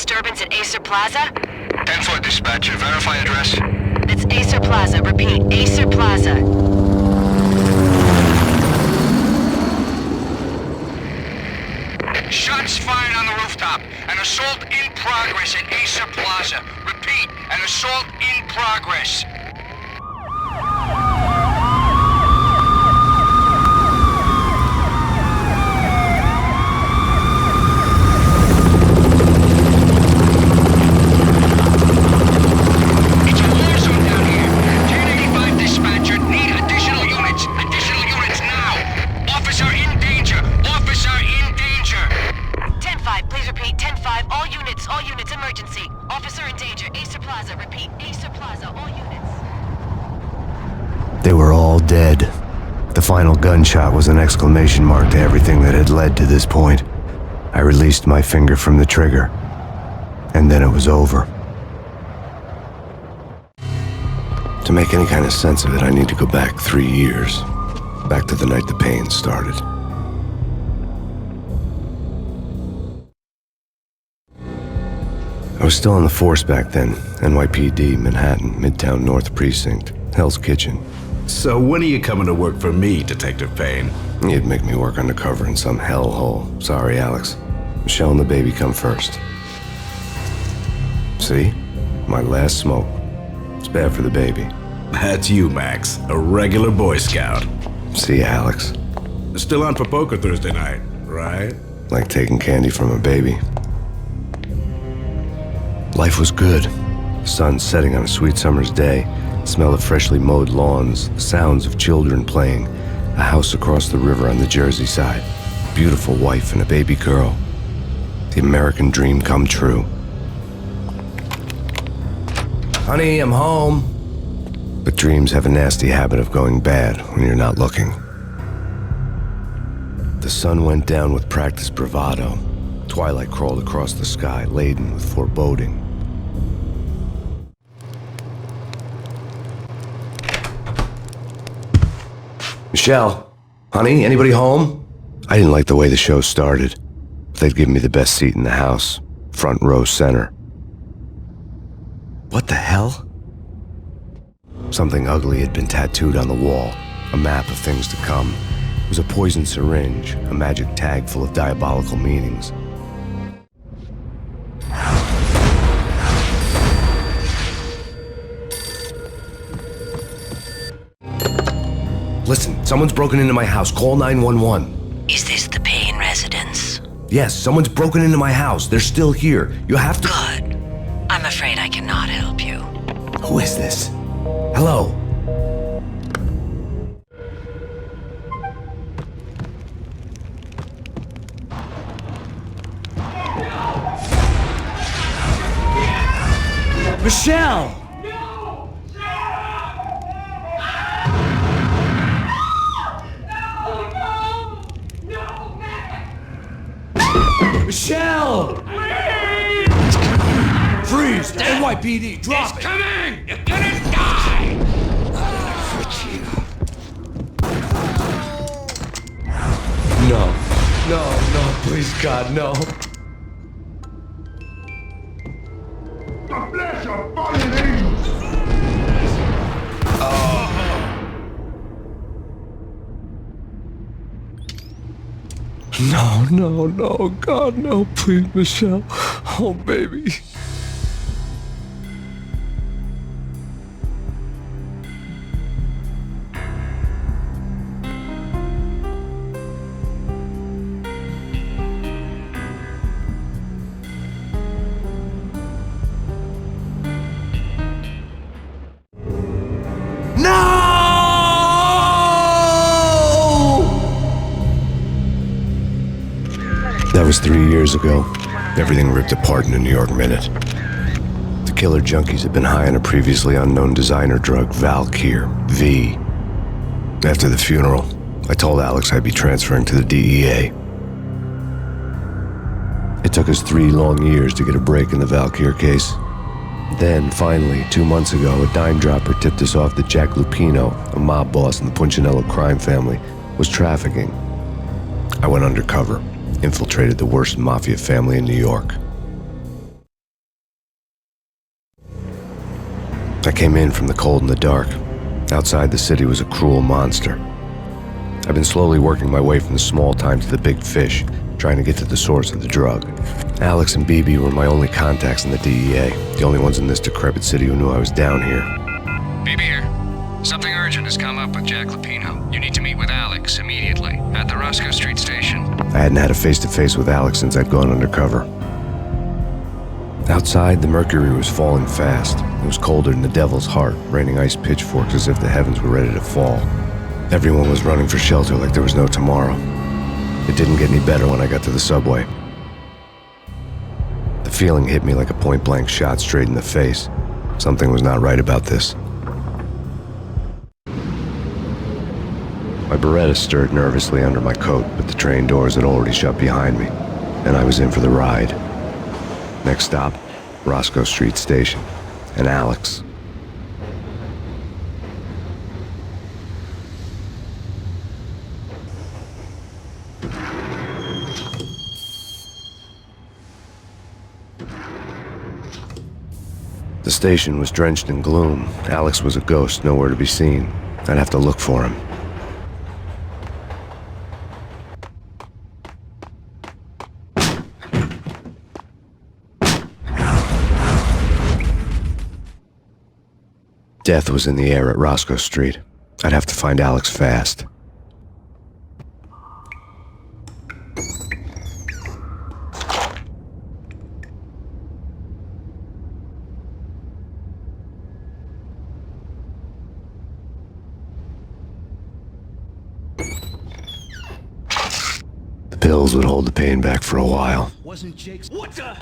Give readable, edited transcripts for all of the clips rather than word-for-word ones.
disturbance at Acer Plaza? 10-4 dispatcher. Verify address. It's Acer Plaza. Repeat, Acer Plaza. Shots fired on the rooftop. An assault in progress at Acer Plaza. Repeat, an assault in progress. It's a war zone down here. 1085 dispatcher. Need additional units. Additional units now. Officer in danger. Officer in danger. 10-5, please repeat. 10-5, all units, emergency. Officer in danger, Acer Plaza. Repeat, Acer Plaza, all units. They were all dead. The final gunshot was an exclamation mark to everything that had led to this point. I released my finger from the trigger, and then it was over. To make any kind of sense of it, I need to go back 3 years. Back to the night the pain started. I was still on the force back then. NYPD, Manhattan, Midtown North Precinct, Hell's Kitchen. So when are you coming to work for me, Detective Payne? You'd make me work undercover in some hellhole. Sorry, Alex. Michelle and the baby come first. See? My last smoke. It's bad for the baby. That's you, Max. A regular Boy Scout. See ya, Alex. Still on for poker Thursday night, right? Like taking candy from a baby. Life was good. The sun setting on a sweet summer's day, the smell of freshly mowed lawns, the sounds of children playing, a house across the river on the Jersey side, a beautiful wife and a baby girl. The American dream come true. Honey, I'm home. But dreams have a nasty habit of going bad when you're not looking. The sun went down with practiced bravado. Twilight crawled across the sky, laden with foreboding. Michelle, honey, anybody home? I didn't like the way the show started. They'd given me the best seat in the house, front row center. What the hell? Something ugly had been tattooed on the wall, a map of things to come. It was a poison syringe, a magic tag full of diabolical meanings. Listen, someone's broken into my house. Call 911. Is this the Payne residence? Yes, someone's broken into my house. They're still here. You have to... Good. I'm afraid I cannot help you. Who is this? Hello? Michelle! Michelle! Please! Freeze! NYPD, drop it! Coming! You're gonna die! No, please, God, no. God bless your fallen angels! No, God, no, please, Michelle. Oh, baby. That was 3 years ago. Everything ripped apart in a New York minute. The killer junkies had been high on a previously unknown designer drug, Valkyr, V. After the funeral, I told Alex I'd be transferring to the DEA. It took us 3 long years to get a break in the Valkyr case. Then, finally, 2 months ago, a dime dropper tipped us off that Jack Lupino, a mob boss in the Punchinello crime family, was trafficking. I went undercover, infiltrated the worst mafia family in New York. I came in from the cold and the dark. Outside the city was a cruel monster. I've been slowly working my way from the small time to the big fish, trying to get to the source of the drug. Alex and BB were my only contacts in the DEA, the only ones in this decrepit city who knew I was down here. BB here. Something urgent has come up with Jack Lapino. You need to meet with Alex immediately at the Roscoe Street station. I hadn't had a face-to-face with Alex since I'd gone undercover. Outside, the mercury was falling fast. It was colder than the devil's heart, raining ice pitchforks as if the heavens were ready to fall. Everyone was running for shelter like there was no tomorrow. It didn't get any better when I got to the subway. The feeling hit me like a point-blank shot straight in the face. Something was not right about this. My Beretta stirred nervously under my coat, but the train doors had already shut behind me, and I was in for the ride. Next stop, Roscoe Street Station, and Alex. The station was drenched in gloom. Alex was a ghost, nowhere to be seen. I'd have to look for him. Death was in the air at Roscoe Street. I'd have to find Alex fast. The pills would hold the pain back for a while. Wasn't Jake's... What the...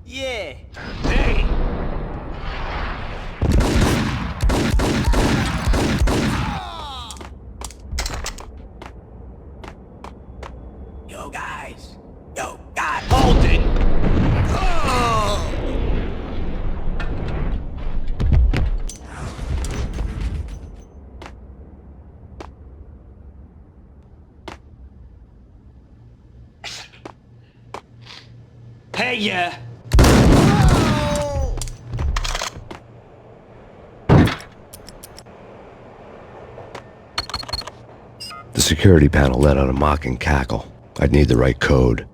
Yeah. Hey. Yo, guys. Hold it. Hey, yeah. The security panel let out a mocking cackle. I'd need the right code.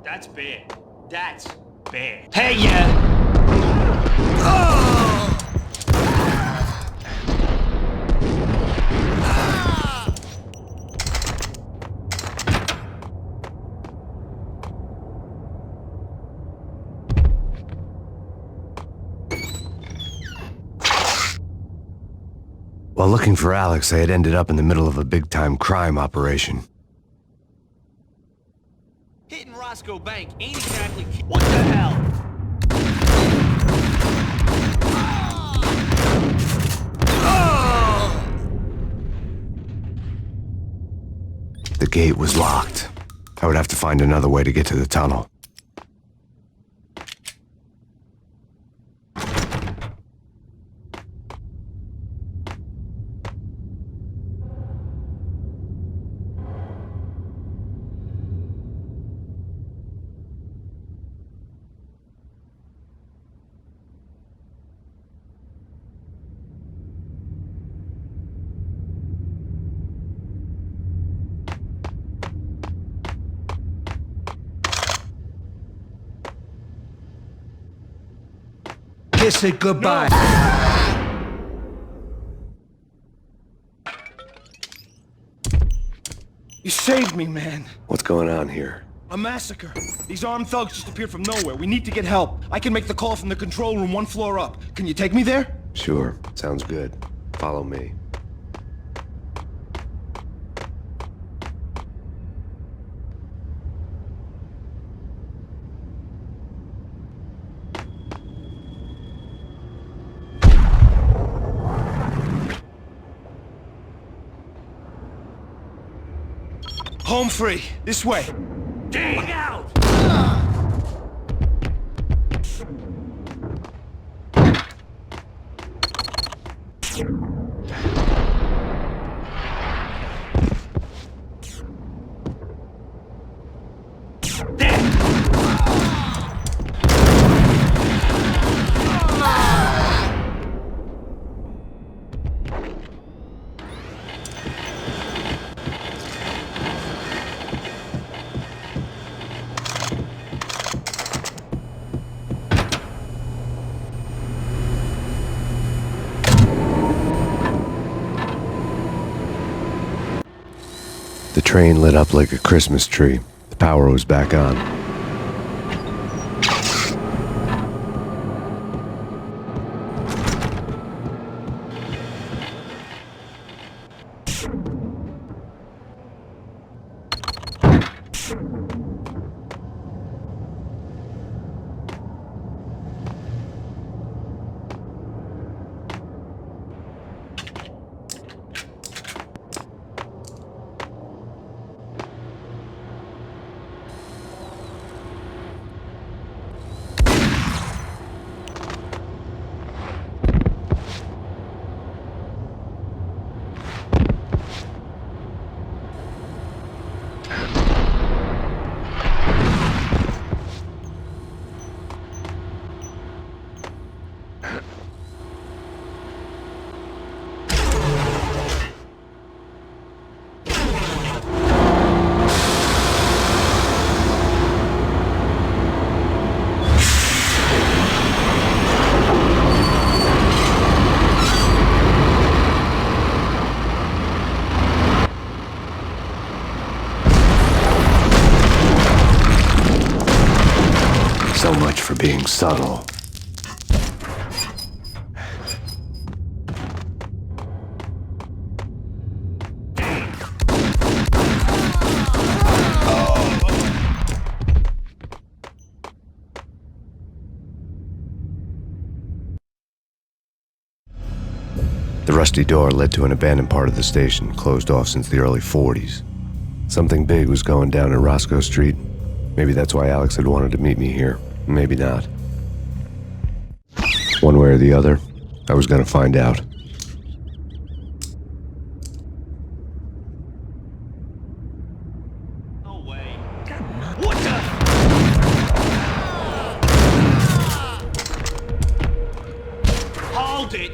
That's bad. That's bad. Hey, yeah. While looking for Alex, I had ended up in the middle of a big-time crime operation. Hitting Roscoe Bank ain't exactly... What the hell? The gate was locked. I would have to find another way to get to the tunnel. Kiss it goodbye. You saved me, man. What's going on here? A massacre. These armed thugs just appeared from nowhere. We need to get help. I can make the call from the control room 1 floor up. Can you take me there? Sure, sounds good. Follow me. Home free. This way. Dig out! The train lit up like a Christmas tree. The power was back on. So much for being subtle. The rusty door led to an abandoned part of the station, closed off since the early 40s. Something big was going down in Roscoe Street. Maybe that's why Alex had wanted to meet me here. Maybe not. One way or the other, I was gonna find out. No way. What the? Hold it!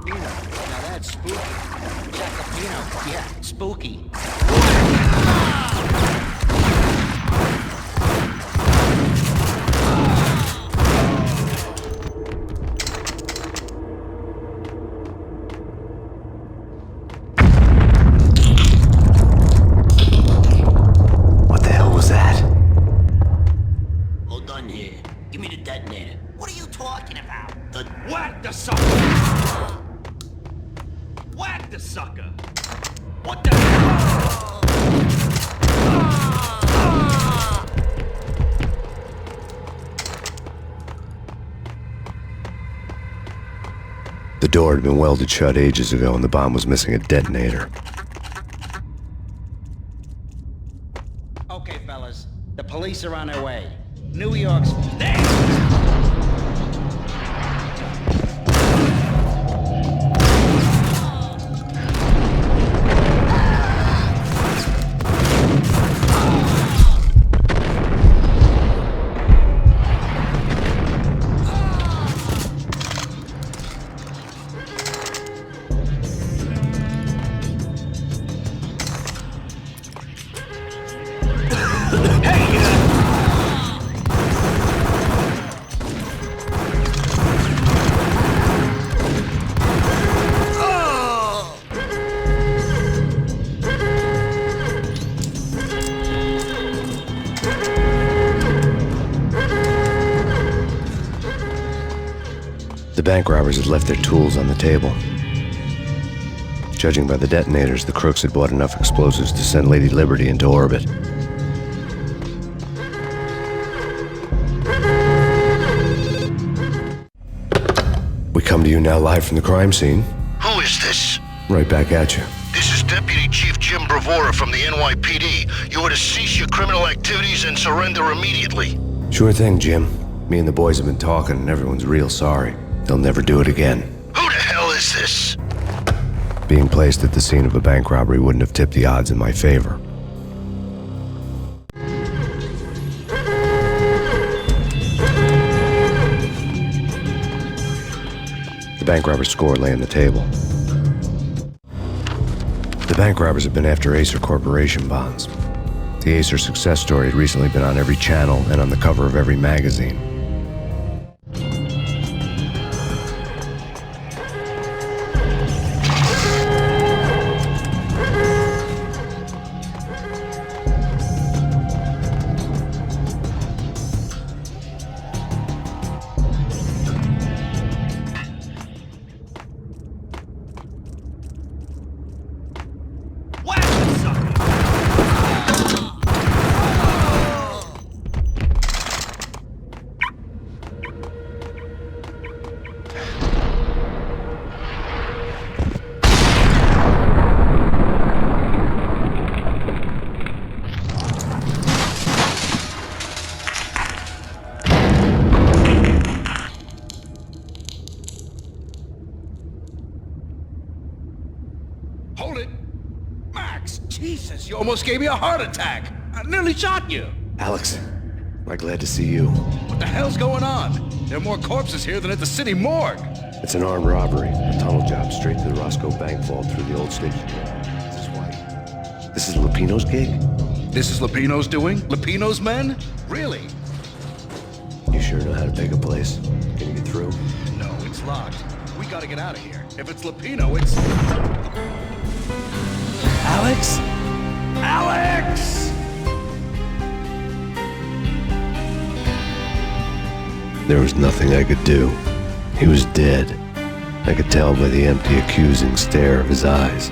Now that's spooky. Jacopino, yeah, spooky. What the hell was that? Hold on here. Give me the detonator. What are you talking about? The Whack the sucker! Whack the sucker! What the hell? The door had been welded shut ages ago and the bomb was missing a detonator. Okay, fellas. The police are on their way. New York's... There! The bank robbers had left their tools on the table. Judging by the detonators, the crooks had bought enough explosives to send Lady Liberty into orbit. We come to you now live from the crime scene. Who is this? Right back at you. This is Deputy Chief Jim Bravura from the NYPD. You are to cease your criminal activities and surrender immediately. Sure thing, Jim. Me and the boys have been talking and everyone's real sorry. They'll never do it again. Who the hell is this? Being placed at the scene of a bank robbery wouldn't have tipped the odds in my favor. The bank robber's score lay on the table. The bank robbers have been after Acer Corporation bonds. The Acer success story had recently been on every channel and on the cover of every magazine. Hold it! Max, Jesus, you almost gave me a heart attack! I nearly shot you! Alex, am I glad to see you. What the hell's going on? There are more corpses here than at the city morgue! It's an armed robbery, a tunnel job straight to the Roscoe Bank vault through the old station. This is why. This is Lupino's gig? This is Lupino's doing? Lupino's men? Really? You sure know how to pick a place? Can you get through? No, it's locked. We gotta get out of here. If it's Lupino, it's... Alex? Alex! There was nothing I could do. He was dead. I could tell by the empty, accusing stare of his eyes.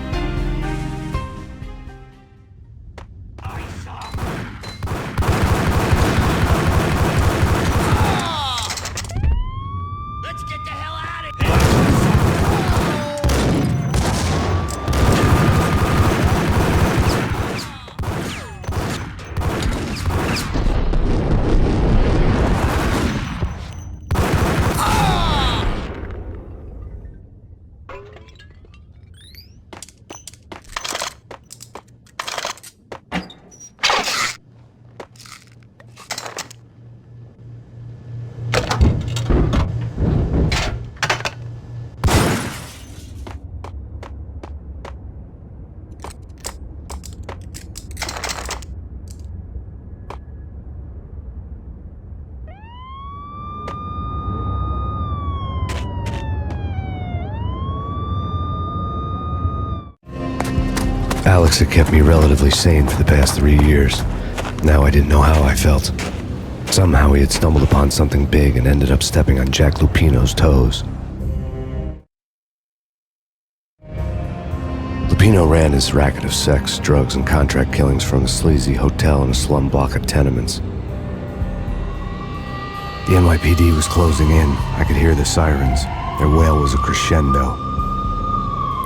Let's get the hell out of here! Alex had kept me relatively sane for the past 3 years. Now I didn't know how I felt. Somehow he had stumbled upon something big and ended up stepping on Jack Lupino's toes. Lupino ran his racket of sex, drugs, and contract killings from a sleazy hotel in a slum block of tenements. The NYPD was closing in. I could hear the sirens. Their wail was a crescendo.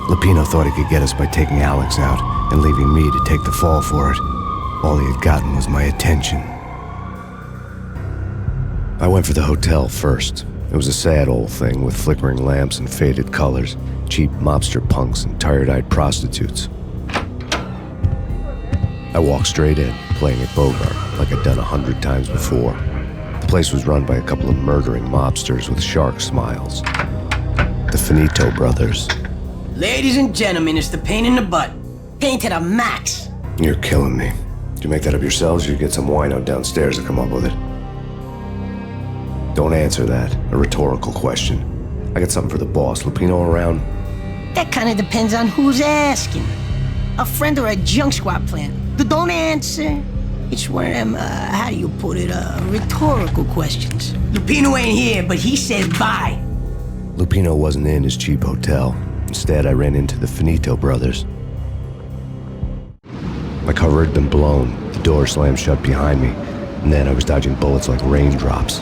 Lupino thought he could get us by taking Alex out and leaving me to take the fall for it. All he had gotten was my attention. I went for the hotel first. It was a sad old thing with flickering lamps and faded colors, cheap mobster punks and tired-eyed prostitutes. I walked straight in, playing it Bogart, like I'd done 100 times before. The place was run by a couple of murdering mobsters with shark smiles. The Finito brothers. Ladies and gentlemen, it's the pain in the butt. Pain to the max. You're killing me. Did you make that up yourselves, or you get some wino downstairs to come up with it? Don't answer that. A rhetorical question. I got something for the boss. Lupino around? That kind of depends on who's asking. A friend or a junk squad plan. Don't answer. It's one of them, how do you put it, rhetorical questions. Lupino ain't here, but he said bye. Lupino wasn't in his cheap hotel. Instead, I ran into the Finito brothers. My cover had been blown, the door slammed shut behind me, and then I was dodging bullets like raindrops.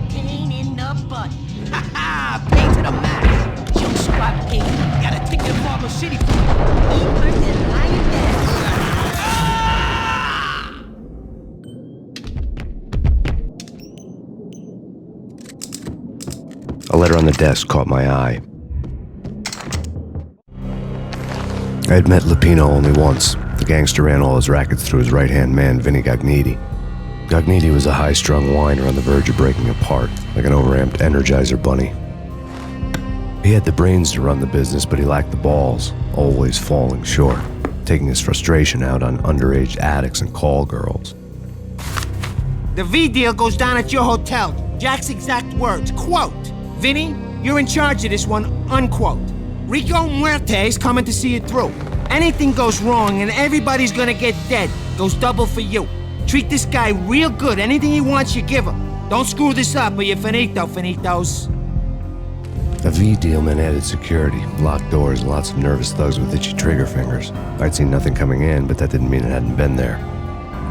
Pain in the butt. Ha ha! Pain to the max. Jump squad pain. Got a ticket to Farmer City. Over the line there. A letter on the desk caught my eye. I had met Lupino only once. The gangster ran all his rackets through his right-hand man, Vinnie Gognitti. Gognitti was a high-strung whiner on the verge of breaking apart, like an overamped Energizer bunny. He had the brains to run the business, but he lacked the balls, always falling short, taking his frustration out on underage addicts and call girls. The V deal goes down at your hotel. Jack's exact words, quote, "Vinny, you're in charge of this one," unquote. Rico Muerte's coming to see it through. Anything goes wrong and everybody's gonna get dead, goes double for you. Treat this guy real good. Anything he wants, you give him. Don't screw this up or you're finito, finitos. A V deal meant added security, locked doors, and lots of nervous thugs with itchy trigger fingers. I'd seen nothing coming in, but that didn't mean it hadn't been there.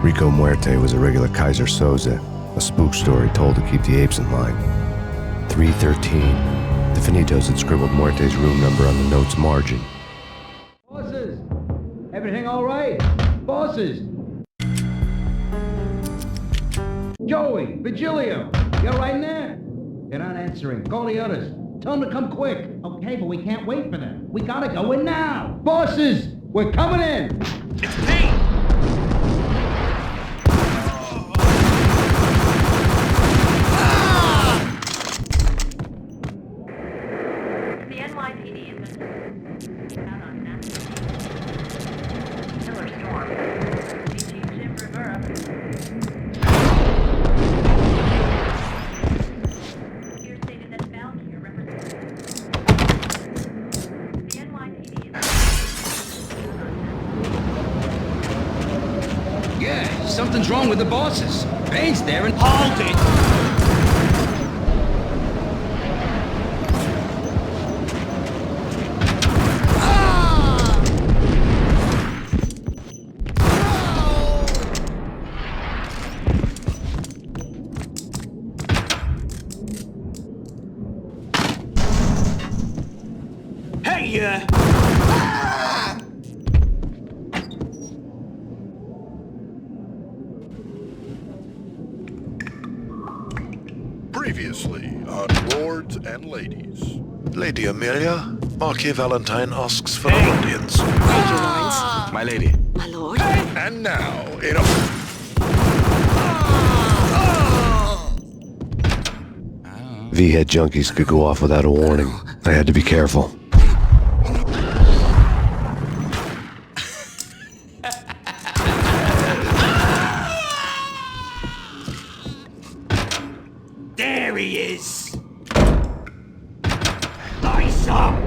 Rico Muerte was a regular Kaiser Soze, a spook story told to keep the apes in line. 313. The Finitos had scribbled Muerte's room number on the note's margin. Bosses! Everything all right? Bosses! Joey, Vigilio, you're right in there? They're not answering. Call the others. Tell them to come quick. Okay, but we can't wait for them. We gotta go in now. Bosses, we're coming in. It's Payne! The NYPD has been out on massive killer storm. Chief Jim Rivera. Here stated that Valkyrie represents the NYPD is... Yeah, something's wrong with the bosses. Payne's there and... Hold it! Hey, Previously on Lords and Ladies. Lady Amelia, Marquis Valentine asks for the audience. Thank you, Lawrence. my lady. My lord. And now, in a... V-head junkies could go off without a warning. I had to be careful. There he is. Nice up.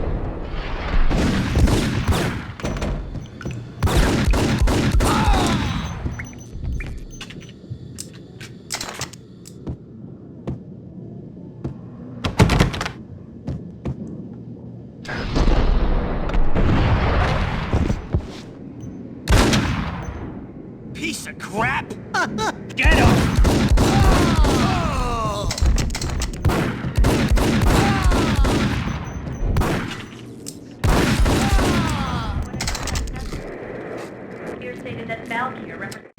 Piece of crap. Get him. Here stated that Valkyrie represents...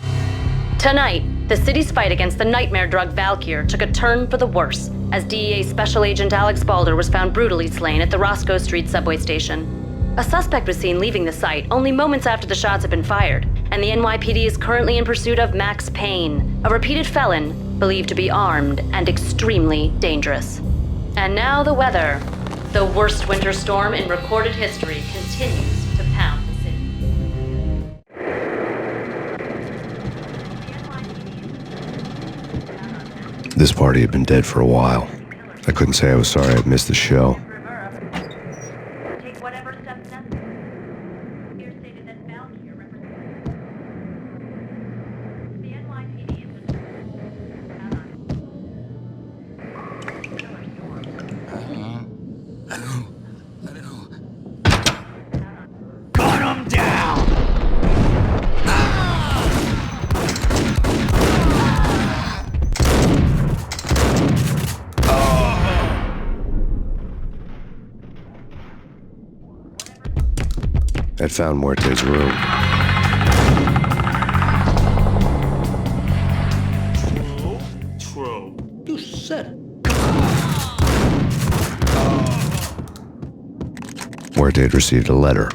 Tonight, the city's fight against the nightmare drug Valkyrie took a turn for the worse as DEA Special Agent Alex Balder was found brutally slain at the Roscoe Street subway station. A suspect was seen leaving the site only moments after the shots had been fired, and the NYPD is currently in pursuit of Max Payne, a repeated felon believed to be armed and extremely dangerous. And now the weather. The worst winter storm in recorded history continues to pound the city. This party had been dead for a while. I couldn't say I was sorry I'd missed the show. Take whatever steps necessary. Here stated that Valkyrie represents... The NYPD has been out on killer storm. I'd found Muerte's room. True. You said it. Muerte had received a letter.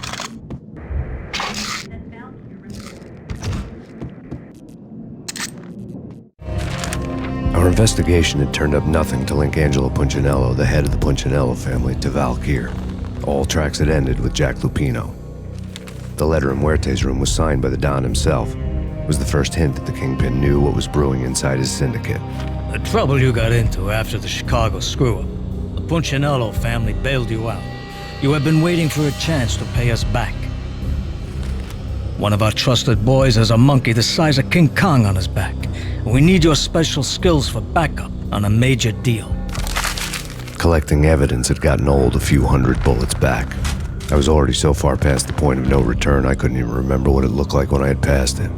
Our investigation had turned up nothing to link Angelo Punchinello, the head of the Punchinello family, to Valkyr. All tracks had ended with Jack Lupino. The letter in Muerte's room was signed by the Don himself. It was the first hint that the Kingpin knew what was brewing inside his syndicate. The trouble you got into after the Chicago screw-up. The Punchinello family bailed you out. You have been waiting for a chance to pay us back. One of our trusted boys has a monkey the size of King Kong on his back. We need your special skills for backup on a major deal. Collecting evidence had gotten old a few hundred bullets back. I was already so far past the point of no return I couldn't even remember what it looked like when I had passed it.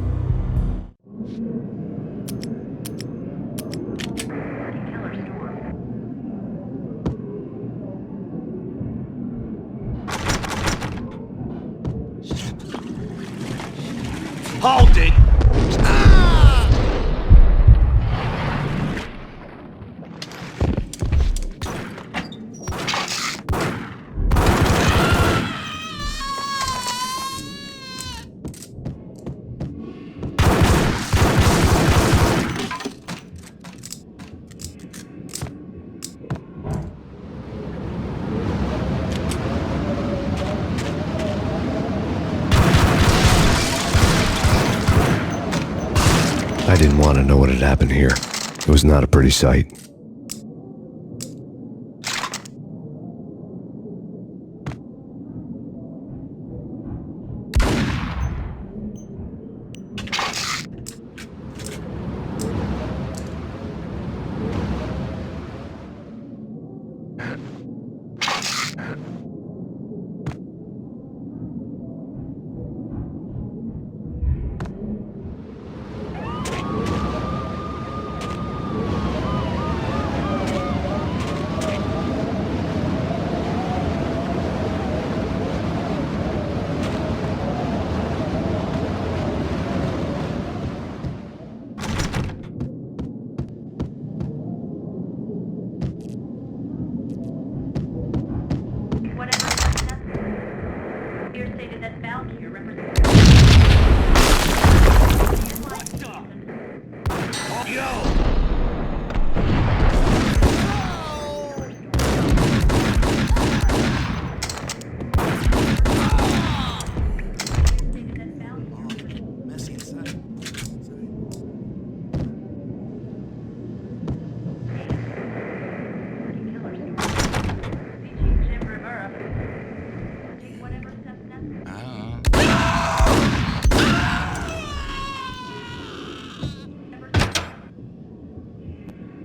Hold it! I didn't want to know what had happened here. It was not a pretty sight.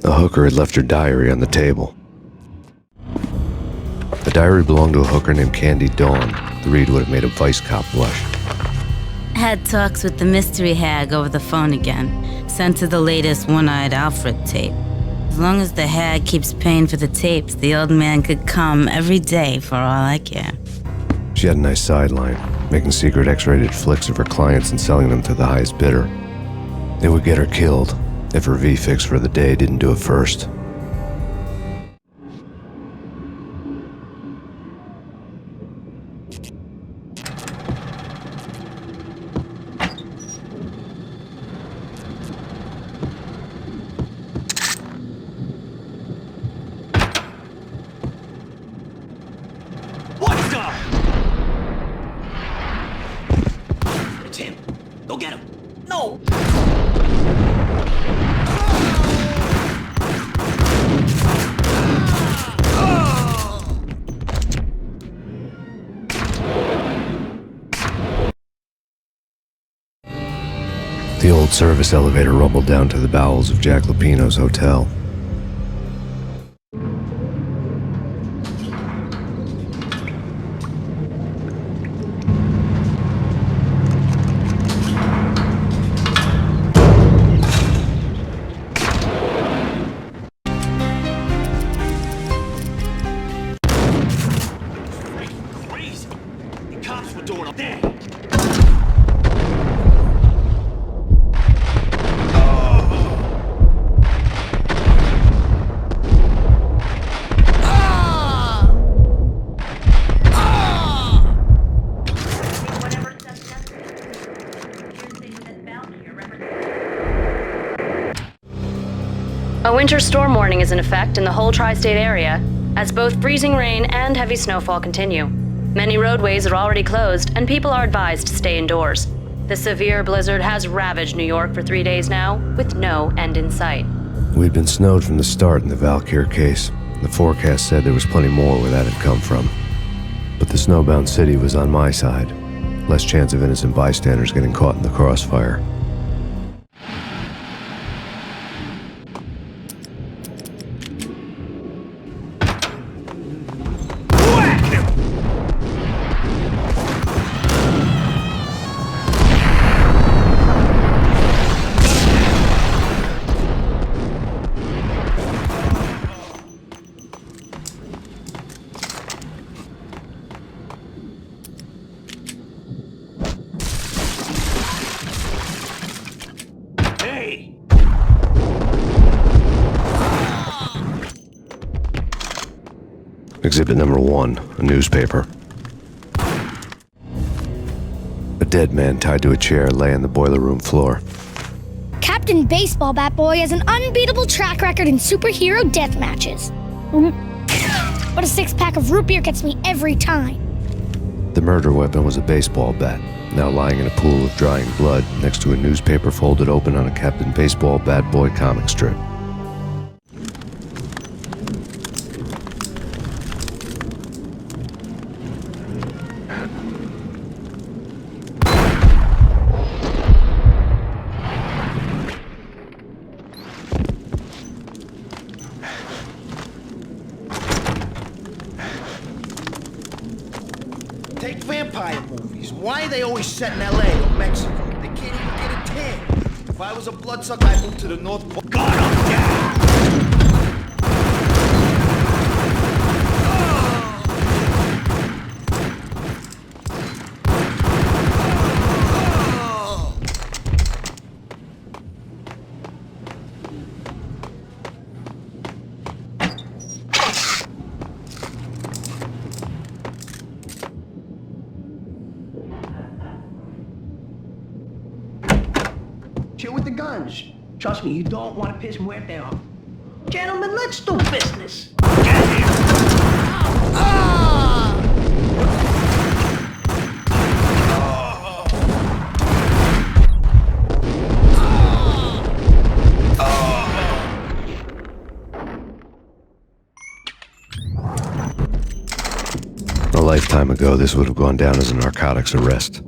The hooker had left her diary on the table. The diary belonged to a hooker named Candy Dawn. The read would have made a vice cop blush. Had talks with the mystery hag over the phone again. Sent her the latest One-Eyed Alfred tape. As long as the hag keeps paying for the tapes, the old man could come every day for all I care. She had a nice sideline, making secret X-rated flicks of her clients and selling them to the highest bidder. It would get her killed if her V-fix for the day didn't do it first. What's up? It's him. Go get him. No! The old service elevator rumbled down to the bowels of Jack Lupino's hotel. Crazy. The cops were doing up there. A winter storm warning is in effect in the whole tri-state area, as both freezing rain and heavy snowfall continue. Many roadways are already closed, and people are advised to stay indoors. The severe blizzard has ravaged New York for 3 days now, with no end in sight. We'd been snowed from the start in the Valkyr case. The forecast said there was plenty more where that had come from. But the snowbound city was on my side. Less chance of innocent bystanders getting caught in the crossfire. Exhibit number 1, a newspaper. A dead man tied to a chair lay on the boiler room floor. Captain Baseball Bat Boy has an unbeatable track record in superhero death matches. But a 6-pack of root beer gets me every time. The murder weapon was a baseball bat, now lying in a pool of drying blood next to a newspaper folded open on a Captain Baseball Bat Boy comic strip. Take vampire movies. Why are they always set in LA or Mexico? They can't even get a tan. If I was a bloodsucker, I'd move to the North Pole. God, I'm down! Chill with the guns. Trust me, you don't want to piss Muerte off. Gentlemen, let's do business. Get here! A lifetime ago, this would have gone down as a narcotics arrest.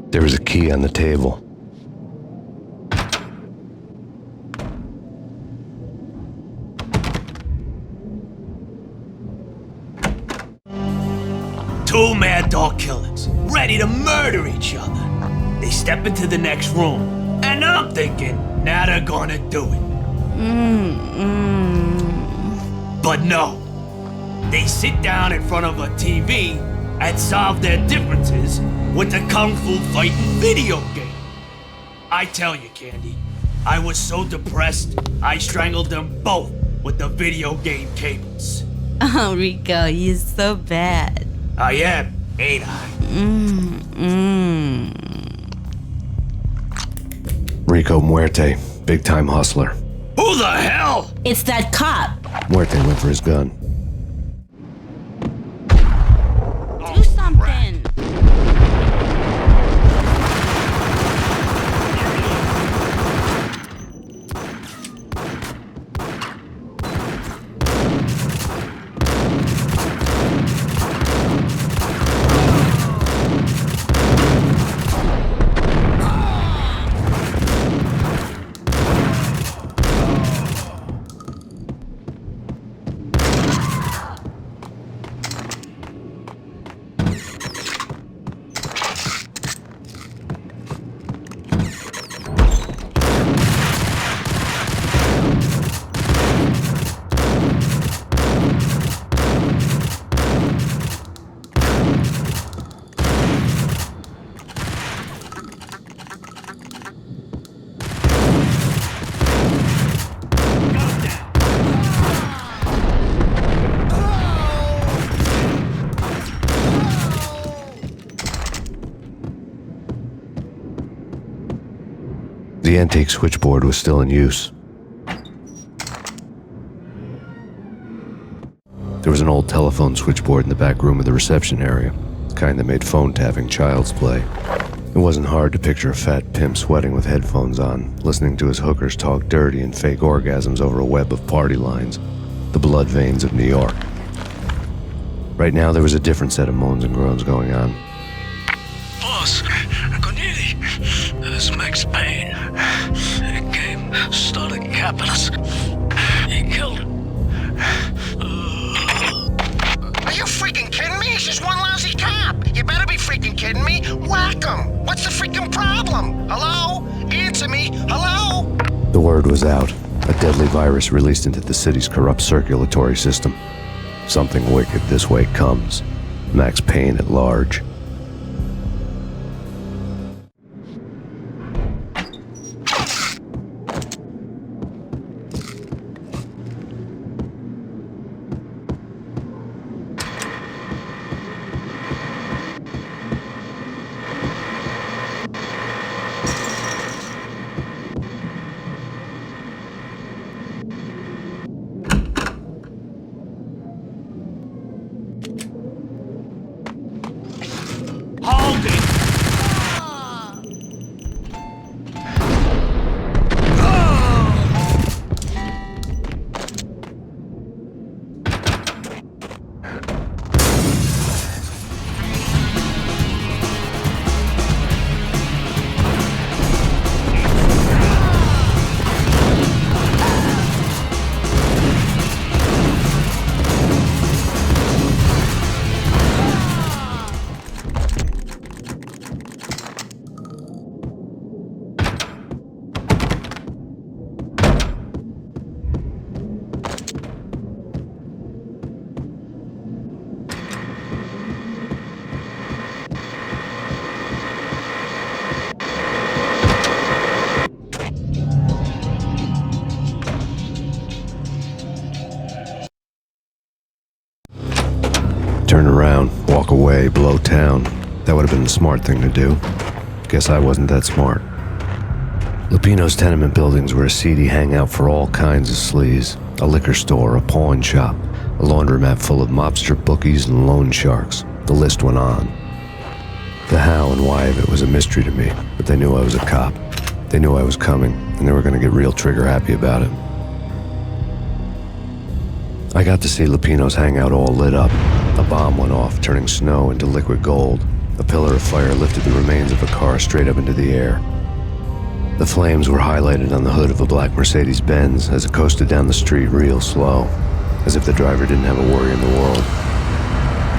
There was a key on the table. Two mad dog killers, ready to murder each other. They step into the next room, and I'm thinking, now they're gonna do it. But no. They sit down in front of a TV and solve their differences with the Kung Fu fighting video game. I tell you, Candy, I was so depressed, I strangled them both with the video game cables. Oh, Rico, you're so bad. I am, ain't I? Rico Muerte, big-time hustler. Who the hell? It's that cop. Muerte went for his gun. Do something. The antique switchboard was still in use. There was an old telephone switchboard in the back room of the reception area, the kind that made phone tapping child's play. It wasn't hard to picture a fat pimp sweating with headphones on, listening to his hookers talk dirty and fake orgasms over a web of party lines, the blood veins of New York. Right now, there was a different set of moans and groans going on. Boss, Gognitti, this is Max Payne. He came, started capping us. He killed him. Are you freaking kidding me? He's just one lousy cop. You better be freaking kidding me. Whack him. What's the freaking problem? Hello? Answer me. Hello? The word was out. A deadly virus released into the city's corrupt circulatory system. Something wicked this way comes. Max Payne at large. Hold it! Turn around, walk away, blow town. That would have been the smart thing to do. Guess I wasn't that smart. Lupino's tenement buildings were a seedy hangout for all kinds of sleaze. A liquor store, a pawn shop, a laundromat full of mobster bookies and loan sharks. The list went on. The how and why of it was a mystery to me, but they knew I was a cop. They knew I was coming, and they were going to get real trigger happy about it. I got to see Lupino's hangout all lit up. A bomb went off, turning snow into liquid gold. A pillar of fire lifted the remains of a car straight up into the air. The flames were highlighted on the hood of a black Mercedes-Benz as it coasted down the street real slow, as if the driver didn't have a worry in the world.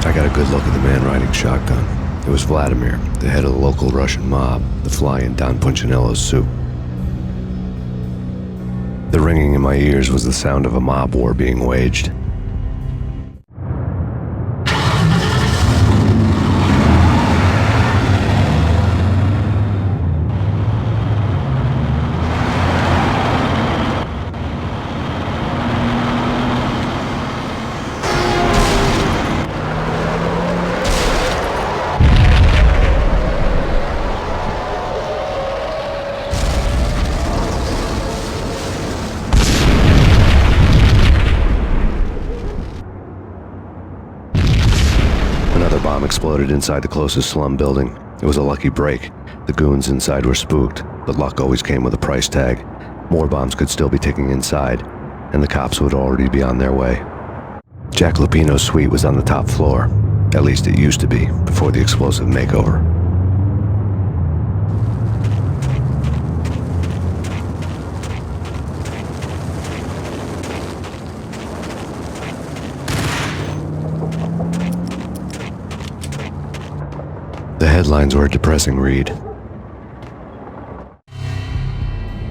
I got a good look at the man riding shotgun. It was Vladimir, the head of the local Russian mob, the fly in Don Punchinello's soup. The ringing in my ears was the sound of a mob war being waged. Another bomb exploded inside the closest slum building. It was a lucky break. The goons inside were spooked, but luck always came with a price tag. More bombs could still be ticking inside, and the cops would already be on their way. Jack Lupino's suite was on the top floor. At least it used to be, before the explosive makeover. The headlines were a depressing read.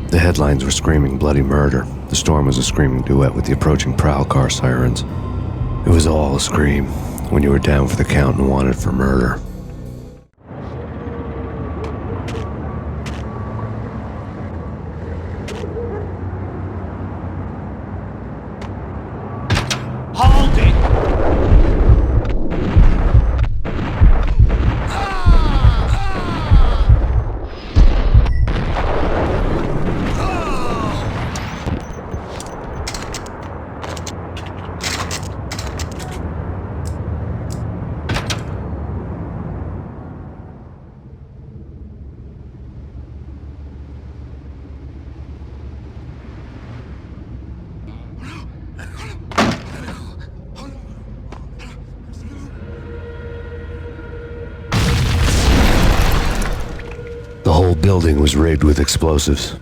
The headlines were screaming bloody murder. The storm was a screaming duet with the approaching prowl car sirens. It was all a scream when you were down for the count and wanted for murder. Hold it! whole building was rigged with explosives.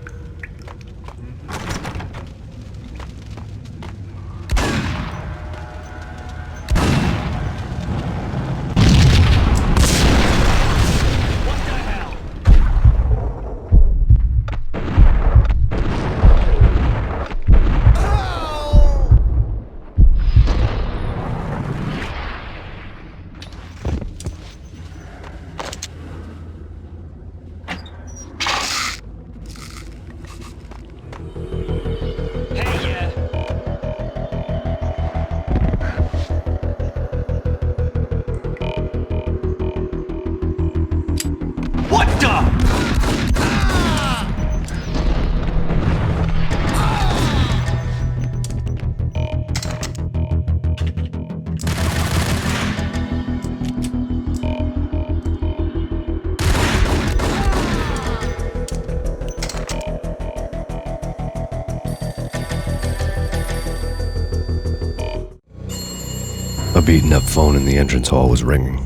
A beaten-up phone in the entrance hall was ringing.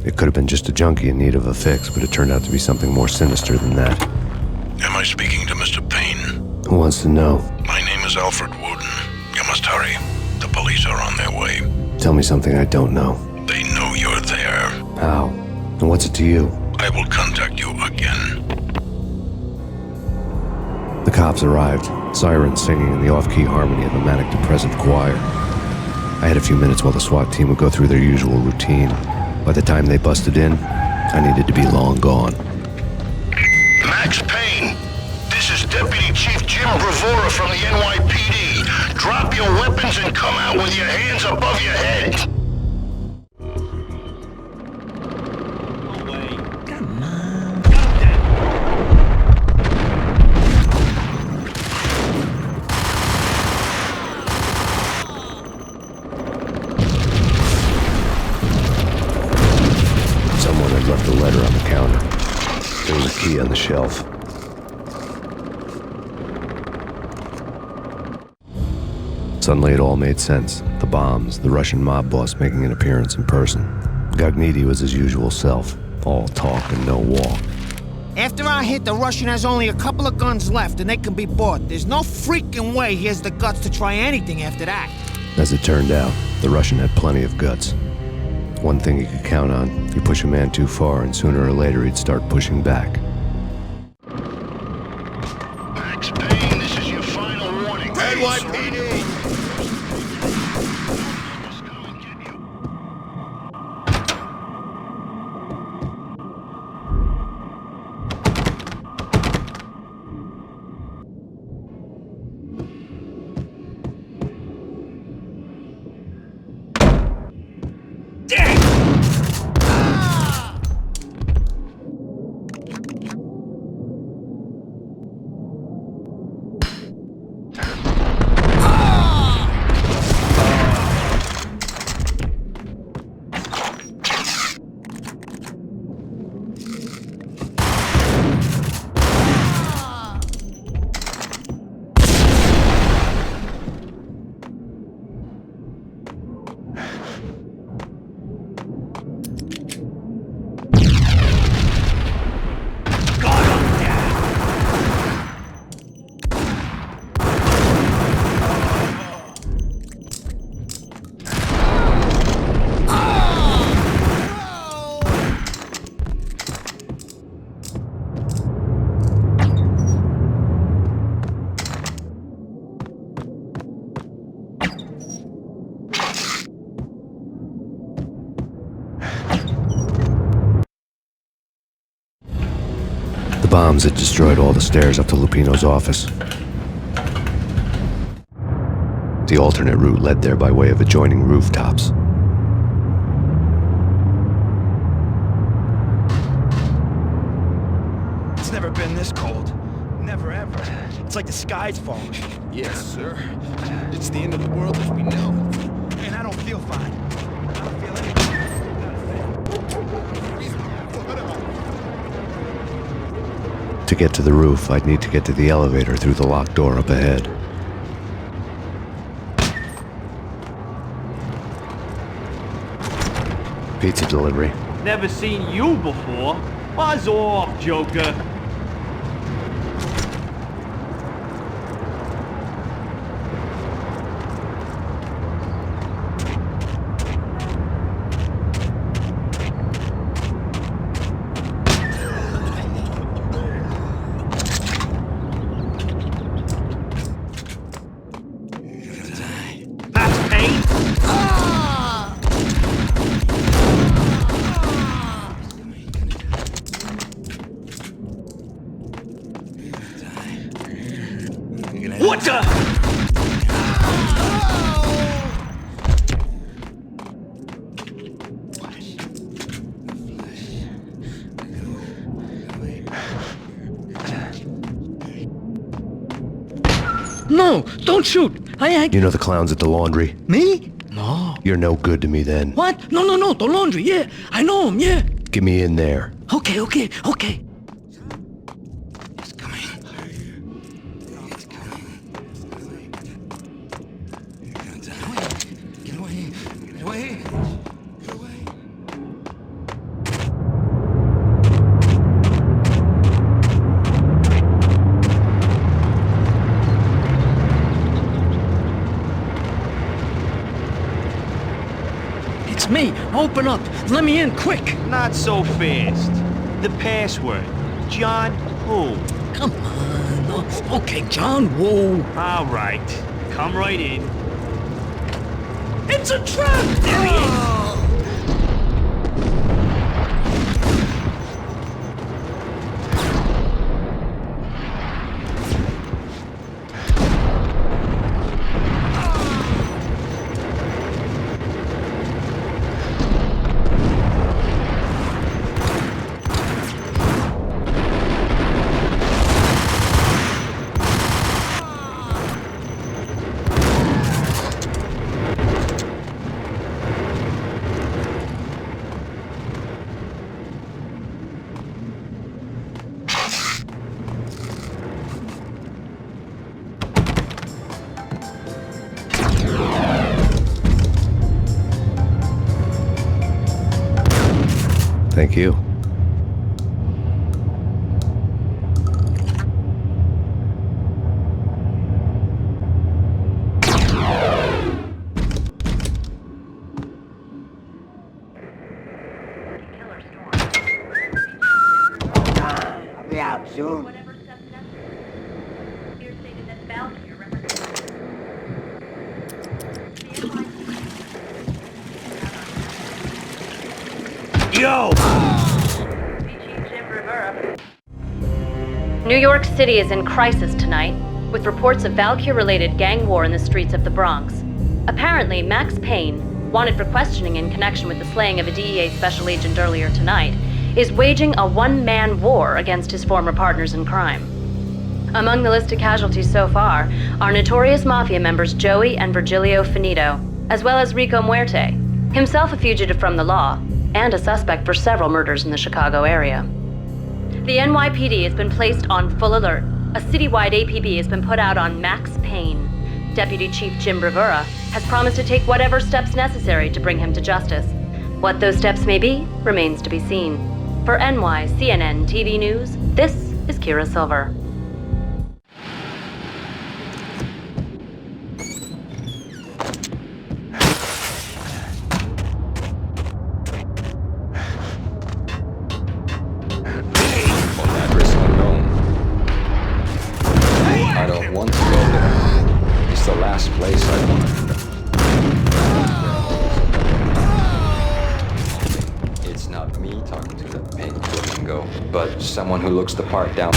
It could have been just a junkie in need of a fix, but it turned out to be something more sinister than that. Am I speaking to Mr. Payne? Who wants to know? My name is Alfred Woden. You must hurry. The police are on their way. Tell me something I don't know. They know you're there. How? And what's it to you? I will contact you again. The cops arrived, sirens singing in the off-key harmony of a manic-depressive choir. I had a few minutes while the SWAT team would go through their usual routine. By the time they busted in, I needed to be long gone. Max Payne, this is Deputy Chief Jim Bravura from the NYPD. Drop your weapons and come out with your hands above your head. Left a letter on the counter. There was a key on the shelf. Suddenly it all made sense. The bombs, the Russian mob boss making an appearance in person. Gognitti was his usual self, all talk and no walk. After our hit, the Russian has only a couple of guns left and they can be bought. There's no freaking way he has the guts to try anything after that. As it turned out, the Russian had plenty of guts. One thing he could count on, you push a man too far and sooner or later he'd start pushing back. Max Payne, this is your final warning. NYPD! The bombs had destroyed all the stairs up to Lupino's office. The alternate route led there by way of adjoining rooftops. It's never been this cold. Never ever. It's like the sky's falling. Yes, sir. It's the end of the world as we know. And I don't feel fine. I don't feel anything. To get to the roof, I'd need to get to the elevator through the locked door up ahead. Pizza delivery. Never seen you before. Buzz off, Joker. No, don't shoot. You know the clowns at the laundry? Me? No. You're no good to me then. What? No, the laundry, yeah. I know him, yeah. Get me in there. Okay. It's me. Open up. Let me in, quick. Not so fast. The password. John who? Come on. Okay, John Woo. All right. Come right in. It's a trap! There he is. Thank you. I'll be out soon. Yo! New York City is in crisis tonight, with reports of Valkyr-related gang war in the streets of the Bronx. Apparently, Max Payne, wanted for questioning in connection with the slaying of a DEA special agent earlier tonight, is waging a one-man war against his former partners in crime. Among the list of casualties so far are notorious mafia members Joey and Virgilio Finito, as well as Rico Muerte, himself a fugitive from the law, and a suspect for several murders in the Chicago area. The NYPD has been placed on full alert. A citywide APB has been put out on Max Payne. Deputy Chief Jim Bravura has promised to take whatever steps necessary to bring him to justice. What those steps may be remains to be seen. For NYCNN TV News, this is Kira Silver. I don't want to go there. It's the last place I want to go. It's not me talking to the paint flamingo, but someone who looks the part down.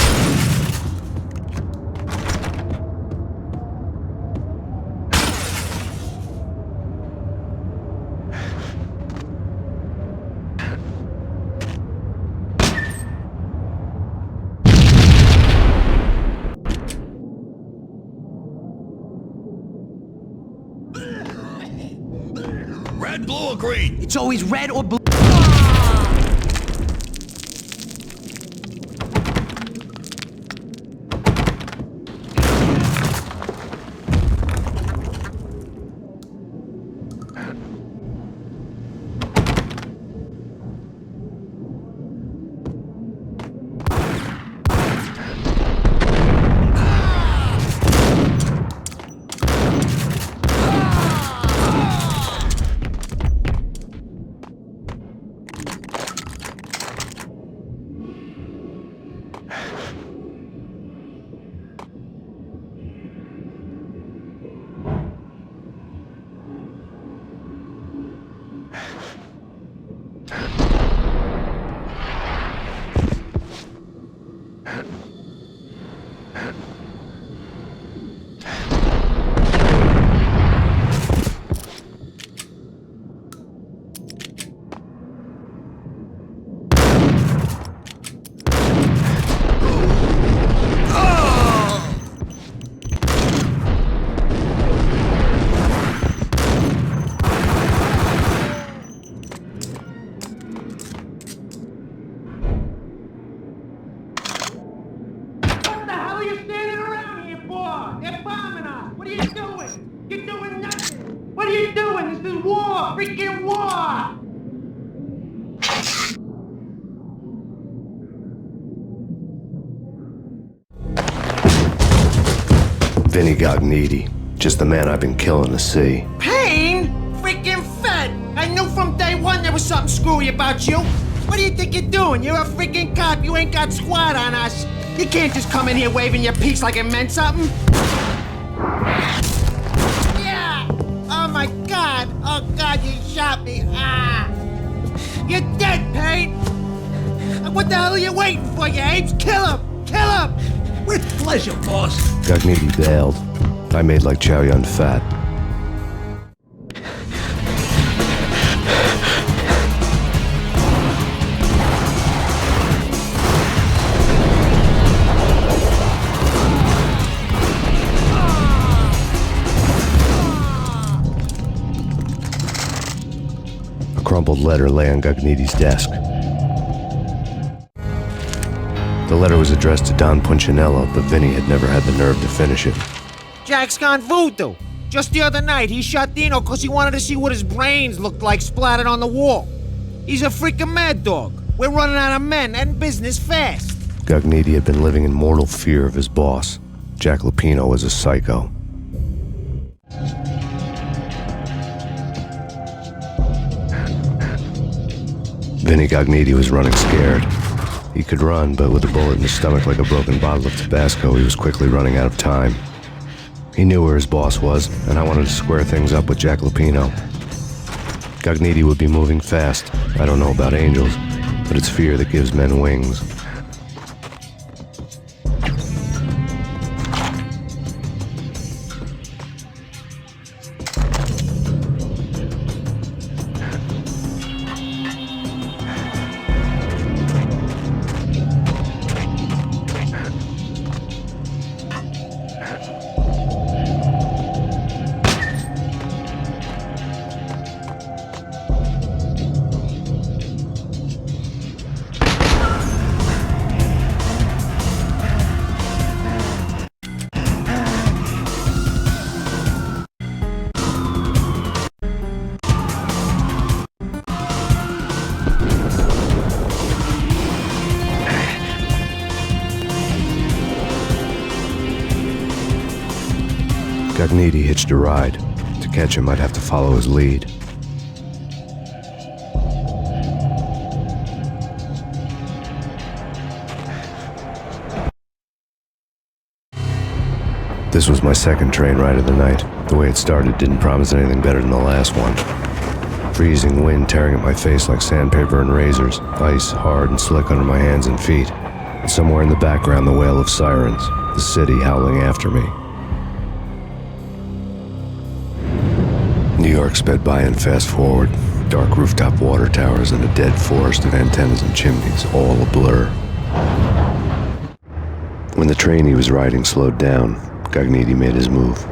Red, blue, or green? It's always red or blue. You're doing nothing! What are you doing? This is war! Freaking war! Vinnie Gognitti, just the man I've been killing to see. Payne? Freaking fed! I knew from day one there was something screwy about you. What do you think you're doing? You're a freaking cop. You ain't got squad on us. You can't just come in here waving your piece like it meant something. Yeah! Oh my God! Oh God, you shot me! Ah! You're dead, Payne! What the hell are you waiting for, you apes? Kill him! Kill him! With pleasure, boss. Gognitti bailed. I made like Chow Yun Fat. A crumpled letter lay on Gognitti's desk. The letter was addressed to Don Punchinello, but Vinny had never had the nerve to finish it. Jack's gone voodoo. Just the other night, he shot Dino because he wanted to see what his brains looked like splattered on the wall. He's a freaking mad dog. We're running out of men and business fast. Gognitti had been living in mortal fear of his boss. Jack Lupino was a psycho. Vinnie Gognitti was running scared. He could run, but with a bullet in his stomach like a broken bottle of Tabasco, he was quickly running out of time. He knew where his boss was, and I wanted to square things up with Jack Lupino. Gognitti would be moving fast. I don't know about angels, but it's fear that gives men wings. Gognitti hitched a ride. To catch him, I'd have to follow his lead. This was my second train ride of the night. The way it started didn't promise anything better than the last one. Freezing wind tearing at my face like sandpaper and razors, ice hard and slick under my hands and feet. And somewhere in the background, the wail of sirens, the city howling after me. New York sped by in fast forward. Dark rooftop water towers and a dead forest of antennas and chimneys, all a blur. When the train he was riding slowed down, Gognitti made his move.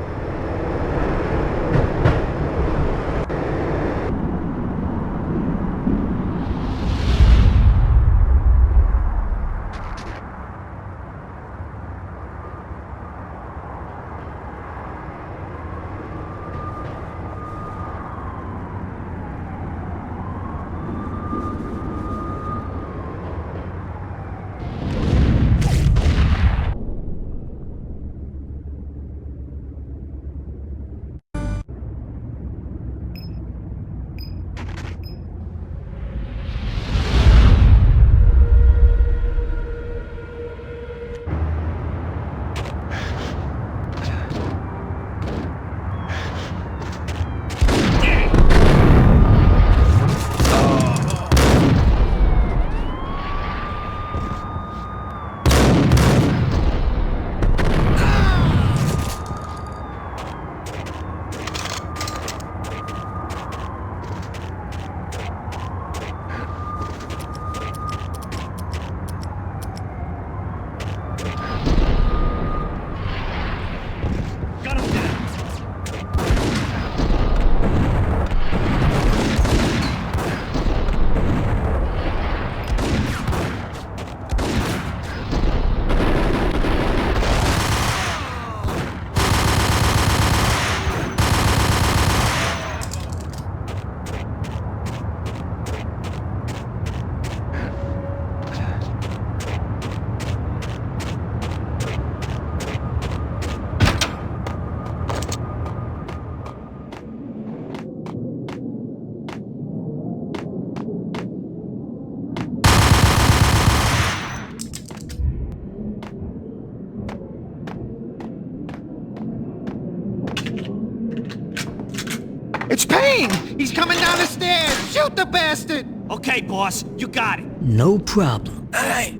It's Payne! He's coming down the stairs! Shoot the bastard! Okay, boss, you got it. No problem. Hey!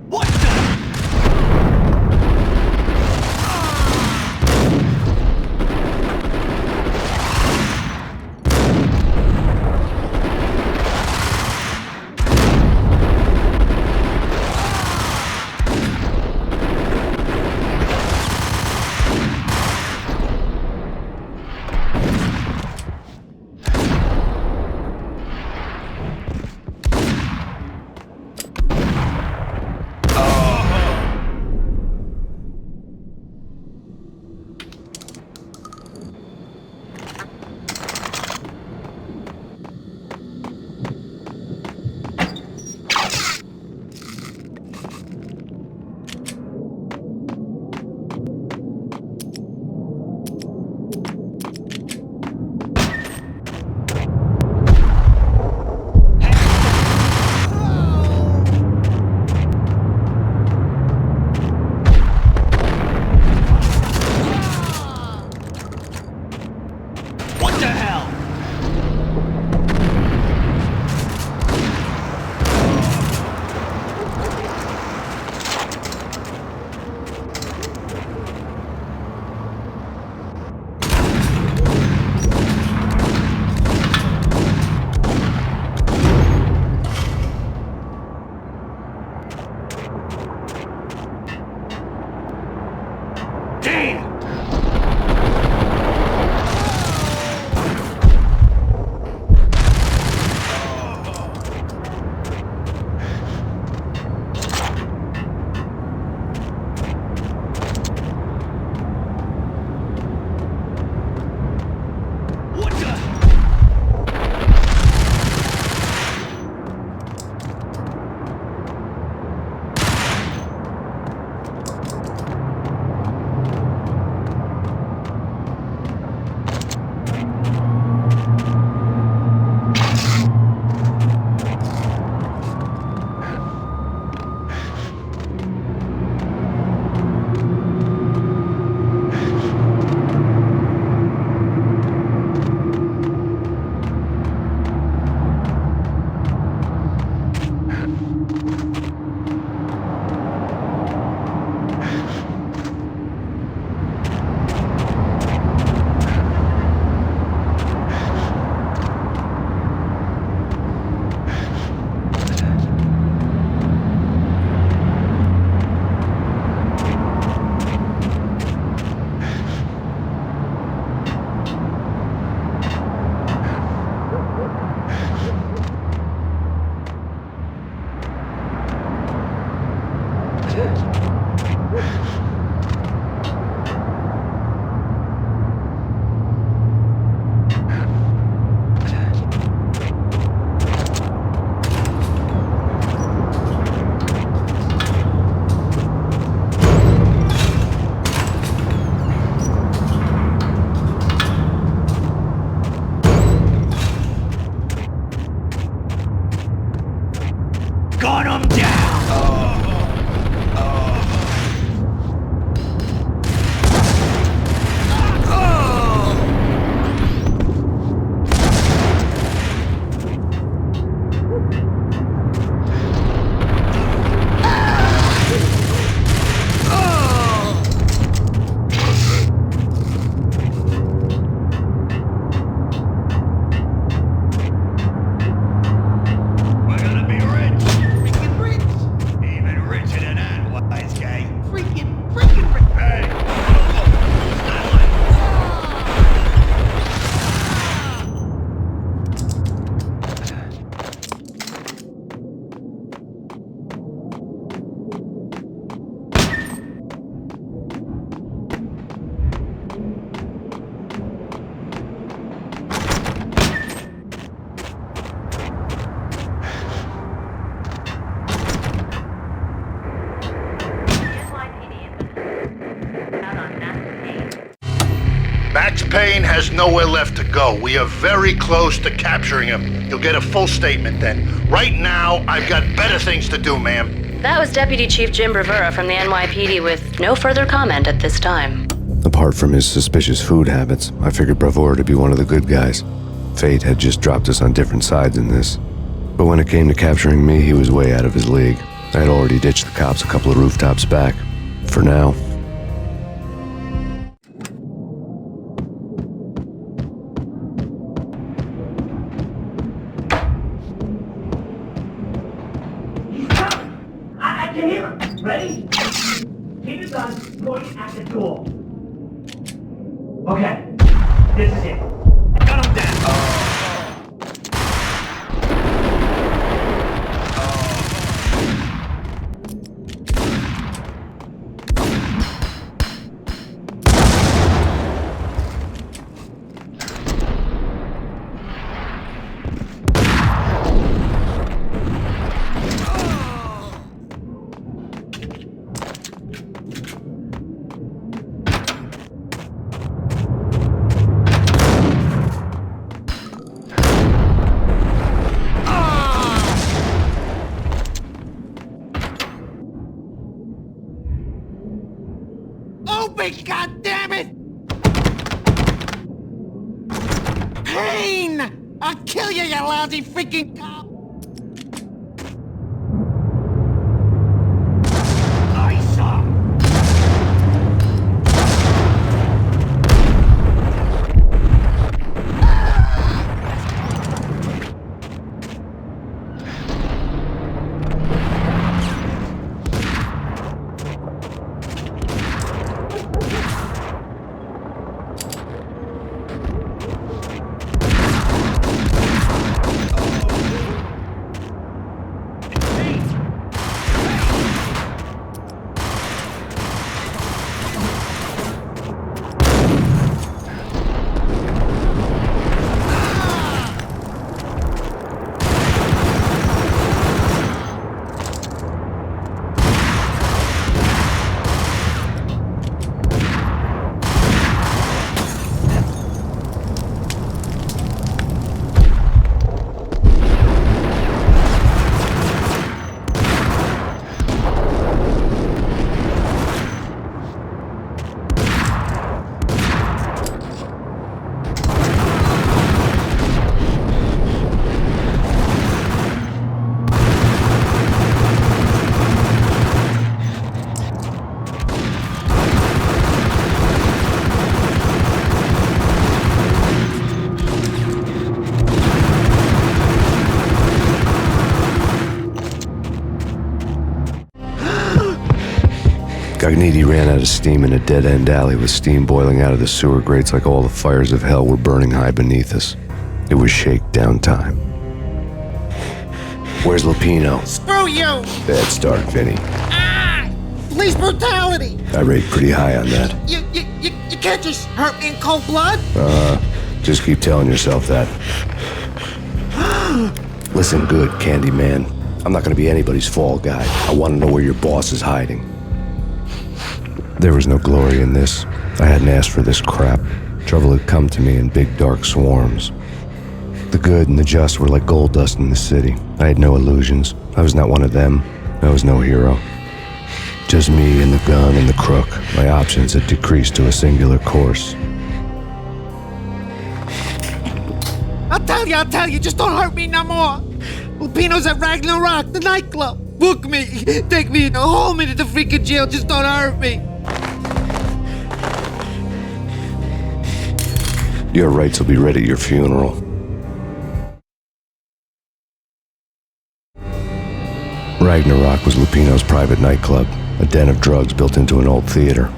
What the? Max Payne has nowhere left to go. We are very close to capturing him. You'll get a full statement then. Right now, I've got better things to do, ma'am. That was Deputy Chief Jim Rivera from the NYPD with no further comment at this time. Apart from his suspicious food habits, I figured Bravura to be one of the good guys. Fate had just dropped us on different sides in this. But when it came to capturing me, he was way out of his league. I had already ditched the cops a couple of rooftops back. For now. I can hear him. Ready? Keep your gun pointing at the door. Okay. This is it. Gun him down. Open, goddammit! Payne! I'll kill you, you lousy freaking cop! Gognitti ran out of steam in a dead-end alley with steam boiling out of the sewer grates like all the fires of hell were burning high beneath us. It was shakedown time. Where's Lupino? Screw you! Bad start, Vinny. Ah! Police brutality! I rate pretty high on that. You can't just hurt me in cold blood! Just keep telling yourself that. Listen good, Candyman. I'm not gonna be anybody's fall guy. I want to know where your boss is hiding. There was no glory in this. I hadn't asked for this crap. Trouble had come to me in big dark swarms. The good and the just were like gold dust in the city. I had no illusions. I was not one of them. I was no hero. Just me and the gun and the crook. My options had decreased to a singular course. I'll tell you, just don't hurt me no more. Lupino's at Ragnarok, the nightclub. Book me, take me home into the freaking jail, just don't hurt me. Your rights will be read at your funeral. Ragnarok was Lupino's private nightclub, a den of drugs built into an old theater.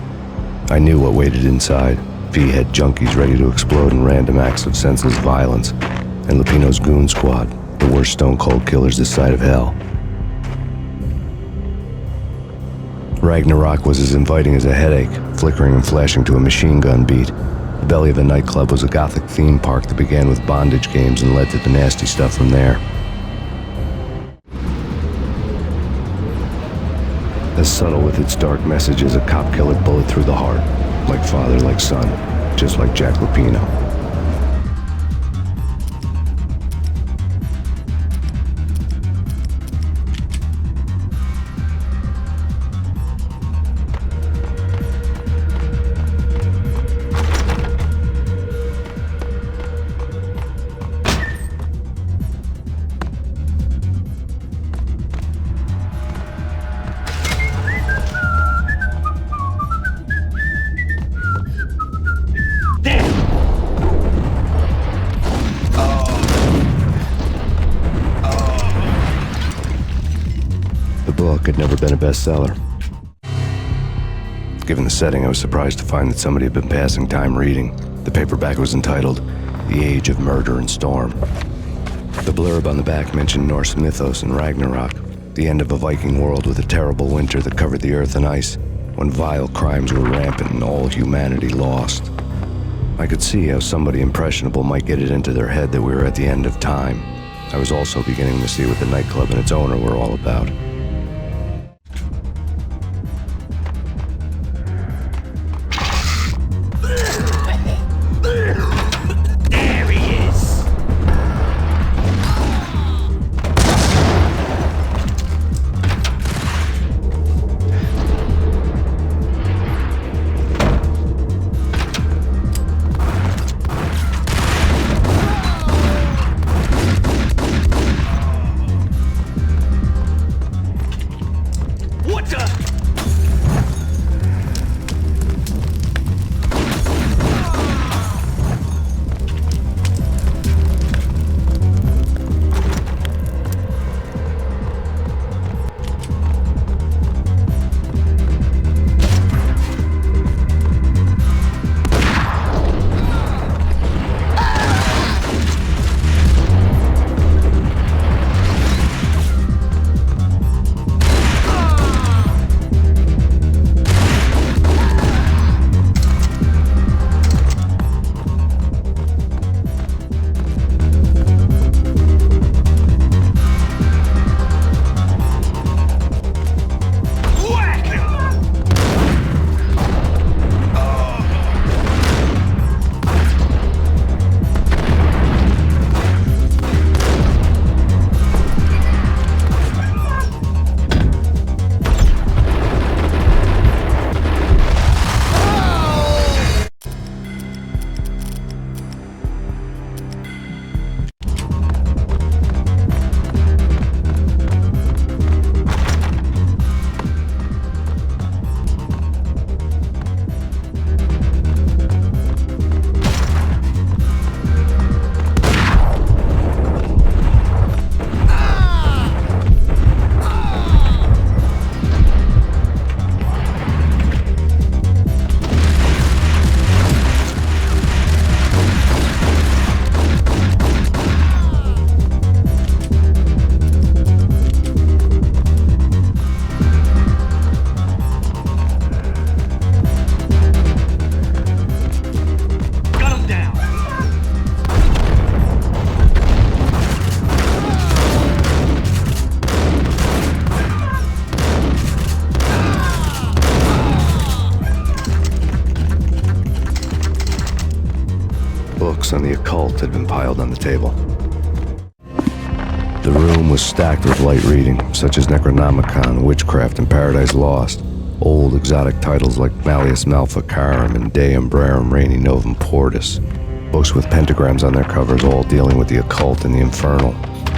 I knew what waited inside. V-head junkies ready to explode in random acts of senseless violence, and Lupino's goon squad, the worst stone-cold killers this side of hell. Ragnarok was as inviting as a headache, flickering and flashing to a machine gun beat. The belly of the nightclub was a gothic theme park that began with bondage games and led to the nasty stuff from there. As subtle with its dark message as a cop-killer bullet through the heart. Like father, like son, just like Jack Lupino. had never been a bestseller. Given the setting, I was surprised to find that somebody had been passing time reading. The paperback was entitled The Age of Murder and Storm. The blurb on the back mentioned Norse mythos and Ragnarok, the end of a Viking world with a terrible winter that covered the earth in ice, when vile crimes were rampant and all humanity lost. I could see how somebody impressionable might get it into their head that we were at the end of time. I was also beginning to see what the nightclub and its owner were all about. There he is! What the? Books on the occult had been piled on the table. The room was stacked with light reading, such as Necronomicon, Witchcraft, and Paradise Lost. Old exotic titles like Malleus Maleficarum and De Umbrarum Reini Novum Portus. Books with pentagrams on their covers, all dealing with the occult and the infernal,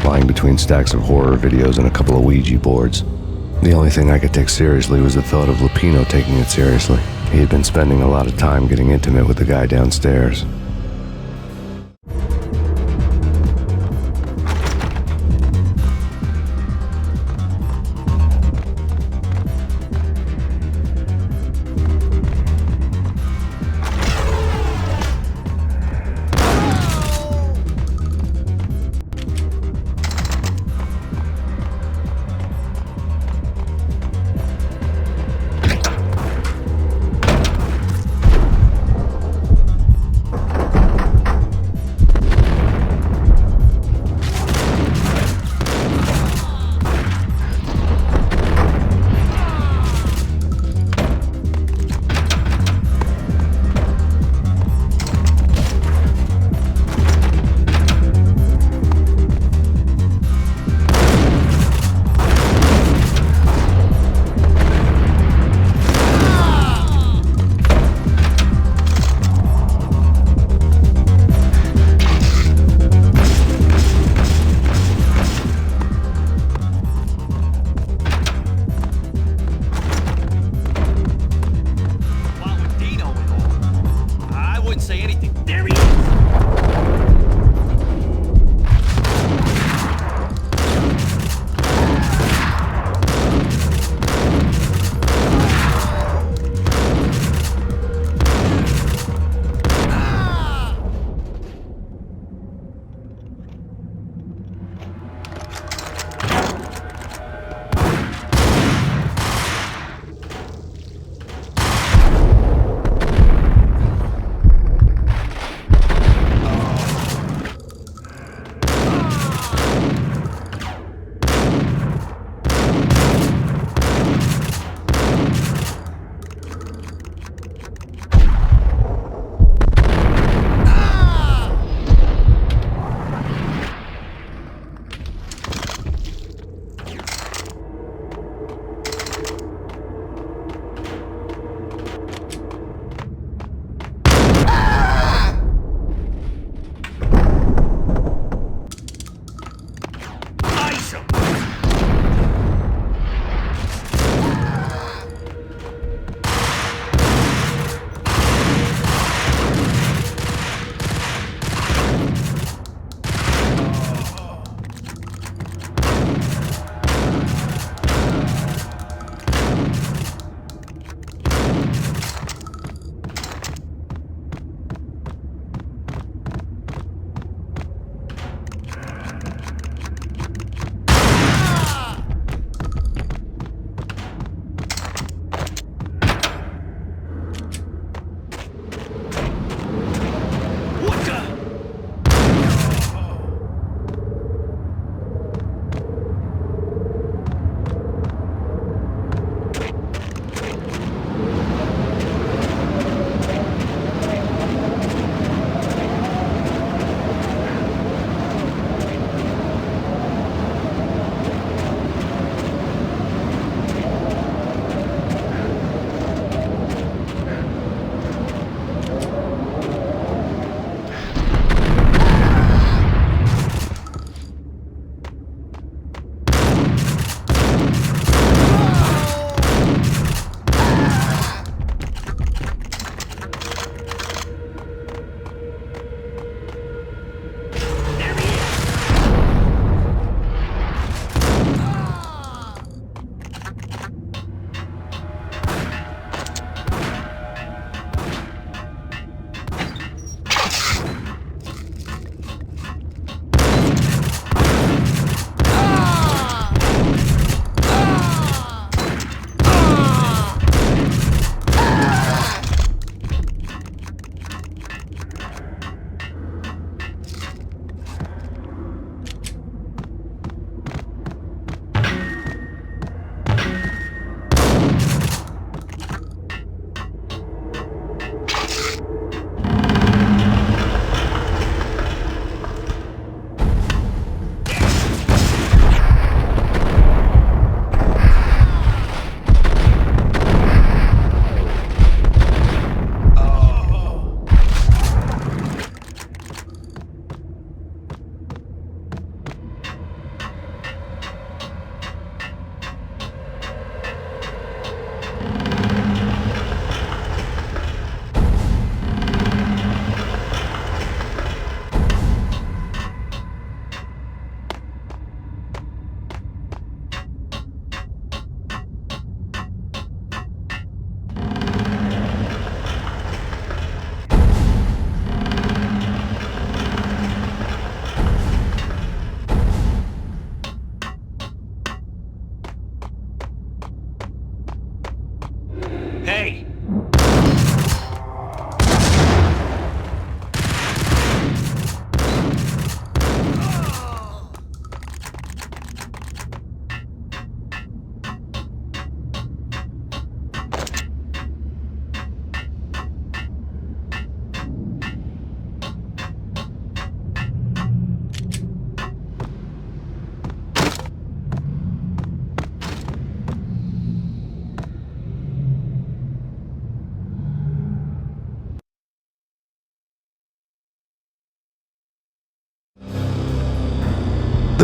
lying between stacks of horror videos and a couple of Ouija boards. The only thing I could take seriously was the thought of Lupino taking it seriously. He had been spending a lot of time getting intimate with the guy downstairs.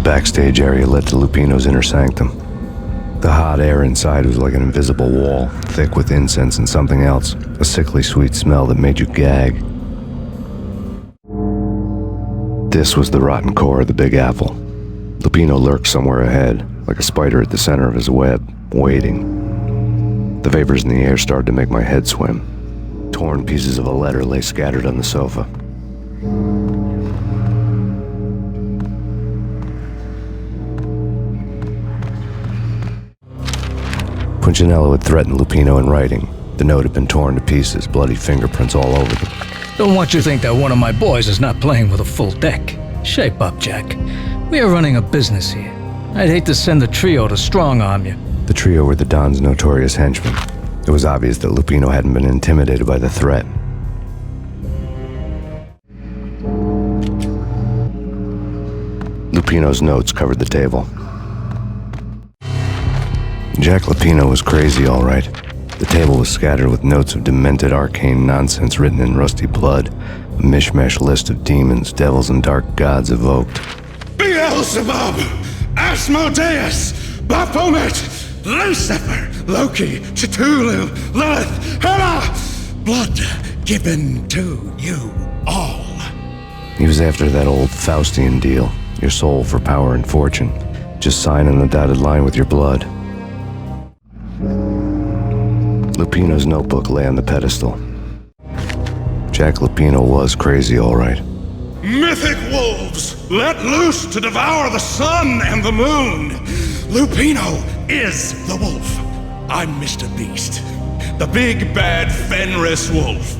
backstage area led to Lupino's inner sanctum. The hot air inside was like an invisible wall, thick with incense and something else, a sickly sweet smell that made you gag. This was the rotten core of the Big Apple. Lupino lurked somewhere ahead, like a spider at the center of his web, waiting. The vapors in the air started to make my head swim. Torn pieces of a letter lay scattered on the sofa. Punchinello had threatened Lupino in writing. The note had been torn to pieces, bloody fingerprints all over them. Don't want you to think that one of my boys is not playing with a full deck. Shape up, Jack. We are running a business here. I'd hate to send the trio to strong-arm you. The trio were the Don's notorious henchmen. It was obvious that Lupino hadn't been intimidated by the threat. Lupino's notes covered the table. Jack Lupino was crazy, all right. The table was scattered with notes of demented arcane nonsense written in rusty blood, a mishmash list of demons, devils, and dark gods evoked. Beelzebub, Asmodeus, Baphomet, Lucifer, Loki, Cthulhu, Lilith, Hela, blood given to you all. He was after that old Faustian deal, your soul for power and fortune. Just sign on the dotted line with your blood. Lupino's notebook lay on the pedestal. Jack Lupino was crazy, all right. Mythic wolves, let loose to devour the sun and the moon. Lupino is the wolf. I'm Mr. Beast, the big bad Fenris wolf.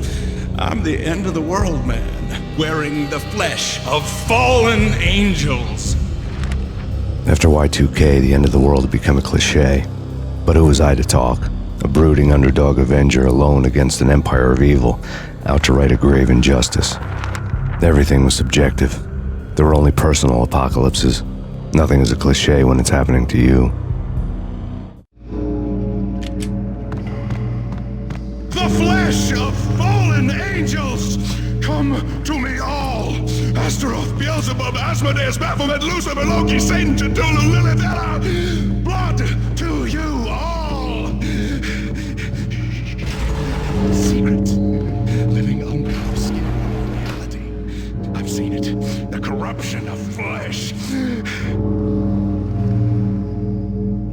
I'm the end of the world man, wearing the flesh of fallen angels. After Y2K, the end of the world had become a cliche. But who was I to talk? A brooding underdog avenger alone against an empire of evil, out to right a grave injustice. Everything was subjective. There were only personal apocalypses. Nothing is a cliche when it's happening to you. The flesh of fallen angels, come to me all. Astaroth, Beelzebub, Asmodeus, Baphomet, Lucifer, Loki, Satan, Cthulhu, Lilith, Hela, blood to you all. Secret, living unhoused reality. I've seen it, the corruption of flesh.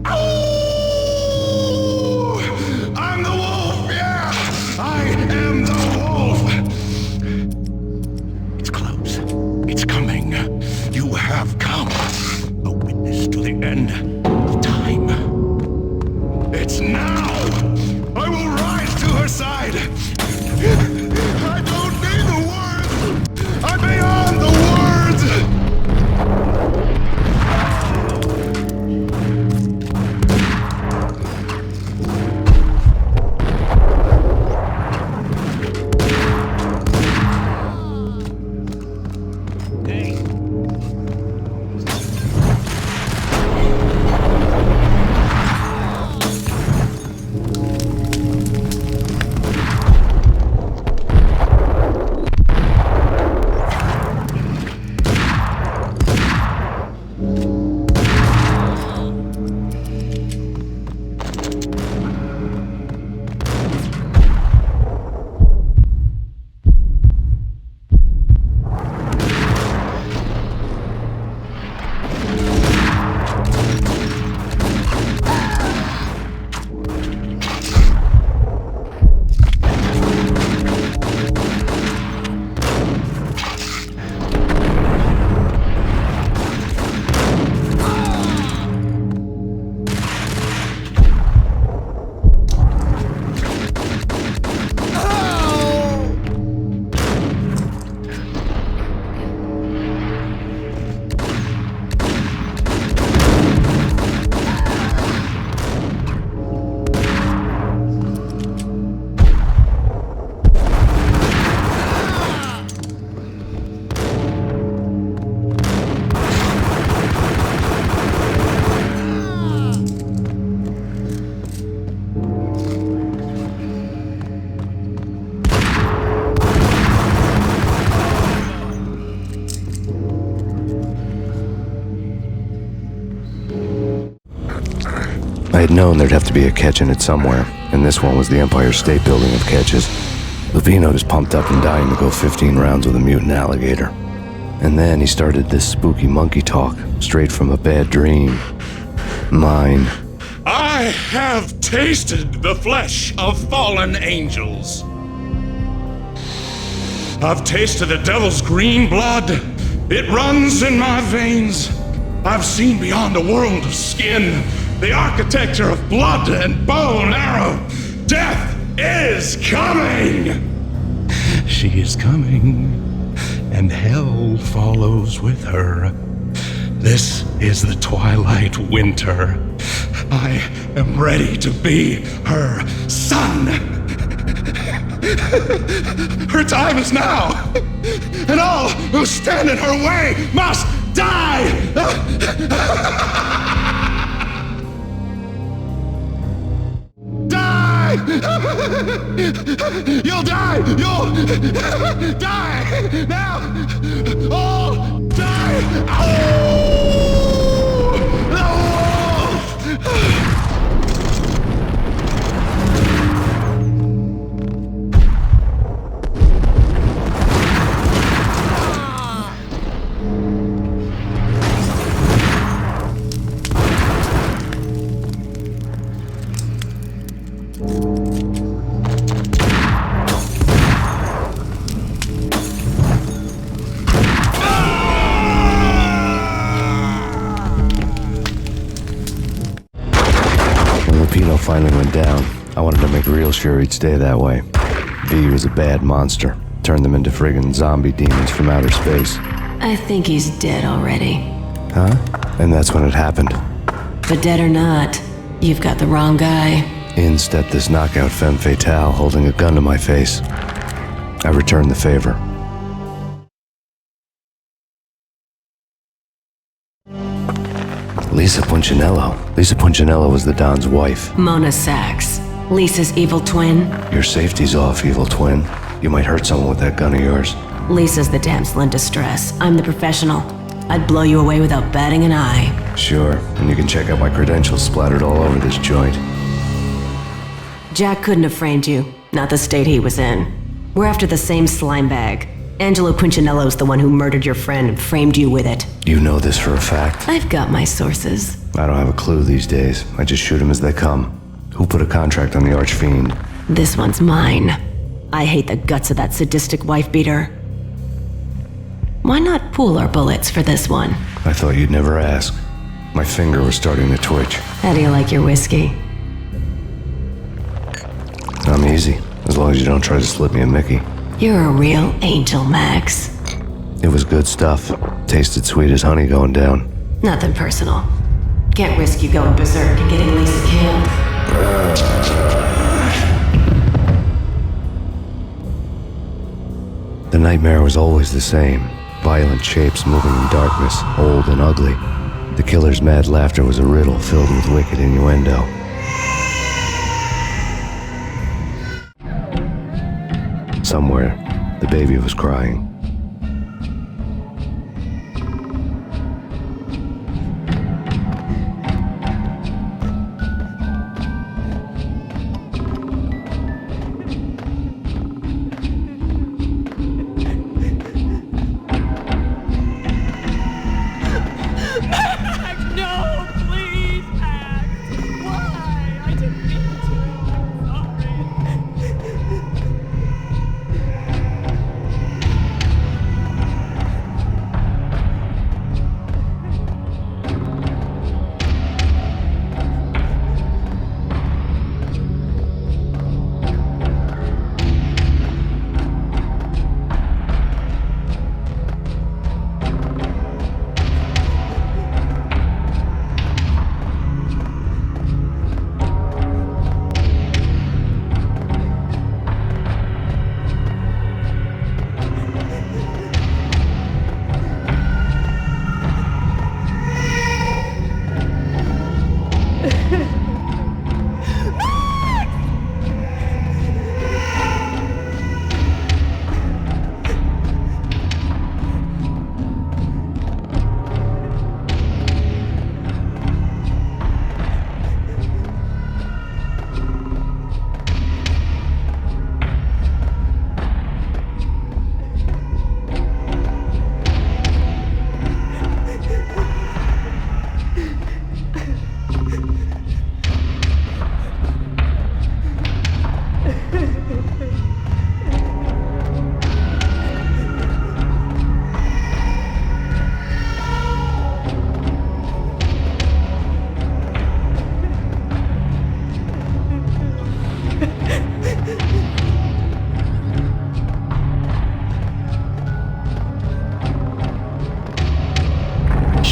Oh! I'm the wolf, yeah! I am the wolf! It's close. It's coming. You have come. A witness to the end of time. It's now! I will rise to her side! I don't need the words! I'm beyond the words! had known there'd have to be a catch in it somewhere, and this one was the Empire State Building of catches. Lupino was pumped up and dying to go 15 rounds with a mutant alligator. And then he started this spooky monkey talk, straight from a bad dream. Mine. I have tasted the flesh of fallen angels. I've tasted the devil's green blood. It runs in my veins. I've seen beyond a world of skin, the architecture of blood and bow and arrow. Death is coming! She is coming, and hell follows with her. This is the twilight winter. I am ready to be her son. Her time is now, and all who stand in her way must die! Die! You'll die! You'll die! Now! All die! Oh! The wolf! Finally went down. I wanted to make real sure he'd stay that way. V was a bad monster. Turned them into friggin' zombie demons from outer space. I think he's dead already. Huh? And that's when it happened. But dead or not, you've got the wrong guy. In stepped this knockout femme fatale holding a gun to my face. I returned the favor. Lisa Punchinello. Lisa Punchinello was the Don's wife. Mona Sachs. Lisa's evil twin. Your safety's off, evil twin. You might hurt someone with that gun of yours. Lisa's the damsel in distress. I'm the professional. I'd blow you away without batting an eye. Sure, and you can check out my credentials splattered all over this joint. Jack couldn't have framed you. Not the state he was in. We're after the same slime bag. Angelo Punchinello's the one who murdered your friend and framed you with it. You know this for a fact. I've got my sources. I don't have a clue these days. I just shoot them as they come. Who put a contract on the Archfiend? This one's mine. I hate the guts of that sadistic wife-beater. Why not pool our bullets for this one? I thought you'd never ask. My finger was starting to twitch. How do you like your whiskey? I'm easy, as long as you don't try to slip me a Mickey. You're a real angel, Max. It was good stuff. Tasted sweet as honey going down. Nothing personal. Can't risk you going berserk and getting Lisa killed. The nightmare was always the same. Violent shapes moving in darkness, old and ugly. The killer's mad laughter was a riddle filled with wicked innuendo. Somewhere, the baby was crying.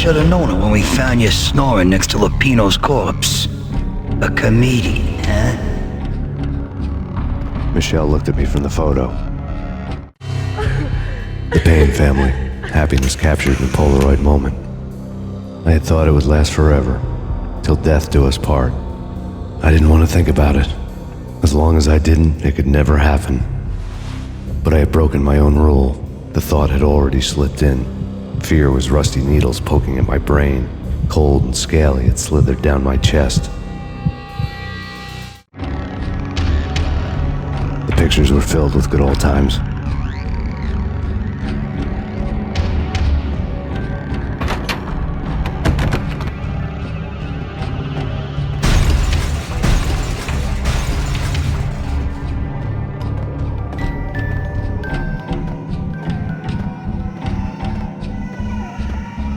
should have known it when we found you snoring next to Lupino's corpse. A comedian, huh? Michelle looked at me from the photo. The Payne family. Happiness captured in a Polaroid moment. I had thought it would last forever, till death do us part. I didn't want to think about it. As long as I didn't, it could never happen. But I had broken my own rule. The thought had already slipped in. Fear was rusty needles poking at my brain. Cold and scaly, it slithered down my chest. The pictures were filled with good old times.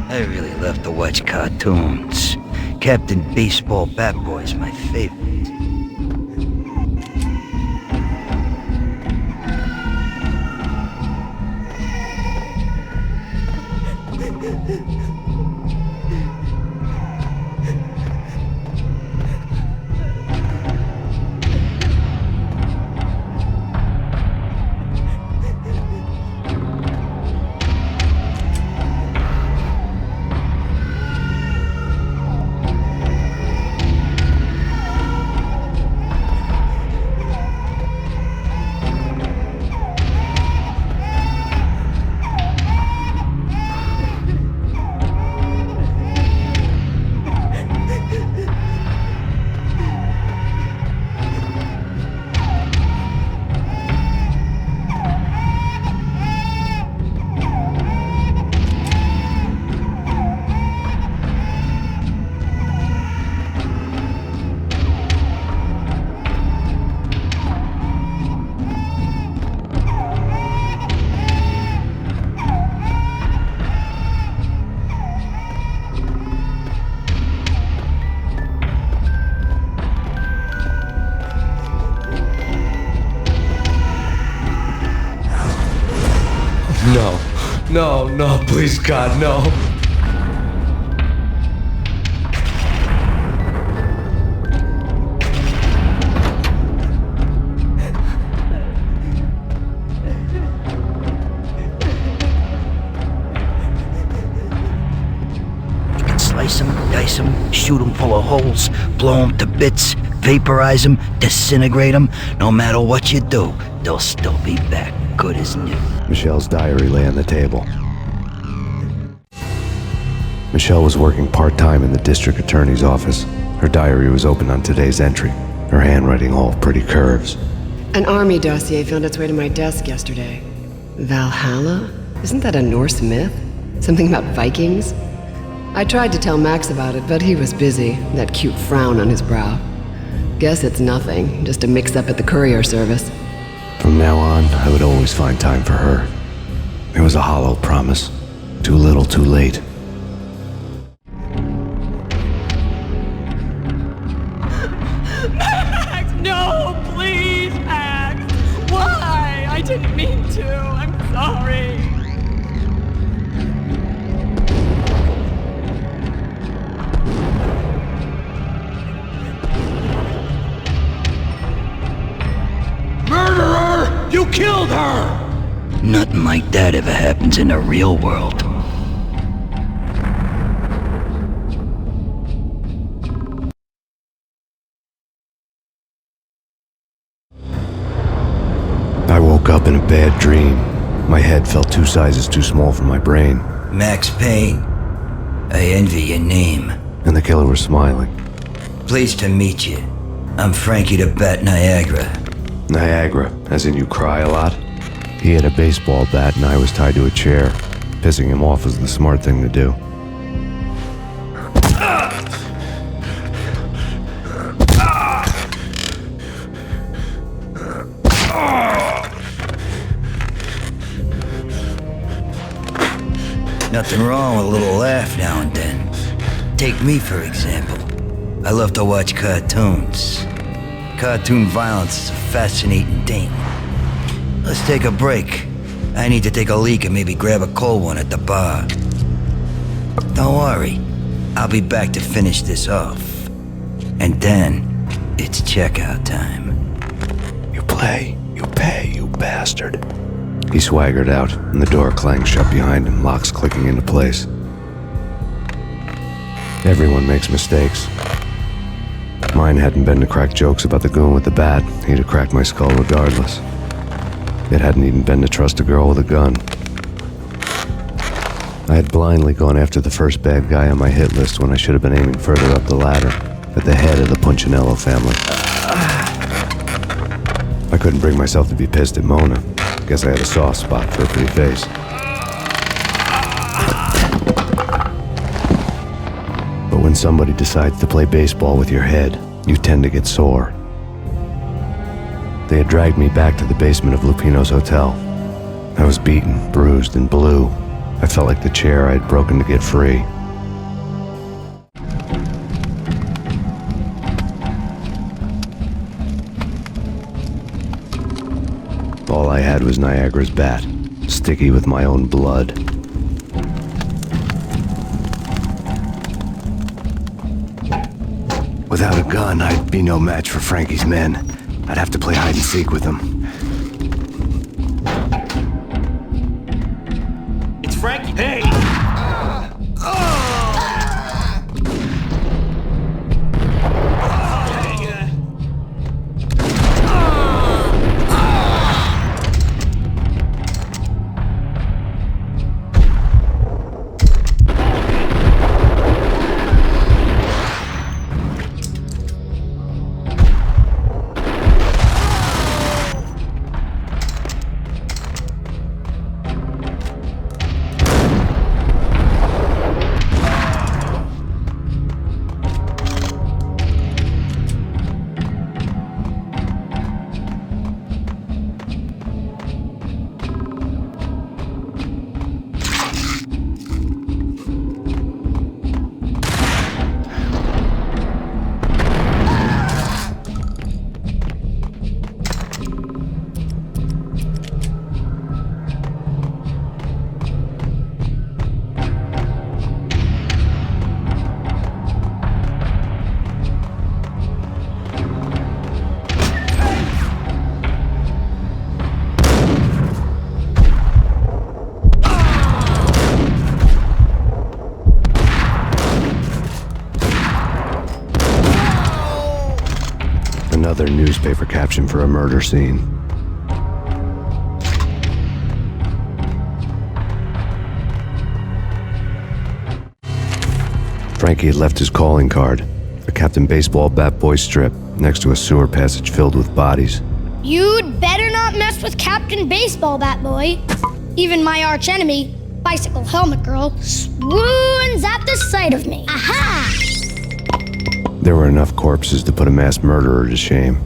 I really love to watch cartoons. Captain Baseball Bat Boy's my favorite. No, please God, no. You can slice them, dice them, shoot them full of holes, blow them to bits, vaporize them, disintegrate them. No matter what you do, they'll still be back, good as new. Michelle's diary lay on the table. Michelle was working part-time in the district attorney's office. Her diary was open on today's entry, her handwriting all pretty curves. An army dossier found its way to my desk yesterday. Valhalla? Isn't that a Norse myth? Something about Vikings? I tried to tell Max about it, but he was busy, that cute frown on his brow. Guess it's nothing, just a mix-up at the courier service. From now on, I would always find time for her. It was a hollow promise. Too little, too late. Max, no, please, Max. Why? I didn't mean to. I'm sorry. Murderer! You killed her! Nothing like that ever happens in the real world. I woke up in a bad dream. My head felt 2 sizes too small for my brain. Max Payne. I envy your name. And the killer was smiling. Pleased to meet you. I'm Frankie the Bat Niagara. Niagara, as in you cry a lot? He had a baseball bat and I was tied to a chair. Pissing him off was the smart thing to do. Nothing wrong with a little laugh now and then. Take me, for example. I love to watch cartoons. Cartoon violence is a fascinating thing. Let's take a break. I need to take a leak and maybe grab a cold one at the bar. Don't worry. I'll be back to finish this off. And then, it's checkout time. You play, you pay, you bastard. He swaggered out, and the door clanged shut behind him, locks clicking into place. Everyone makes mistakes. Mine hadn't been to crack jokes about the goon with the bat. He'd have cracked my skull regardless. It hadn't even been to trust a girl with a gun. I had blindly gone after the first bad guy on my hit list when I should have been aiming further up the ladder, at the head of the Punchinello family. I couldn't bring myself to be pissed at Mona. Guess I had a soft spot for her pretty face. But when somebody decides to play baseball with your head, you tend to get sore. They had dragged me back to the basement of Lupino's hotel. I was beaten, bruised, and blue. I felt like the chair I had broken to get free. All I had was Niagara's bat, sticky with my own blood. Without a gun, I'd be no match for Frankie's men. I'd have to play hide and seek with them. It's Frankie. Hey! Another newspaper caption for a murder scene. Frankie had left his calling card, a Captain Baseball Bat Boy strip, next to a sewer passage filled with bodies. You'd better not mess with Captain Baseball Bat Boy. Even my archenemy, Bicycle Helmet Girl, swoons at the sight of me. Aha! There were enough corpses to put a mass murderer to shame.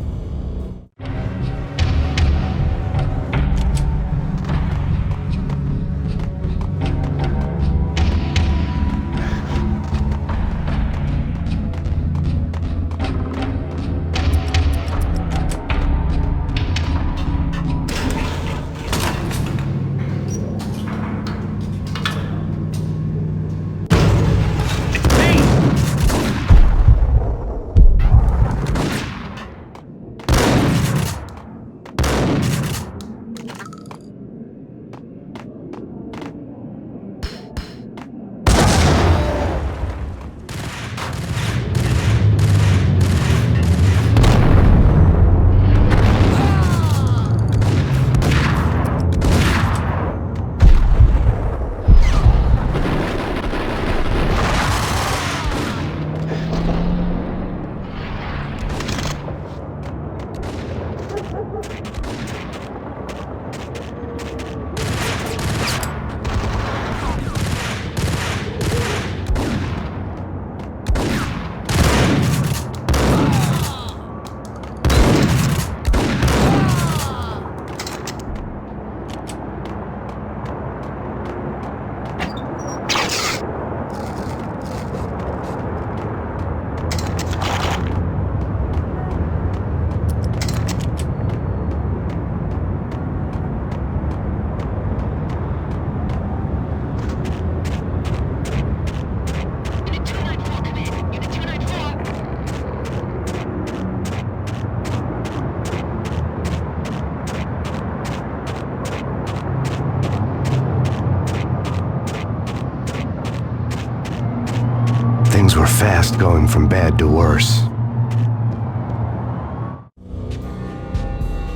Things were fast going from bad to worse.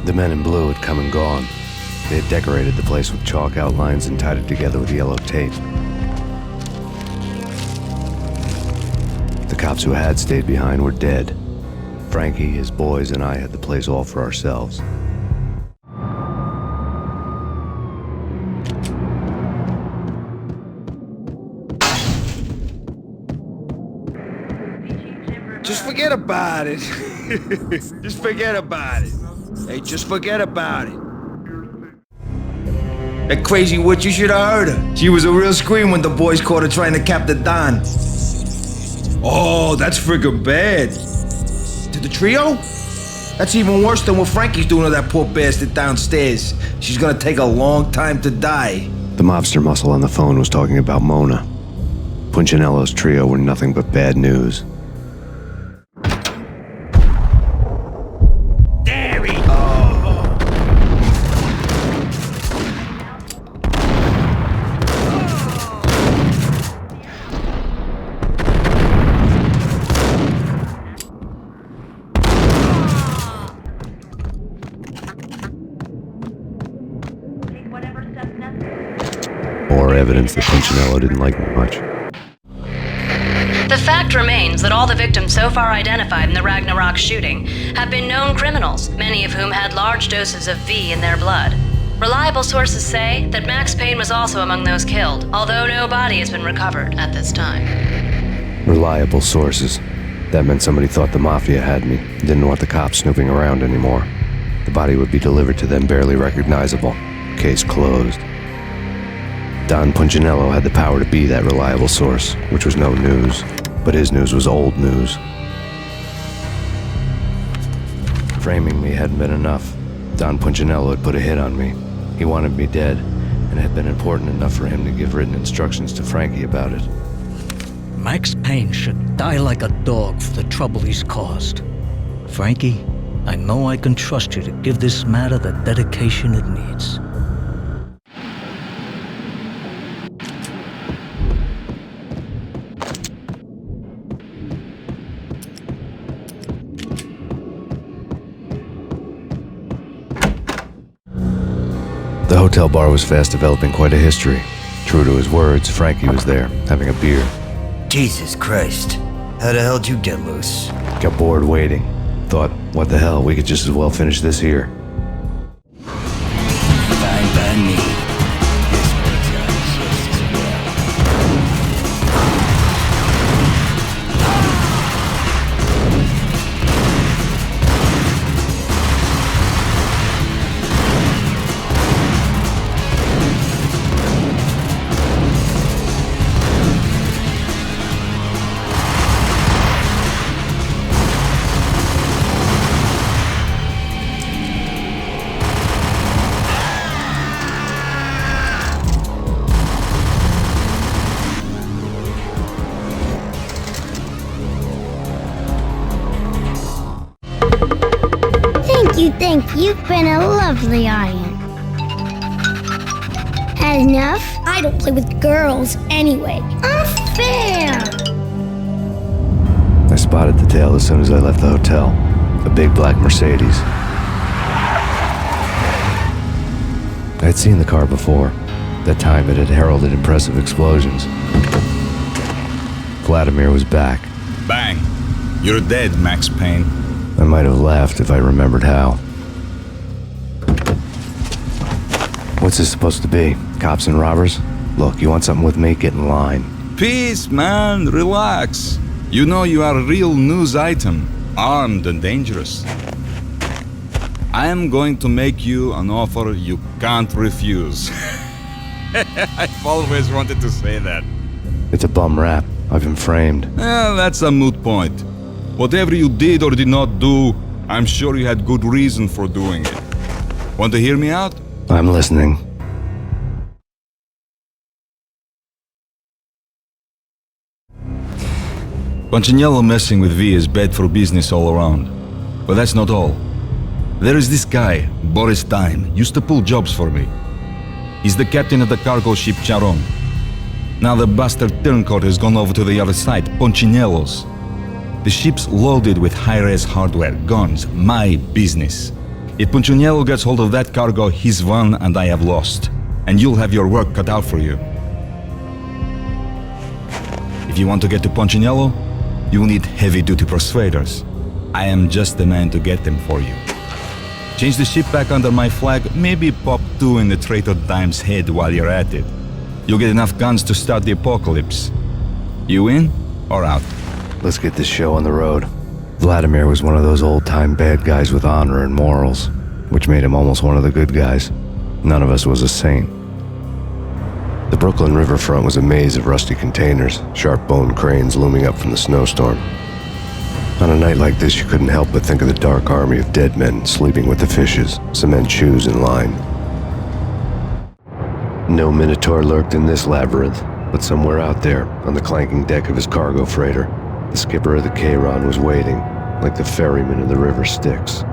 The men in blue had come and gone. They had decorated the place with chalk outlines and tied it together with yellow tape. The cops who had stayed behind were dead. Frankie, his boys, and I had the place all for ourselves. Just forget about it. Just forget about it. Hey, just forget about it. That crazy witch, you should have heard her. She was a real scream when the boys caught her trying to cap the Don. Oh, that's friggin' bad. To the trio? That's even worse than what Frankie's doing to that poor bastard downstairs. She's gonna take a long time to die. The mobster muscle on the phone was talking about Mona. Punchinello's trio were nothing but bad news. More evidence that Punchinello didn't like me much. The fact remains that all the victims so far identified in the Ragnarok shooting have been known criminals, many of whom had large doses of V in their blood. Reliable sources say that Max Payne was also among those killed, although no body has been recovered at this time. Reliable sources. That meant somebody thought the Mafia had me, didn't want the cops snooping around anymore. The body would be delivered to them barely recognizable. Case closed. Don Punchinello had the power to be that reliable source, which was no news, but his news was old news. Framing me hadn't been enough. Don Punchinello had put a hit on me. He wanted me dead, and it had been important enough for him to give written instructions to Frankie about it. Max Payne should die like a dog for the trouble he's caused. Frankie, I know I can trust you to give this matter the dedication it needs. The hotel bar was fast developing quite a history. True to his words, Frankie was there, having a beer. Jesus Christ. How the hell did you get loose? Got bored waiting. Thought, what the hell, we could just as well finish this here. Fine by me. This works out just as well. Thank you. You've been a lovely audience. Had enough? I don't play with girls anyway. Unfair! I spotted the tail as soon as I left the hotel. A big black Mercedes. I'd seen the car before. That time it had heralded impressive explosions. Vladimir was back. Bang! You're dead, Max Payne. I might have laughed if I remembered how. What's this supposed to be? Cops and robbers? Look, you want something with me? Get in line. Peace, man. Relax. You know you are a real news item. Armed and dangerous. I am going to make you an offer you can't refuse. I've always wanted to say that. It's a bum rap. I've been framed. That's a moot point. Whatever you did or did not do, I'm sure you had good reason for doing it. Want to hear me out? I'm listening. Punchinello messing with V is bad for business all around. But that's not all. There is this guy, Boris Time, used to pull jobs for me. He's the captain of the cargo ship Charon. Now the bastard turncoat has gone over to the other side, Punchinello's. The ship's loaded with high-res hardware, guns, my business. If Punchinello gets hold of that cargo, he's won and I have lost. And you'll have your work cut out for you. If you want to get to Punchinello, you will need heavy-duty persuaders. I am just the man to get them for you. Change the ship back under my flag, maybe pop 2 in the traitor Dime's head while you're at it. You'll get enough guns to start the apocalypse. You in or out? Let's get this show on the road. Vladimir was one of those old-time bad guys with honor and morals, which made him almost one of the good guys. None of us was a saint. The Brooklyn riverfront was a maze of rusty containers, sharp-boned cranes looming up from the snowstorm. On a night like this, you couldn't help but think of the dark army of dead men sleeping with the fishes, cement shoes in line. No Minotaur lurked in this labyrinth, but somewhere out there, on the clanking deck of his cargo freighter, the skipper of the Chiron was waiting, like the ferryman of the River Styx.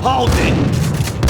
Hold it!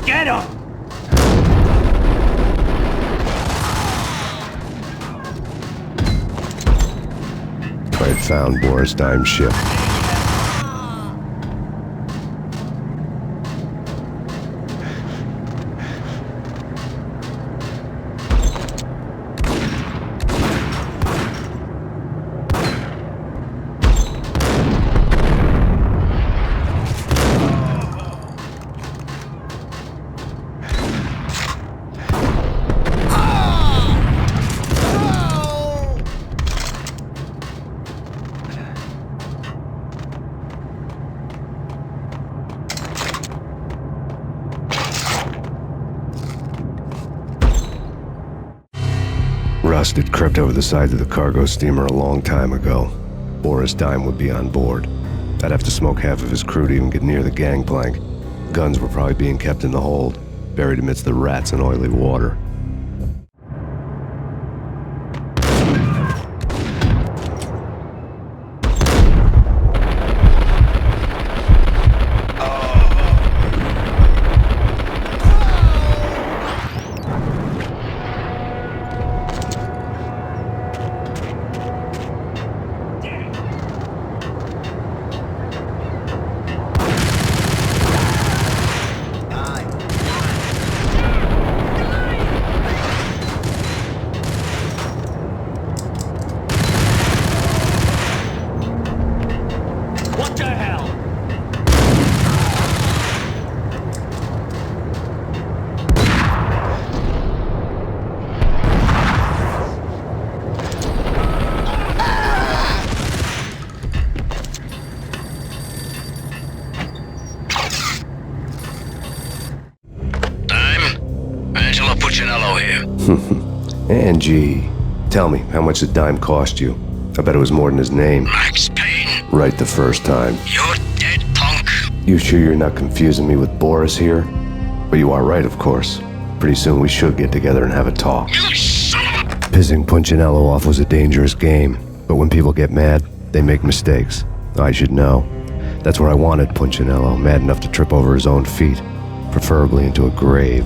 Get him! I had found Boris Dime's ship. Rust had crept over the sides of the cargo steamer a long time ago. Boris Dime would be on board. I'd have to smoke half of his crew to even get near the gangplank. Guns were probably being kept in the hold, buried amidst the rats and oily water. Angie, tell me, how much did Dime cost you? I bet it was more than his name. Max Payne. Right the first time. You're dead, punk. You sure you're not confusing me with Boris here? But you are right, of course. Pretty soon we should get together and have a talk. You son of a... Pissing Punchinello off was a dangerous game, but when people get mad, they make mistakes. I should know. That's where I wanted Punchinello, mad enough to trip over his own feet, preferably into a grave.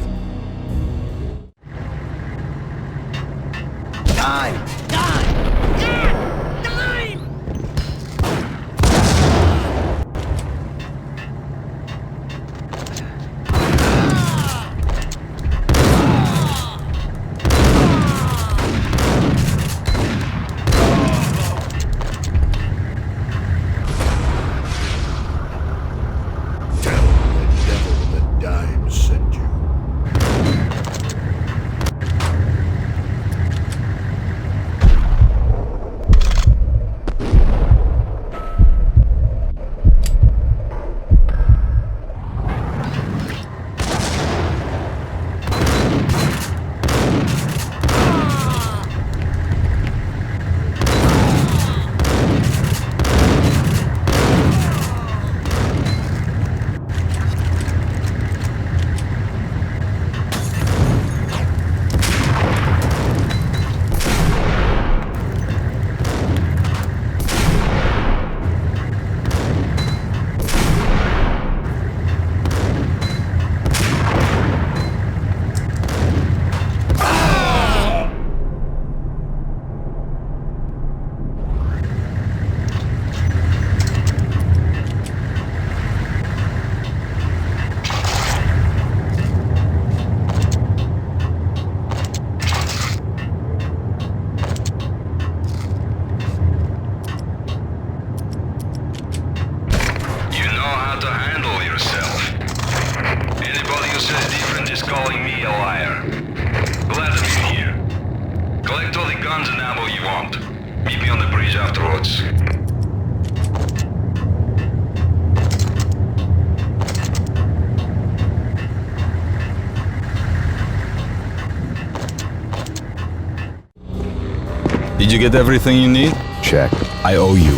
Did you get everything you need? Check. I owe you.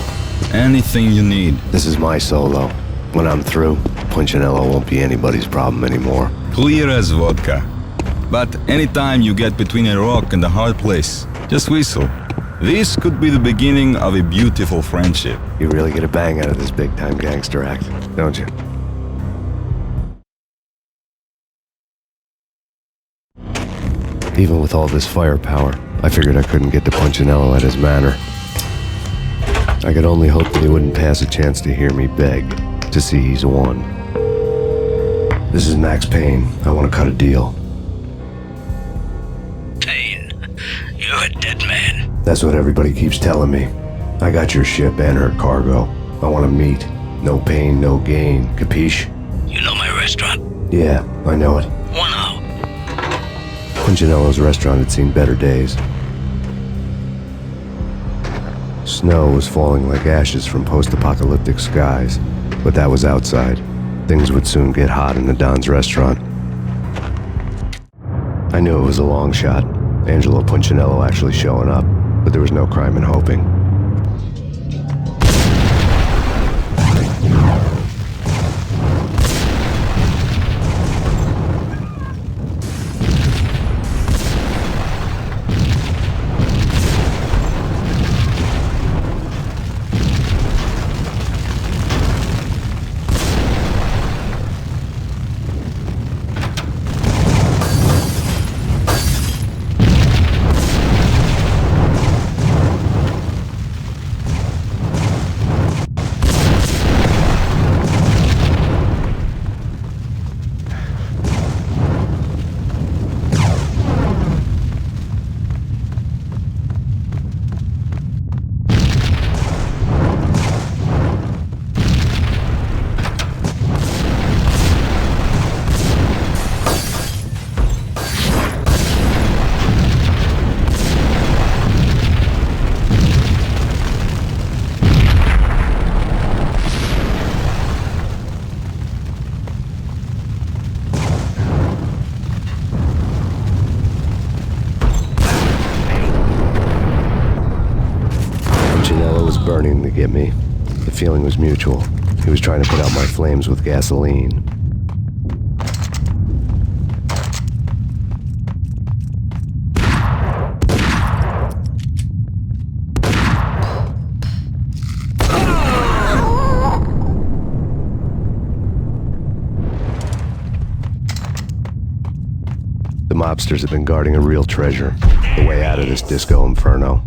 Anything you need. This is my solo. When I'm through, Punchinello won't be anybody's problem anymore. Clear as vodka. But anytime you get between a rock and a hard place, just whistle. This could be the beginning of a beautiful friendship. You really get a bang out of this big-time gangster act, don't you? Even with all this firepower, I figured I couldn't get to Punchinello at his manor. I could only hope that he wouldn't pass a chance to hear me beg, to see he's won. This is Max Payne. I want to cut a deal. Payne, you're a dead man. That's what everybody keeps telling me. I got your ship and her cargo. I want to meet. No pain, no gain. Capiche? You know my restaurant? Yeah, I know it. 1 hour. Punchinello's restaurant had seen better days. Snow was falling like ashes from post-apocalyptic skies, but that was outside. Things would soon get hot in the Don's restaurant. I knew it was a long shot, Angelo Punchinello actually showing up, but there was no crime in hoping. Burning to get me. The feeling was mutual. He was trying to put out my flames with gasoline. The mobsters have been guarding a real treasure, the way out of this disco inferno.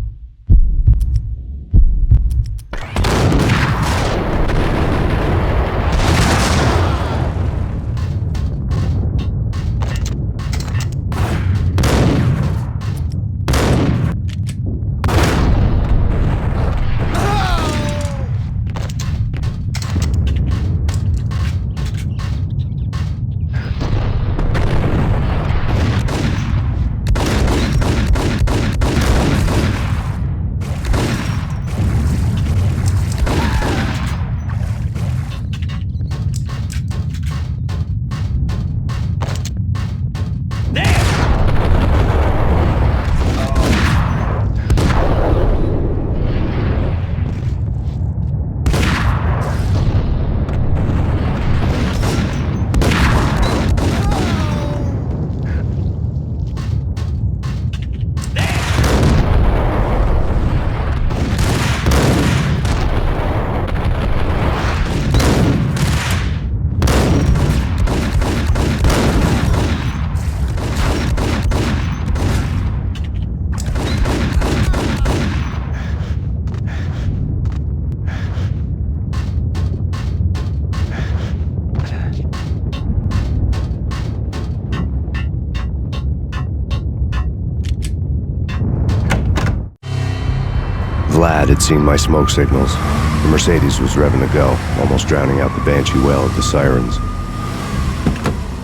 Vlad had seen my smoke signals. The Mercedes was revving to go, almost drowning out the banshee wail of the sirens.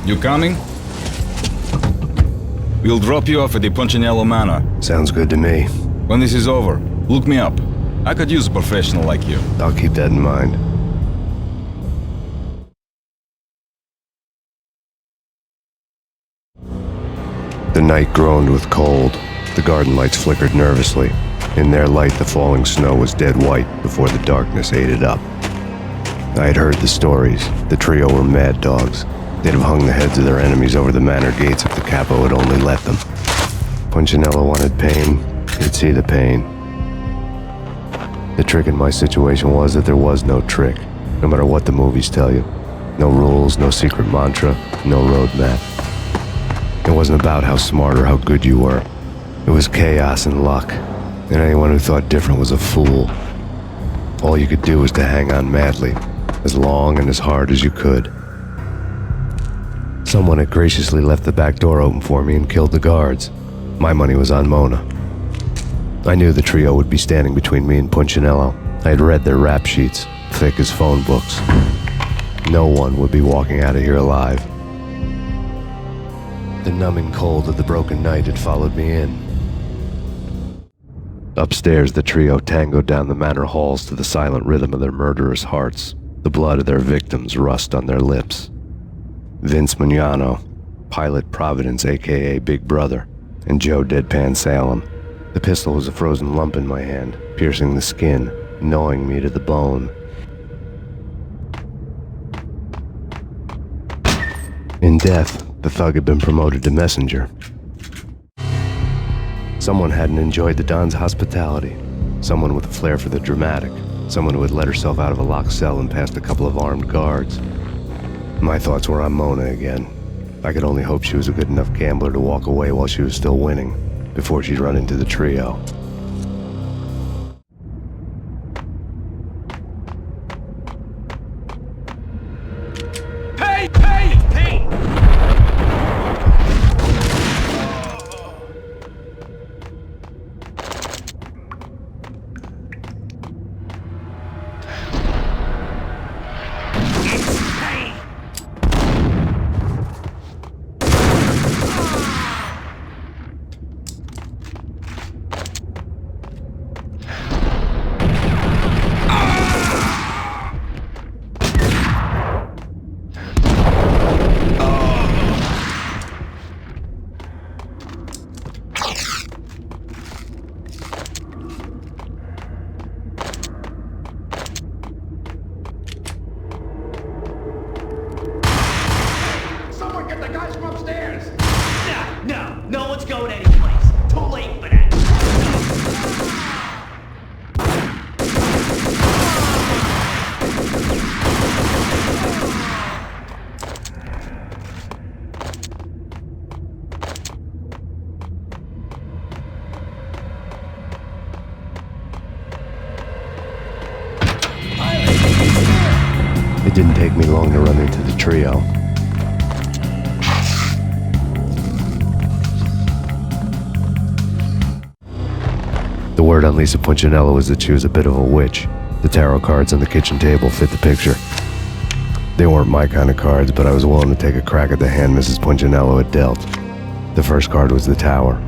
You coming? We'll drop you off at the Punchinello Manor. Sounds good to me. When this is over, look me up. I could use a professional like you. I'll keep that in mind. The night groaned with cold. The garden lights flickered nervously. In their light, the falling snow was dead white before the darkness ate it up. I had heard the stories. The trio were mad dogs. They'd have hung the heads of their enemies over the manor gates if the capo had only let them. Punchinello wanted pain. He'd see the pain. The trick in my situation was that there was no trick, no matter what the movies tell you. No rules, no secret mantra, no roadmap. It wasn't about how smart or how good you were. It was chaos and luck, and anyone who thought different was a fool. All you could do was to hang on madly, as long and as hard as you could. Someone had graciously left the back door open for me and killed the guards. My money was on Mona. I knew the trio would be standing between me and Punchinello. I had read their rap sheets, thick as phone books. No one would be walking out of here alive. The numbing cold of the broken night had followed me in. Upstairs, the trio tangoed down the manor halls to the silent rhythm of their murderous hearts. The blood of their victims rust on their lips. Vince Mugnano, Pilot Providence aka Big Brother, and Joe Deadpan Salem. The pistol was a frozen lump in my hand, piercing the skin, gnawing me to the bone. In death, the thug had been promoted to messenger. Someone hadn't enjoyed the Don's hospitality. Someone with a flair for the dramatic. Someone who had let herself out of a locked cell and past a couple of armed guards. My thoughts were on Mona again. I could only hope she was a good enough gambler to walk away while she was still winning, before she'd run into the trio. Pay! Pay! Pay! No one's going anyplace. Too late for that. It didn't take me long to run into the trio. The word on Lisa Punchinello was that she was a bit of a witch. The tarot cards on the kitchen table fit the picture. They weren't my kind of cards, but I was willing to take a crack at the hand Mrs. Punchinello had dealt. The first card was the tower.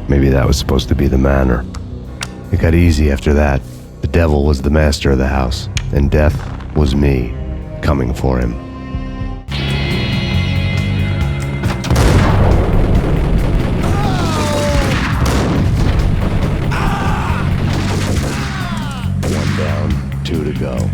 Maybe that was supposed to be the manor. It got easy after that. The devil was the master of the house, and death was me, coming for him. One down, two to go.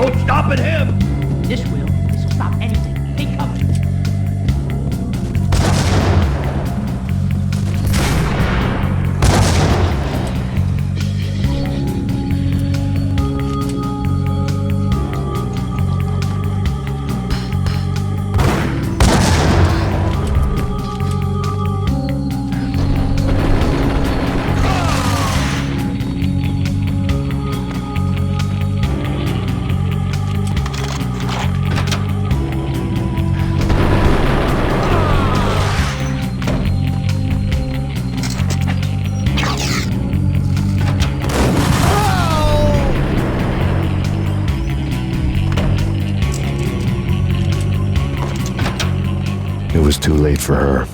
No stopping him! This will stop anything. Take cover. It was too late for her.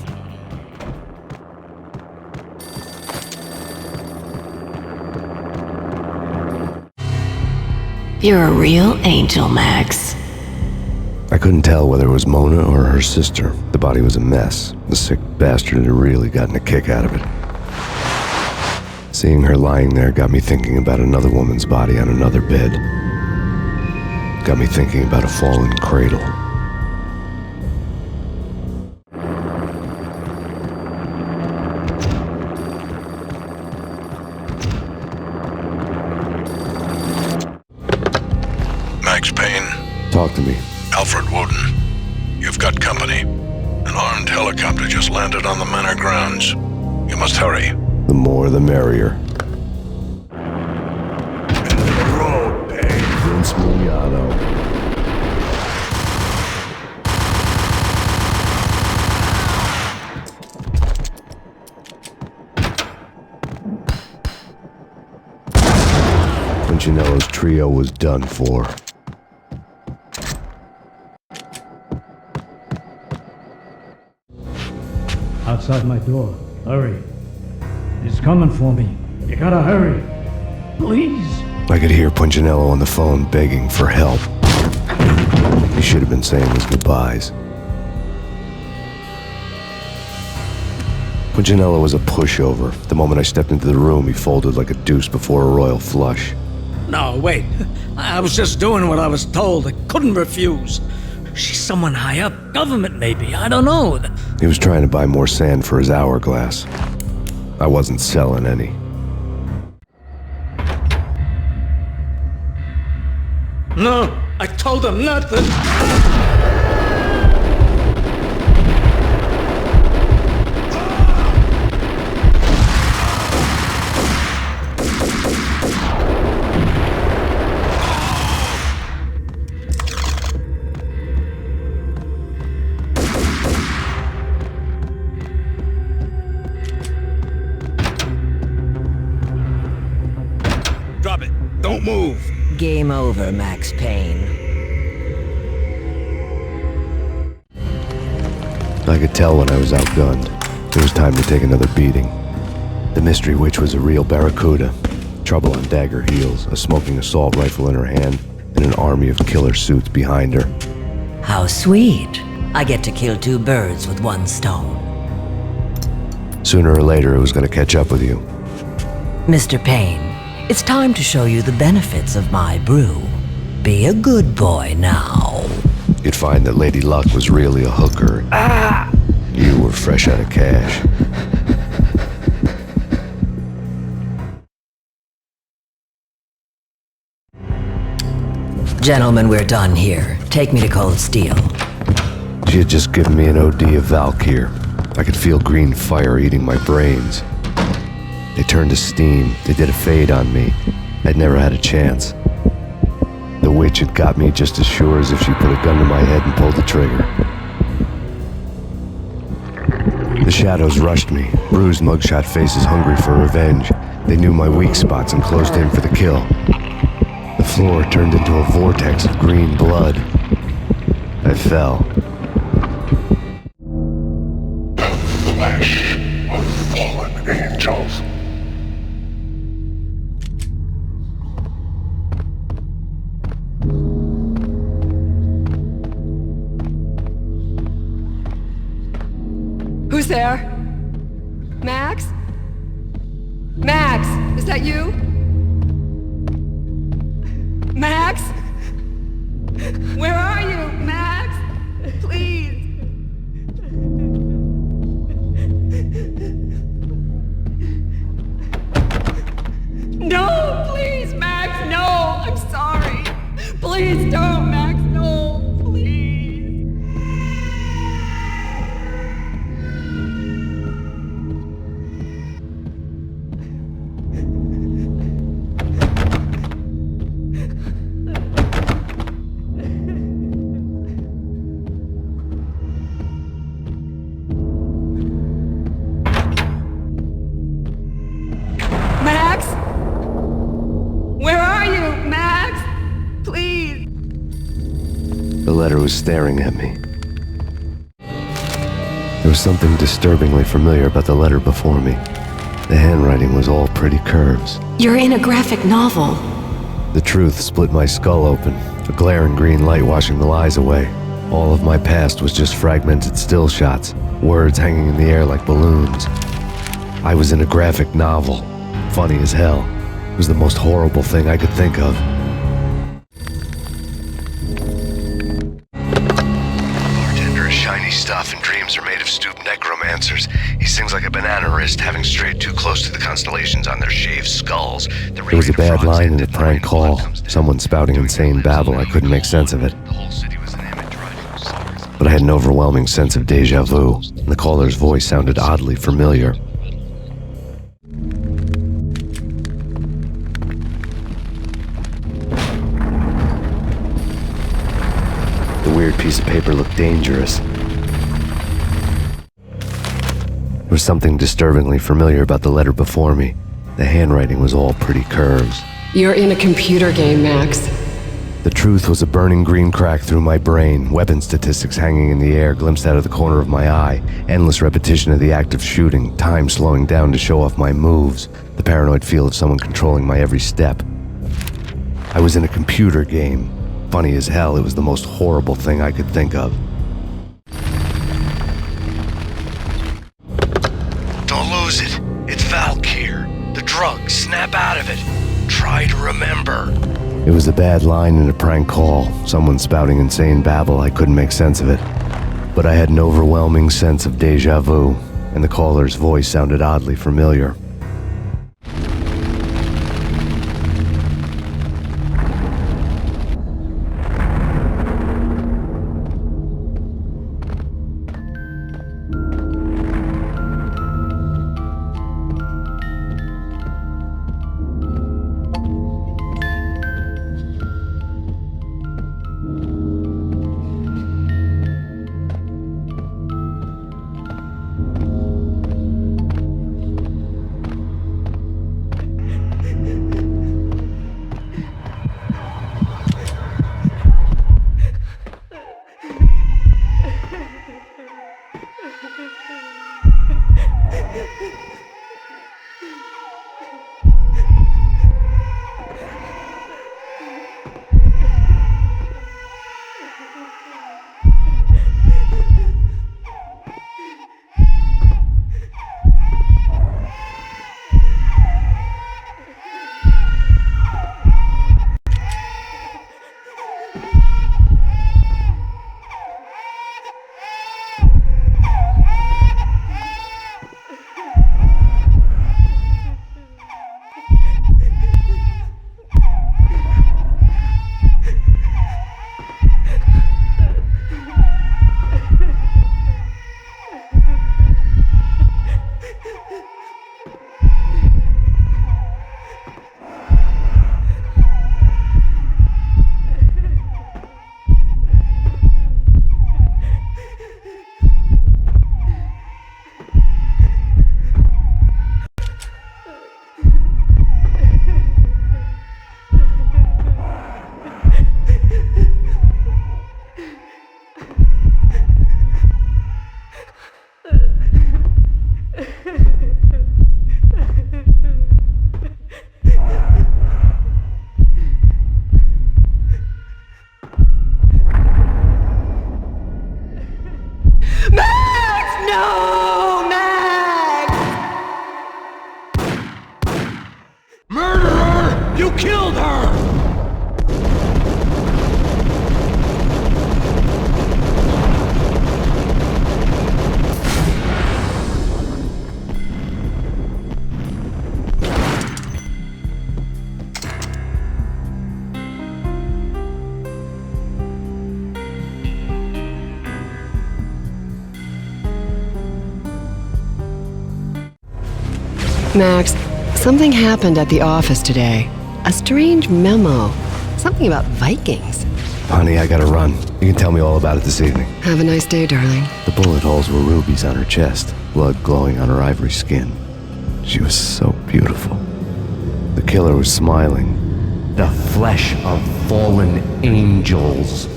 You're a real angel, Max. I couldn't tell whether it was Mona or her sister. The body was a mess. The sick bastard had really gotten a kick out of it. Seeing her lying there got me thinking about another woman's body on another bed. Got me thinking about a fallen cradle. Max Payne. Talk to me. Alfred Woden. You've got company. An armed helicopter just landed on the manor grounds. You must hurry. The more the merrier. Vince Miliano. Punchinello's trio was done for. Outside my door. Hurry. He's coming for me. You gotta hurry. Please. I could hear Punchinello on the phone begging for help. He should have been saying his goodbyes. Punchinello was a pushover. The moment I stepped into the room, he folded like a deuce before a royal flush. No, wait. I was just doing what I was told. I couldn't refuse. She's someone high up. Government, maybe. I don't know. He was trying to buy more sand for his hourglass. I wasn't selling any. No, I told him nothing. Drop it. Don't move. Game over, Max Payne. I could tell when I was outgunned. It was time to take another beating. The mystery witch was a real barracuda. Trouble on dagger heels, a smoking assault rifle in her hand, and an army of killer suits behind her. How sweet. I get to kill two birds with one stone. Sooner or later, it was going to catch up with you. Mr. Payne, it's time to show you the benefits of my brew. Be a good boy now. You'd find that Lady Luck was really a hooker. Ah! You were fresh out of cash. Gentlemen, we're done here. Take me to Cold Steel. She had just given me an OD of Valkyr. I could feel green fire eating my brains. They turned to steam. They did a fade on me. I'd never had a chance. The witch had got me just as sure as if she put a gun to my head and pulled the trigger. The shadows rushed me, bruised mugshot faces hungry for revenge. They knew my weak spots and closed in for the kill. The floor turned into a vortex of green blood. I fell. Flesh of fallen angels. Who's there? Max? Max, is that you? Max? Where are you, Max? Please. No, please, Max, no. I'm sorry. Please don't, Max, no. Max? Where are you, Max? Please. The letter was staring at me. There was something disturbingly familiar about the letter before me. The handwriting was all pretty curves. You're in a graphic novel. The truth split my skull open, a glaring green light washing the lies away. All of my past was just fragmented still shots, words hanging in the air like balloons. I was in a graphic novel. Funny as hell. It was the most horrible thing I could think of. Bartender is shiny stuff and dreams are made of stooped necromancers. He sings like a banana wrist, having strayed too close to the constellations on their shaved skulls. There was a bad line in a prank call. Someone spouting insane babble. I couldn't make sense of it. But I had an overwhelming sense of deja vu, and the caller's voice sounded oddly familiar. The weird piece of paper looked dangerous. There was something disturbingly familiar about the letter before me. The handwriting was all pretty curves. You're in a computer game, Max. The truth was a burning green crack through my brain, weapon statistics hanging in the air, glimpsed out of the corner of my eye, endless repetition of the act of shooting, time slowing down to show off my moves, the paranoid feel of someone controlling my every step. I was in a computer game. Funny as hell, it was the most horrible thing I could think of. Don't lose it. It's Valkyr. The drug. Snap out of it. Try to remember. It was a bad line in a prank call, someone spouting insane babble. I couldn't make sense of it. But I had an overwhelming sense of deja vu, and the caller's voice sounded oddly familiar. Max, something happened at the office today. A strange memo. Something about Vikings. Honey, I gotta run. You can tell me all about it this evening. Have a nice day, darling. The bullet holes were rubies on her chest, blood glowing on her ivory skin. She was so beautiful. The killer was smiling. The flesh of fallen angels.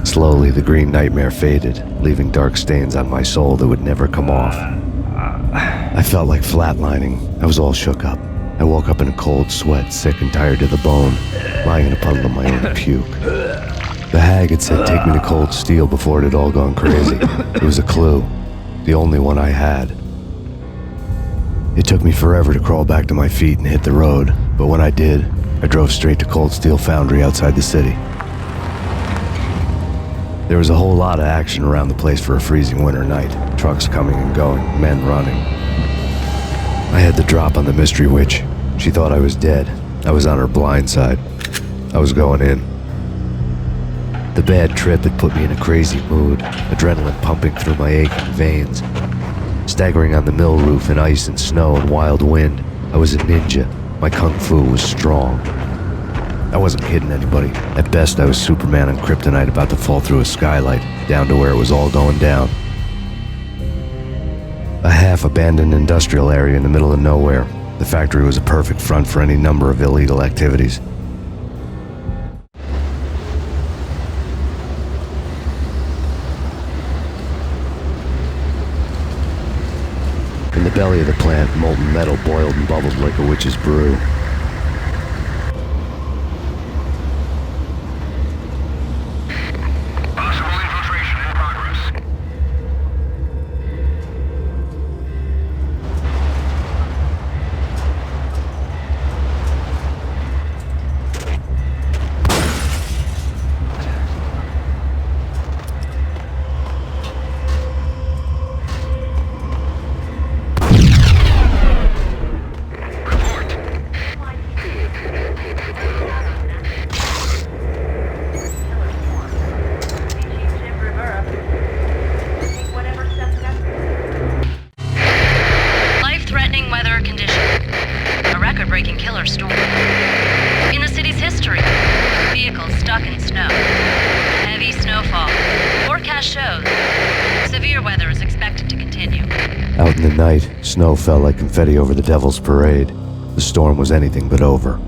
Slowly, the green nightmare faded, leaving dark stains on my soul that would never come off. I felt like flatlining. I was all shook up. I woke up in a cold sweat, sick and tired to the bone, lying in a puddle of my own puke. The hag had said take me to Cold Steel before it had all gone crazy. It was a clue, the only one I had. It took me forever to crawl back to my feet and hit the road, but when I did, I drove straight to Cold Steel Foundry outside the city. There was a whole lot of action around the place for a freezing winter night. Trucks coming and going, men running. I had the drop on the mystery witch. She thought I was dead. I was on her blind side. I was going in. The bad trip had put me in a crazy mood, adrenaline pumping through my aching veins. Staggering on the mill roof in ice and snow and wild wind, I was a ninja. My kung fu was strong. I wasn't kidding anybody. At best, I was Superman on kryptonite about to fall through a skylight, down to where it was all going down. A half-abandoned industrial area in the middle of nowhere. The factory was a perfect front for any number of illegal activities. In the belly of the plant, molten metal boiled and bubbled like a witch's brew. Snow fell like confetti over the Devil's Parade. The storm was anything but over.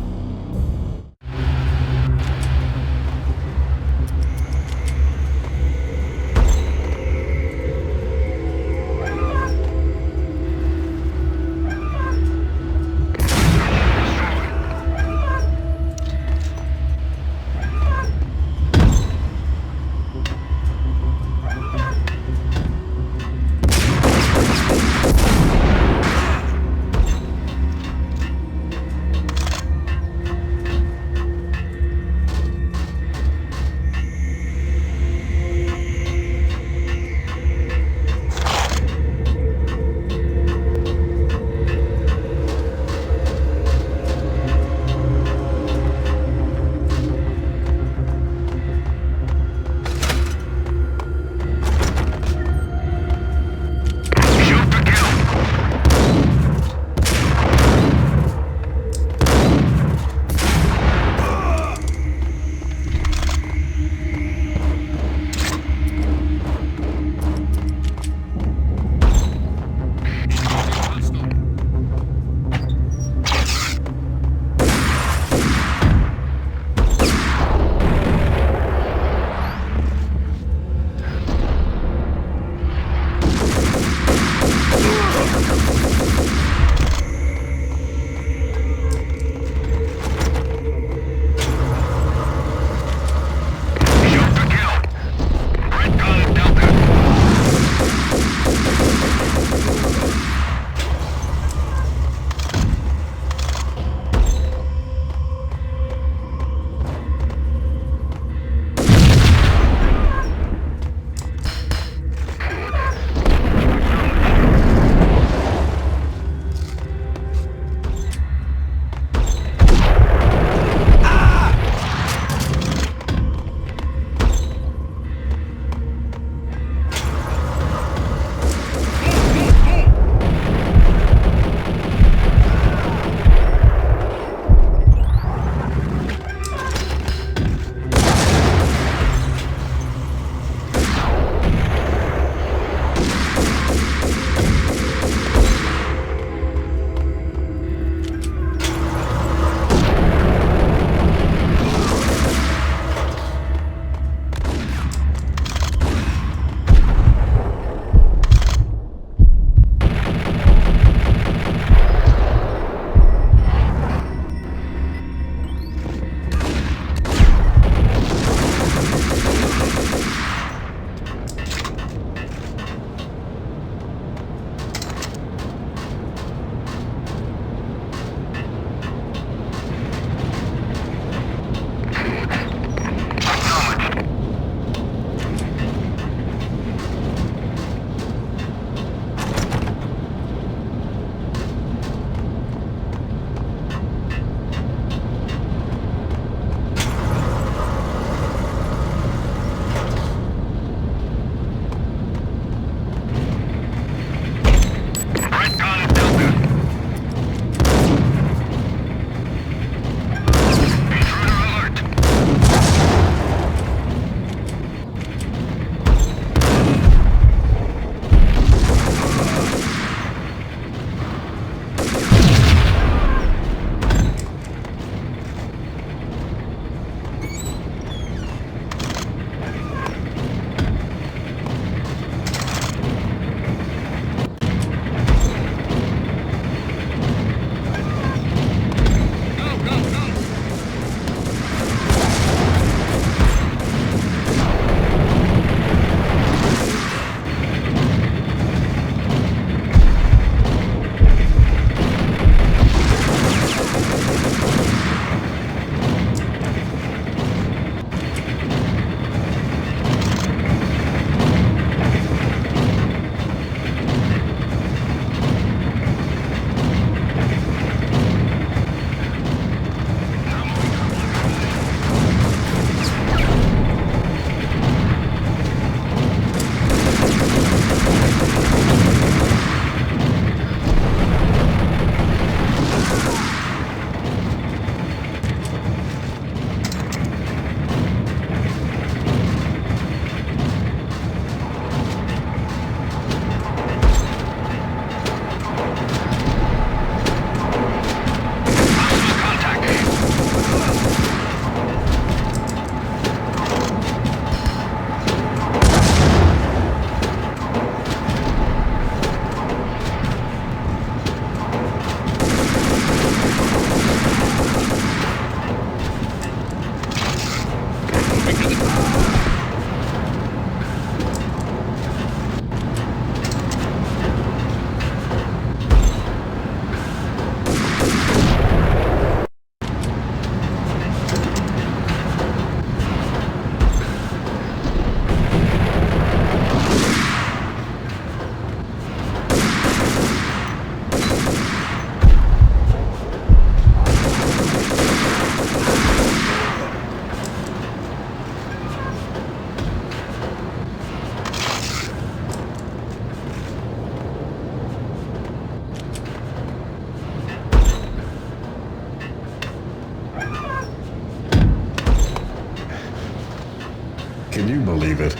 Can you believe it?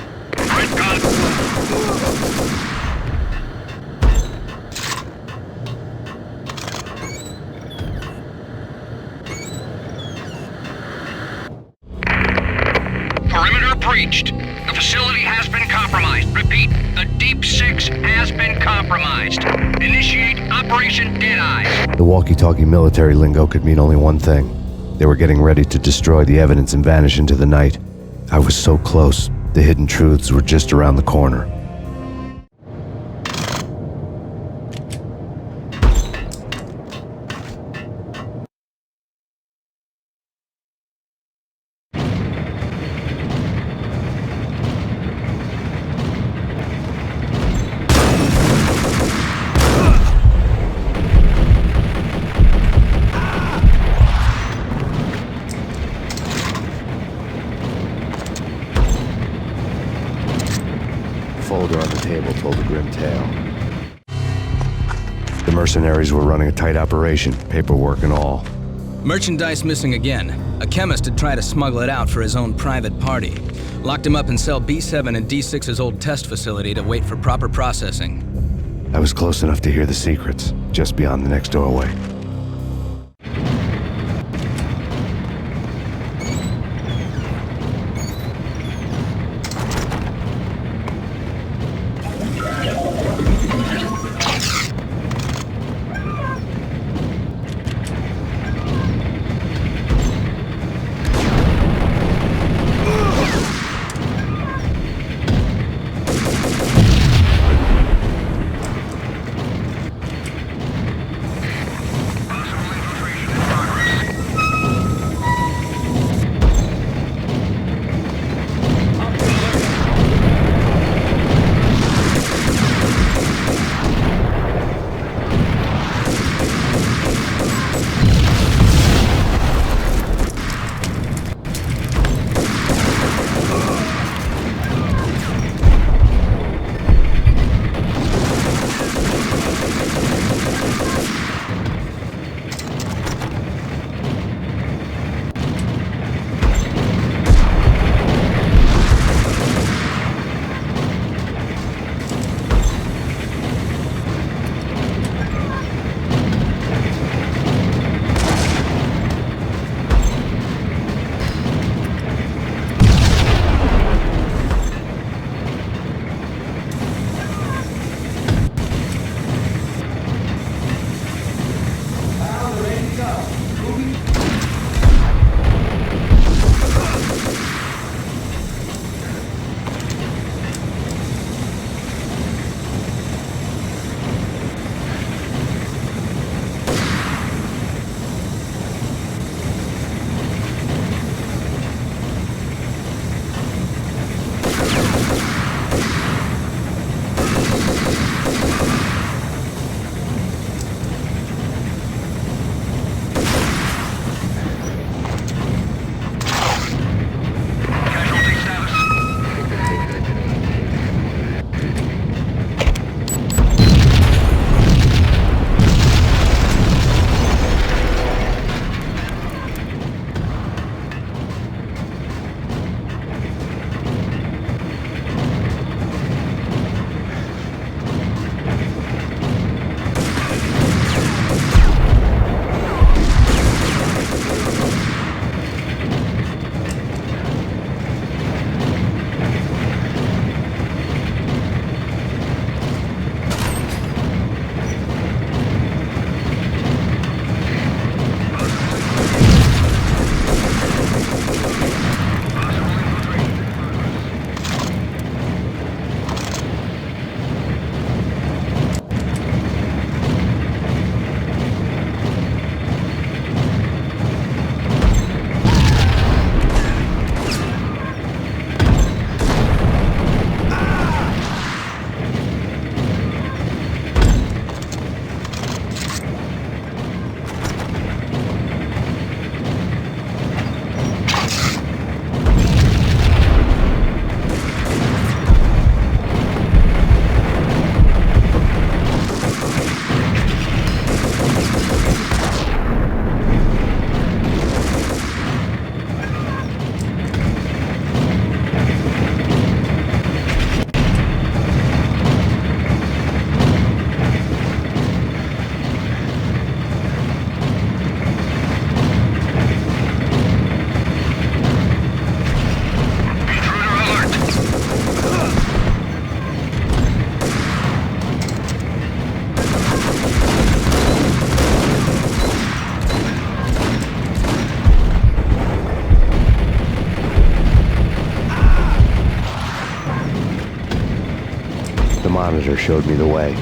Perimeter breached. The facility has been compromised. Repeat, the Deep Six has been compromised. Initiate Operation Deadeye. The walkie-talkie military lingo could mean only one thing. They were getting ready to destroy the evidence and vanish into the night. I was so close. The hidden truths were just around the corner. Folder on the table told a grim tale. The mercenaries were running a tight operation, paperwork and all. Merchandise missing again. A chemist had tried to smuggle it out for his own private party. Locked him up in cell B7 in D6's old test facility to wait for proper processing. I was close enough to hear the secrets, just beyond the next doorway. elevator showed me the way.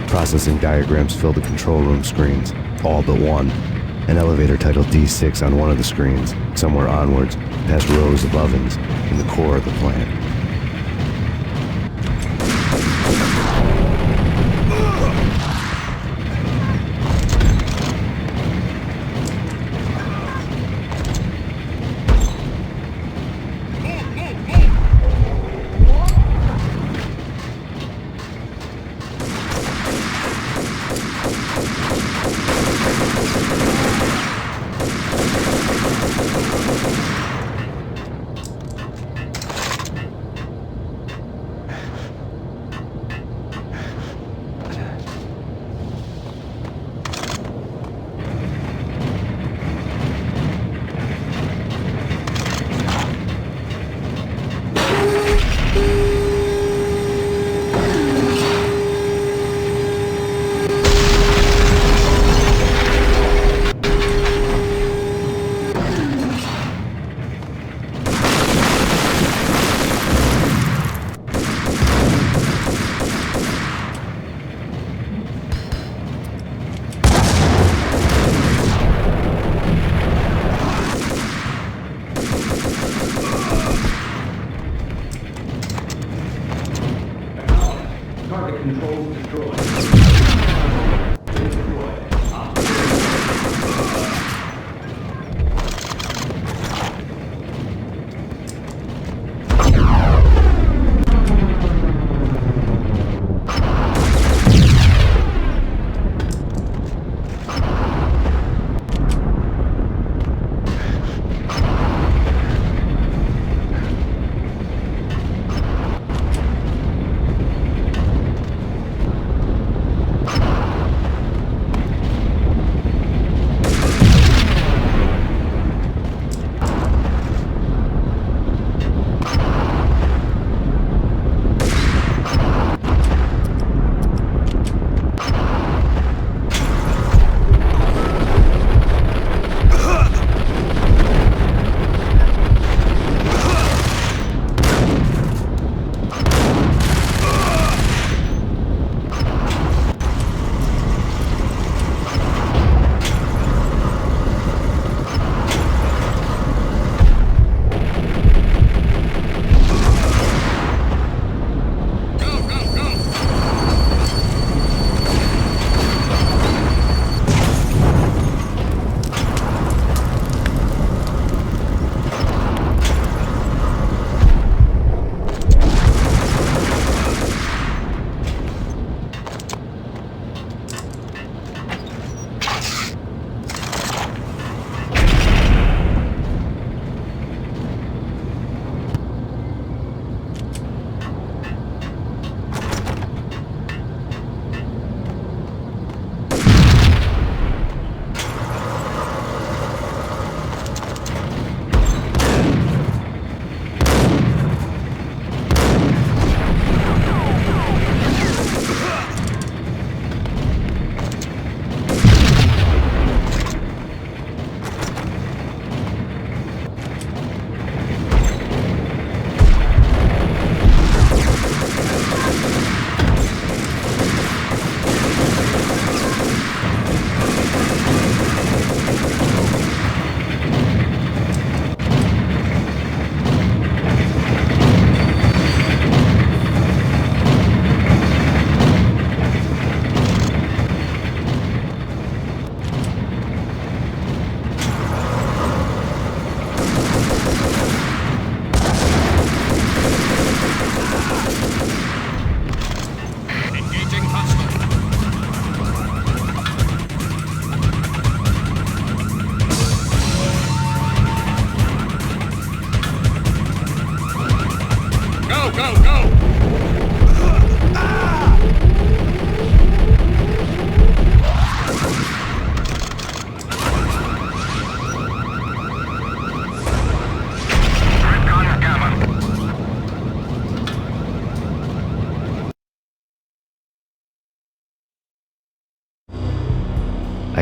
Processing diagrams filled the control room screens, all but one. An elevator titled D6 on one of the screens, somewhere onwards, past rows of ovens, in the core of the plant.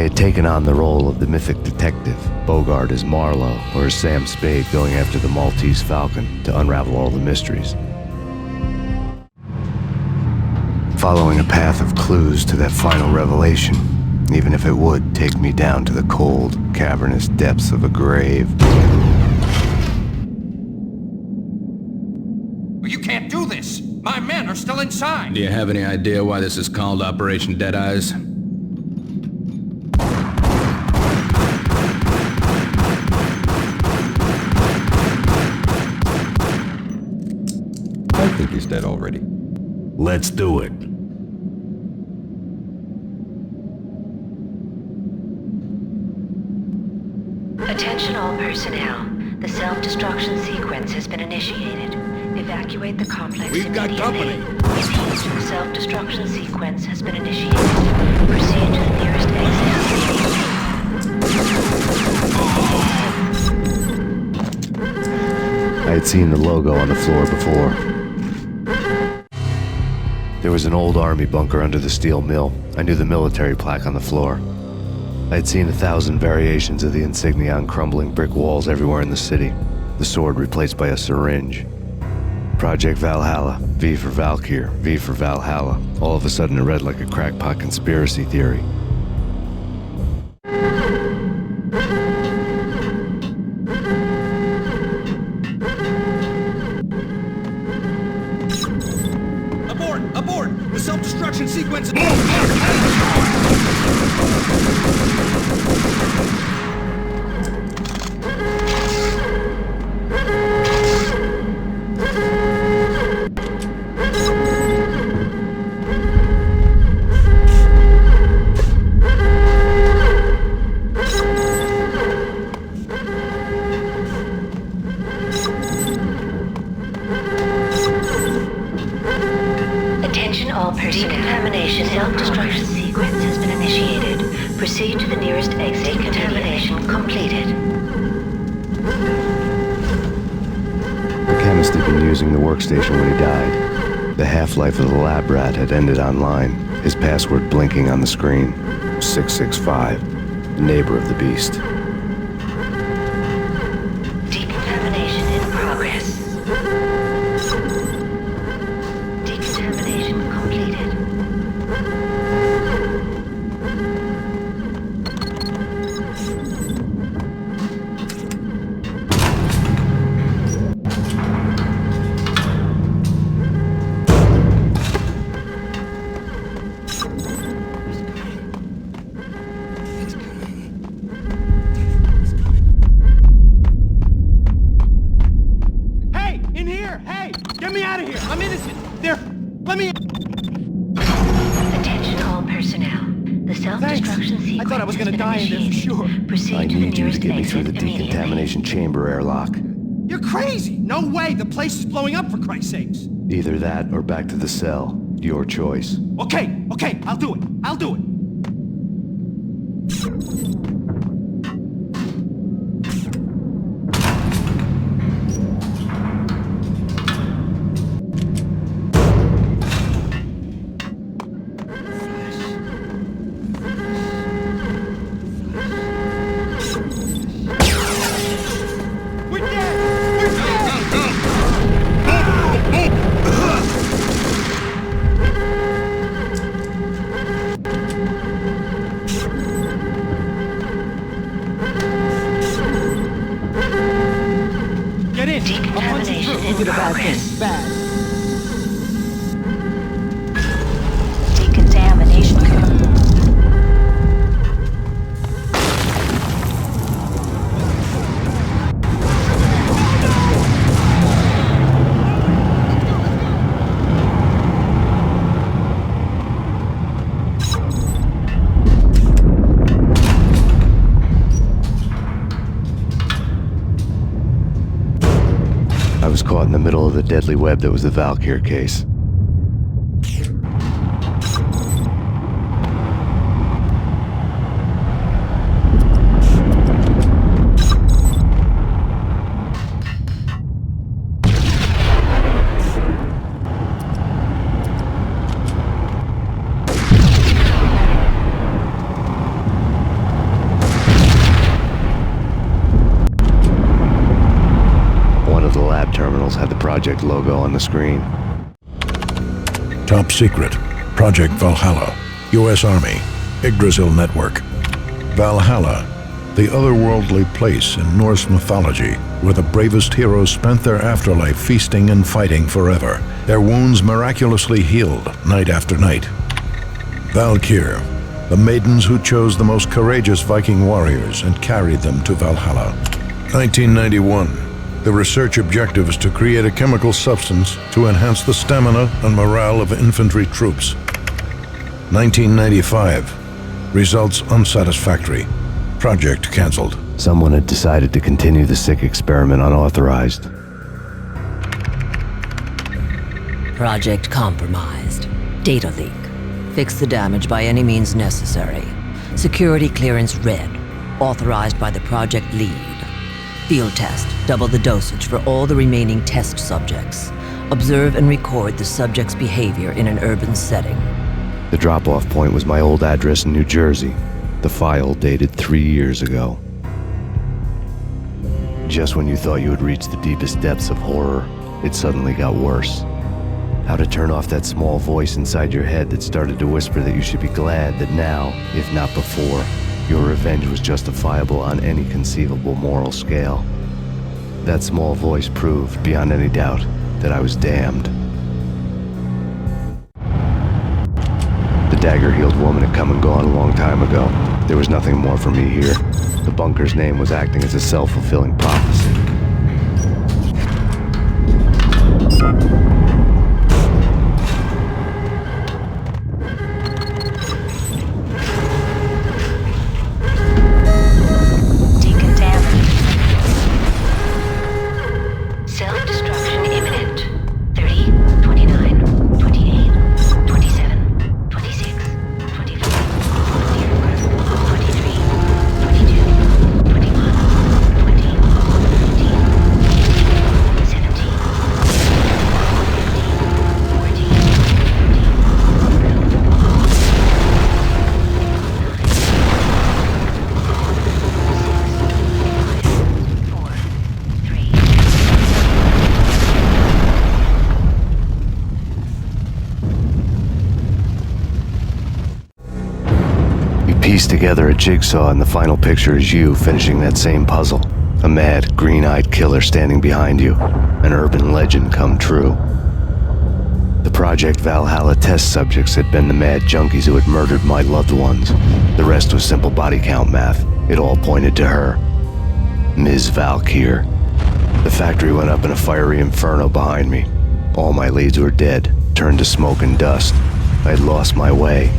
had taken on the role of the mythic detective, Bogart as Marlowe, or as Sam Spade going after the Maltese Falcon to unravel all the mysteries. Following a path of clues to that final revelation, even if it would take me down to the cold, cavernous depths of a grave. You can't do this! My men are still inside! Do you have any idea why this is called Operation Deadeyes? I think he's dead already. Let's do it. Attention all personnel. The self-destruction sequence has been initiated. Evacuate the complex We've got immediately. company. The self-destruction sequence has been initiated. Proceed to the nearest exit. I had seen the logo on the floor before. There was an old army bunker under the steel mill. I knew the military plaque on the floor. I had seen 1,000 variations of the insignia on crumbling brick walls everywhere in the city. The sword replaced by a syringe. Project Valhalla, V for Valkyr, V for Valhalla. All of a sudden it read like a crackpot conspiracy theory. Abort! The self-destruction sequence... Attention all personnel. Decontamination self-destruction sequence has been initiated. Proceed to the nearest exit. Decontamination completed. The chemist had been using the workstation when he died. The half-life of the lab rat had ended online, his password blinking on the screen. 665, the neighbor of the beast. Decontamination in progress. Decontamination completed. Hey! In here! Hey! Get me out of here! I'm innocent! There! Let me... Attention all personnel. The self-destruction sequence I thought I was has gonna been die in there for initiated. sure. Proceed I to the need you to nearest get me through exit the immediately. decontamination chamber airlock. You're crazy! No way! The place is blowing up, for Christ's sakes! Either that or back to the cell. Your choice. Okay, I'll do it. Get in! I'll punch you through. You did a bad thing. Bad. Decontamination. I was caught in the middle of the deadly web that was the Valkyr case. terminals had the project logo on the screen. Top secret. Project Valhalla. U.S. Army. Yggdrasil Network. Valhalla, the otherworldly place in Norse mythology where the bravest heroes spent their afterlife feasting and fighting forever, their wounds miraculously healed night after night. Valkyr, the maidens who chose the most courageous Viking warriors and carried them to Valhalla. 1991. The research objective is to create a chemical substance to enhance the stamina and morale of infantry troops. 1995. Results unsatisfactory. Project cancelled. Someone had decided to continue the sick experiment unauthorized. Project compromised. Data leak. Fix the damage by any means necessary. Security clearance red. Authorized by the project lead. Field test. Double the dosage for all the remaining test subjects. Observe and record the subject's behavior in an urban setting. The drop-off point was my old address in New Jersey. The file dated 3 years ago. Just when you thought you had reached the deepest depths of horror, it suddenly got worse. How to turn off that small voice inside your head that started to whisper that you should be glad that now, if not before, your revenge was justifiable on any conceivable moral scale. That small voice proved, beyond any doubt, that I was damned. The dagger-heeled woman had come and gone a long time ago. There was nothing more for me here. The bunker's name was acting as a self-fulfilling prophecy. Taken damage. Self-destruction imminent. 30, 29, 28, 27, 26, 25, 24, 23, 22, 21, 20, 15, 17, Piece together a jigsaw, and the final picture is you finishing that same puzzle. A mad, green-eyed killer standing behind you. An urban legend come true. The Project Valhalla test subjects had been the mad junkies who had murdered my loved ones. The rest was simple body count math. It all pointed to her. Ms. Valkyr. The factory went up in a fiery inferno behind me. All my leads were dead, turned to smoke and dust. I had lost my way.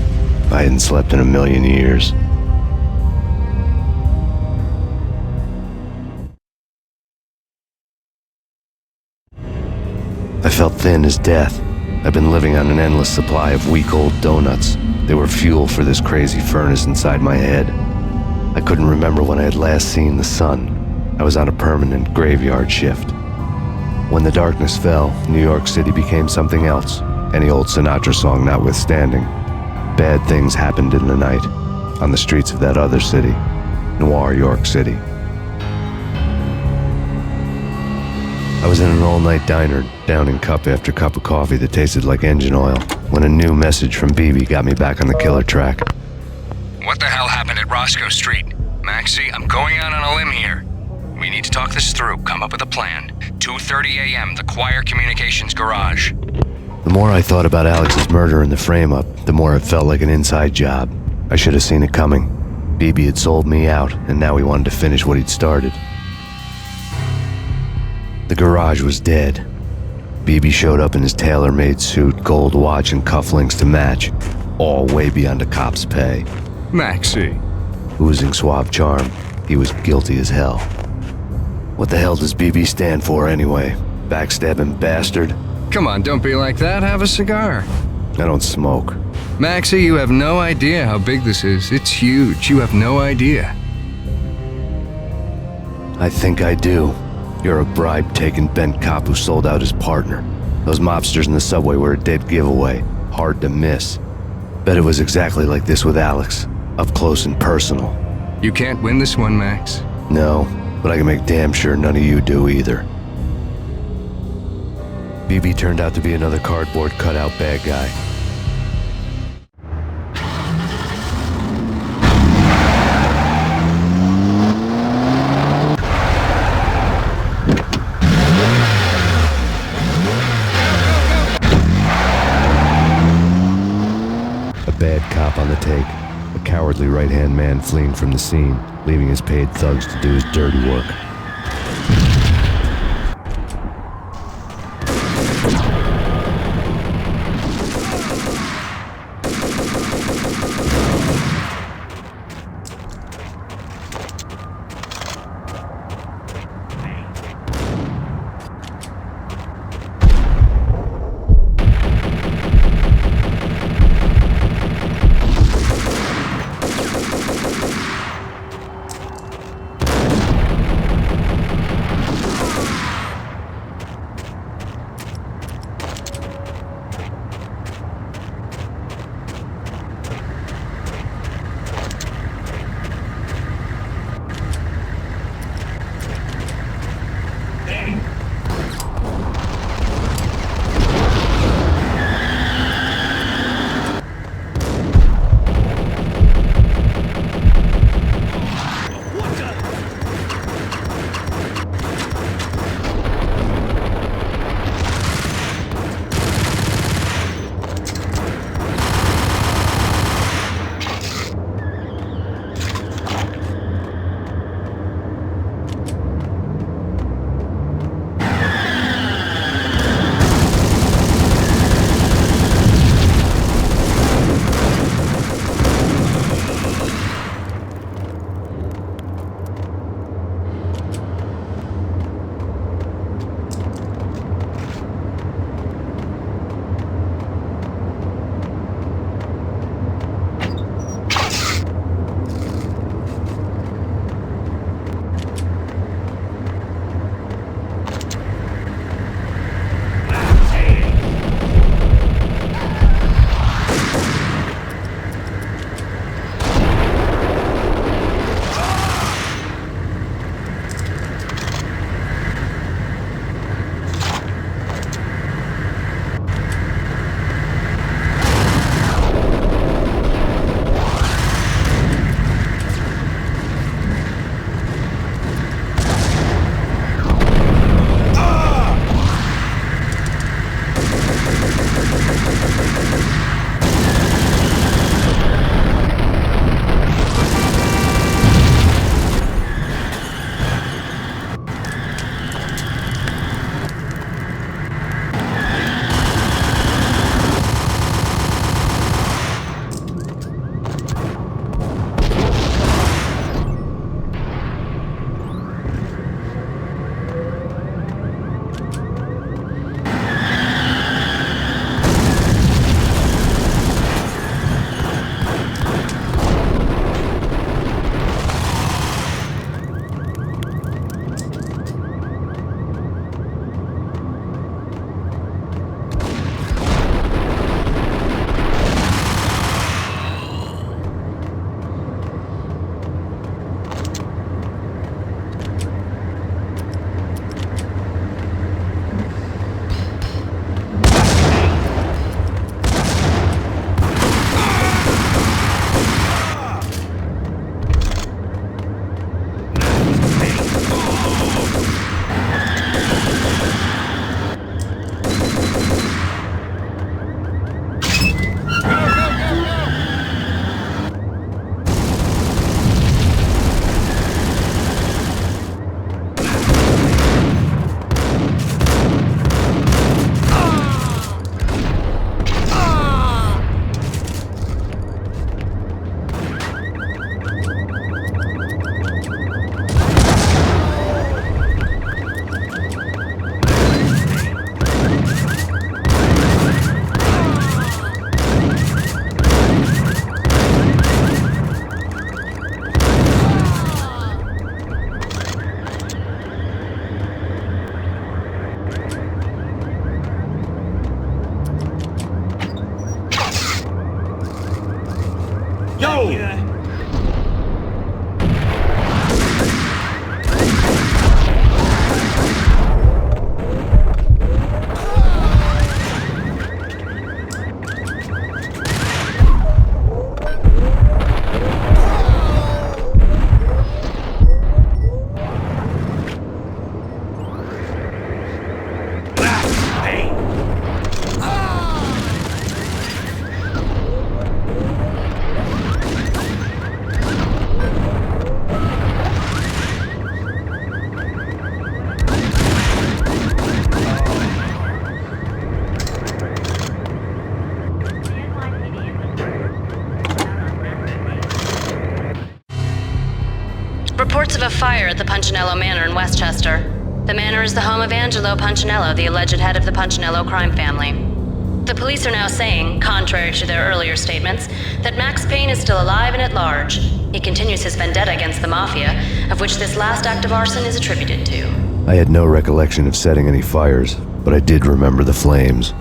I hadn't slept in a million years. I felt thin as death. I'd been living on an endless supply of week-old donuts. They were fuel for this crazy furnace inside my head. I couldn't remember when I had last seen the sun. I was on a permanent graveyard shift. When the darkness fell, New York City became something else, any old Sinatra song notwithstanding. Bad things happened in the night, on the streets of that other city, Noir York City. I was in an all-night diner, downing cup after cup of coffee that tasted like engine oil, when a new message from BB got me back on the killer track. What the hell happened at Roscoe Street? Maxie, I'm going out on a limb here. We need to talk this through, come up with a plan. 2:30 a.m., the Choir Communications Garage. The more I thought about Alex's murder and the frame-up, the more it felt like an inside job. I should have seen it coming. BB had sold me out, and now he wanted to finish what he'd started. The garage was dead. BB showed up in his tailor-made suit, gold watch, and cufflinks to match, all way beyond a cop's pay. Maxie. Oozing suave charm, he was guilty as hell. What the hell does BB stand for anyway? Backstabbing bastard? Come on, don't be like that. Have a cigar. I don't smoke. Maxie, you have no idea how big this is. It's huge. You have no idea. I think I do. You're a bribe-taking bent cop who sold out his partner. Those mobsters in the subway were a dead giveaway. Hard to miss. Bet it was exactly like this with Alex. Up close and personal. You can't win this one, Max. No, but I can make damn sure none of you do either. BB turned out to be another cardboard cutout bad guy. A bad cop on the take, a cowardly right-hand man fleeing from the scene, leaving his paid thugs to do his dirty work. at the Punchinello Manor in Westchester. The manor is the home of Angelo Punchinello, the alleged head of the Punchinello crime family. The police are now saying, contrary to their earlier statements, that Max Payne is still alive and at large. He continues his vendetta against the Mafia, of which this last act of arson is attributed to. I had no recollection of setting any fires, but I did remember the flames.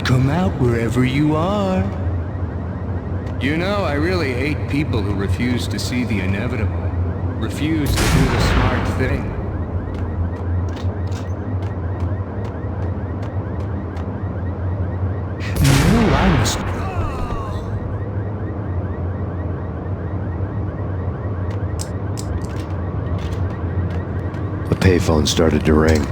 Come out wherever you are. You know, I really hate people who refuse to see the inevitable, refuse to do the smart thing. No, I must... The payphone started to ring.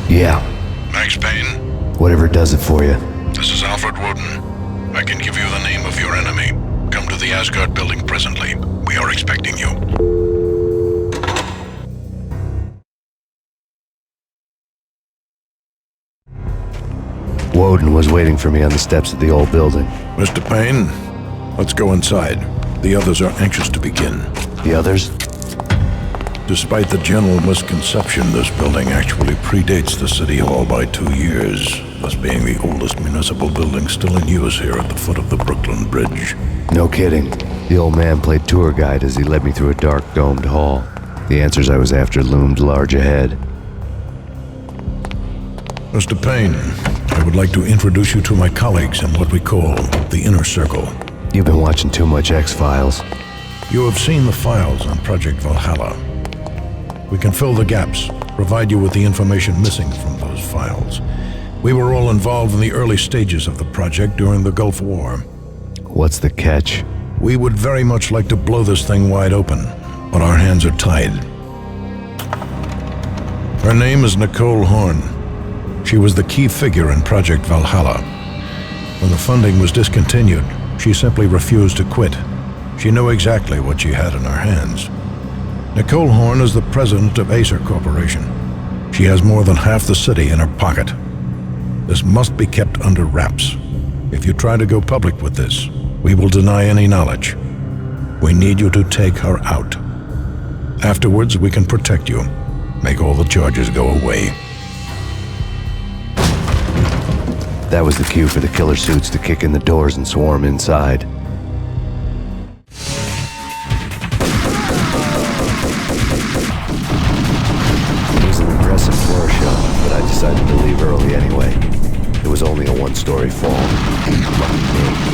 Yeah. Max Payne? Whatever does it for you. This is Alfred Woden. I can give you the name of your enemy. Come to the Asgard building presently. We are expecting you. Woden was waiting for me on the steps of the old building. Mr. Payne, let's go inside. The others are anxious to begin. The others? Despite the general misconception, this building actually predates the City Hall by 2 years, thus being the oldest municipal building still in use here at the foot of the Brooklyn Bridge. No kidding. The old man played tour guide as he led me through a dark, domed hall. The answers I was after loomed large ahead. Mr. Payne, I would like to introduce you to my colleagues in what we call the Inner Circle. You've been watching too much X-Files. You have seen the files on Project Valhalla. We can fill the gaps, provide you with the information missing from those files. We were all involved in the early stages of the project during the Gulf War. What's the catch? We would very much like to blow this thing wide open, but our hands are tied. Her name is Nicole Horn. She was the key figure in Project Valhalla. When the funding was discontinued, she simply refused to quit. She knew exactly what she had in her hands. Nicole Horn is the president of Acer Corporation. She has more than half the city in her pocket. This must be kept under wraps. If you try to go public with this, we will deny any knowledge. We need you to take her out. Afterwards, we can protect you. Make all the charges go away. That was the cue for the killer suits to kick in the doors and swarm inside. It was an impressive floor show, but I decided to leave early anyway. It was only a one-story fall. Lucky me.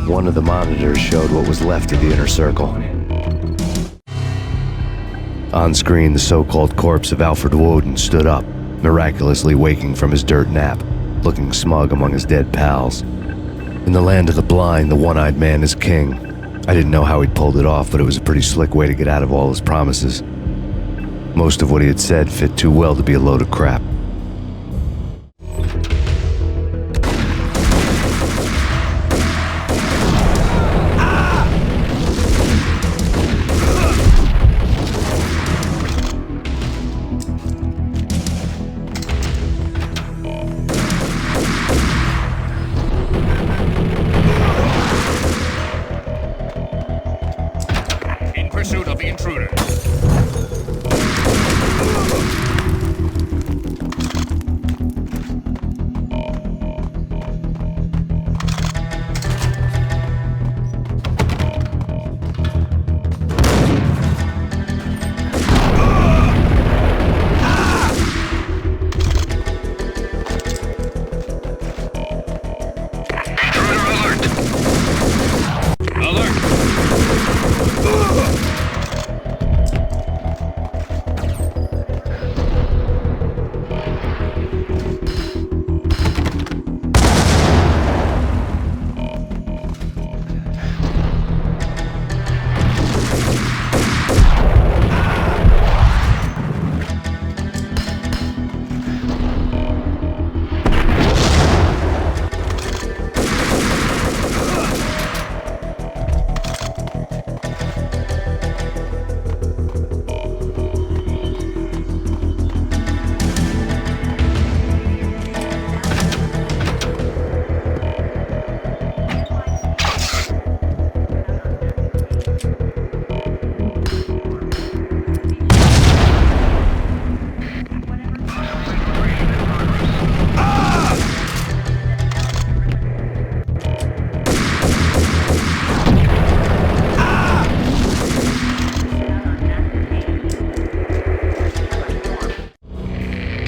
One of the monitors showed what was left of the inner circle. On screen, the so-called corpse of Alfred Woden stood up, miraculously waking from his dirt nap, looking smug among his dead pals. In the land of the blind, the one-eyed man is king. I didn't know how he'd pulled it off, but it was a pretty slick way to get out of all his promises. Most of what he had said fit too well to be a load of crap. Pursuit of the intruder.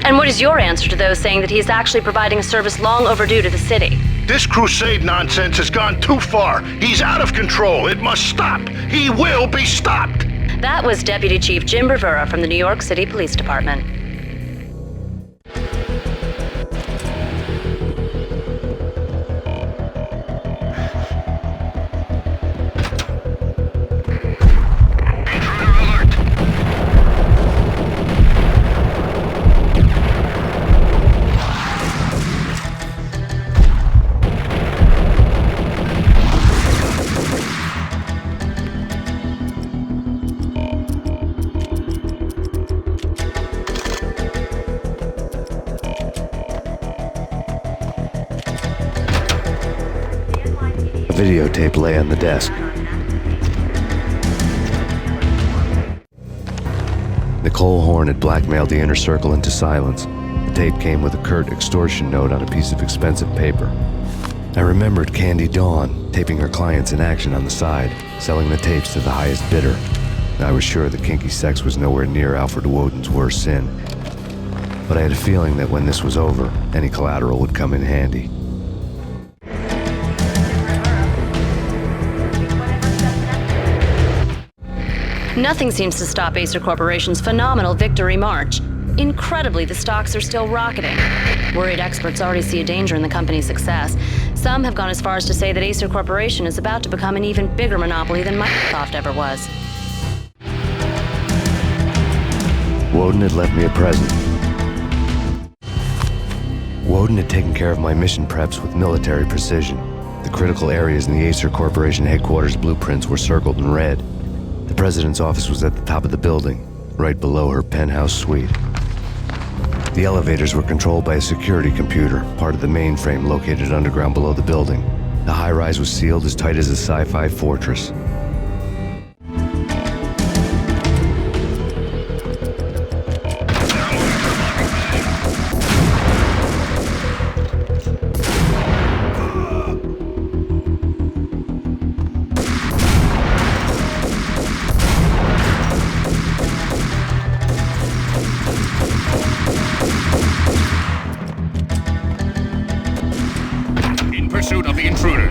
And what is your answer to those saying that he is actually providing a service long overdue to the city? This crusade nonsense has gone too far. He's out of control. It must stop. He will be stopped. That was Deputy Chief Jim Rivera from the New York City Police Department. Videotape lay on the desk. Nicole Horn had blackmailed the Inner Circle into silence. The tape came with a curt extortion note on a piece of expensive paper. I remembered Candy Dawn taping her clients in action on the side, selling the tapes to the highest bidder. I was sure that kinky sex was nowhere near Alfred Woden's worst sin. But I had a feeling that when this was over, any collateral would come in handy. Nothing seems to stop Acer Corporation's phenomenal victory march. Incredibly, the stocks are still rocketing. Worried experts already see a danger in the company's success. Some have gone as far as to say that Acer Corporation is about to become an even bigger monopoly than Microsoft ever was. Woden had left me a present. Woden had taken care of my mission preps with military precision. The critical areas in the Acer Corporation headquarters blueprints were circled in red. The president's office was at the top of the building, right below her penthouse suite. The elevators were controlled by a security computer, part of the mainframe located underground below the building. The high-rise was sealed as tight as a sci-fi fortress. Pursuit of the intruder.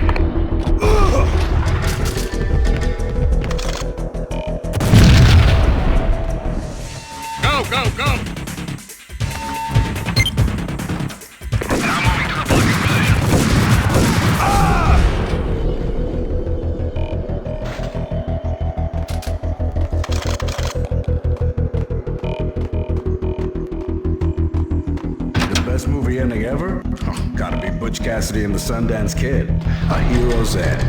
Go, go, go! Now moving to the blocking position. The best movie ending ever? Oh, gotta be Butch Cassidy and the Sundance Kid. A hero's end.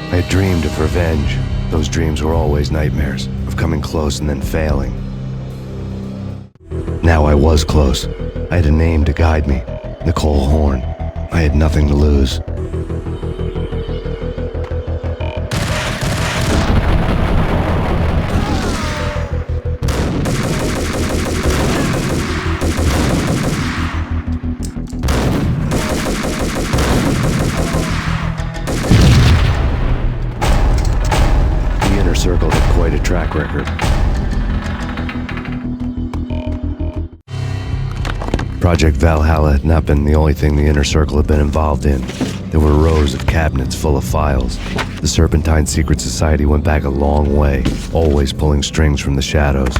I had dreamed of revenge. Those dreams were always nightmares, of coming close and then failing. Now I was close. I had a name to guide me, Nicole Horn. I had nothing to lose. Circle had quite a track record. Project Valhalla had not been the only thing the Inner Circle had been involved in. There were rows of cabinets full of files. The Serpentine Secret Society went back a long way, always pulling strings from the shadows.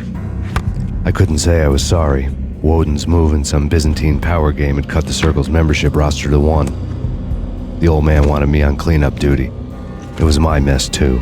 I couldn't say I was sorry. Woden's move in some Byzantine power game had cut the Circle's membership roster to 1. The old man wanted me on cleanup duty. It was my mess too.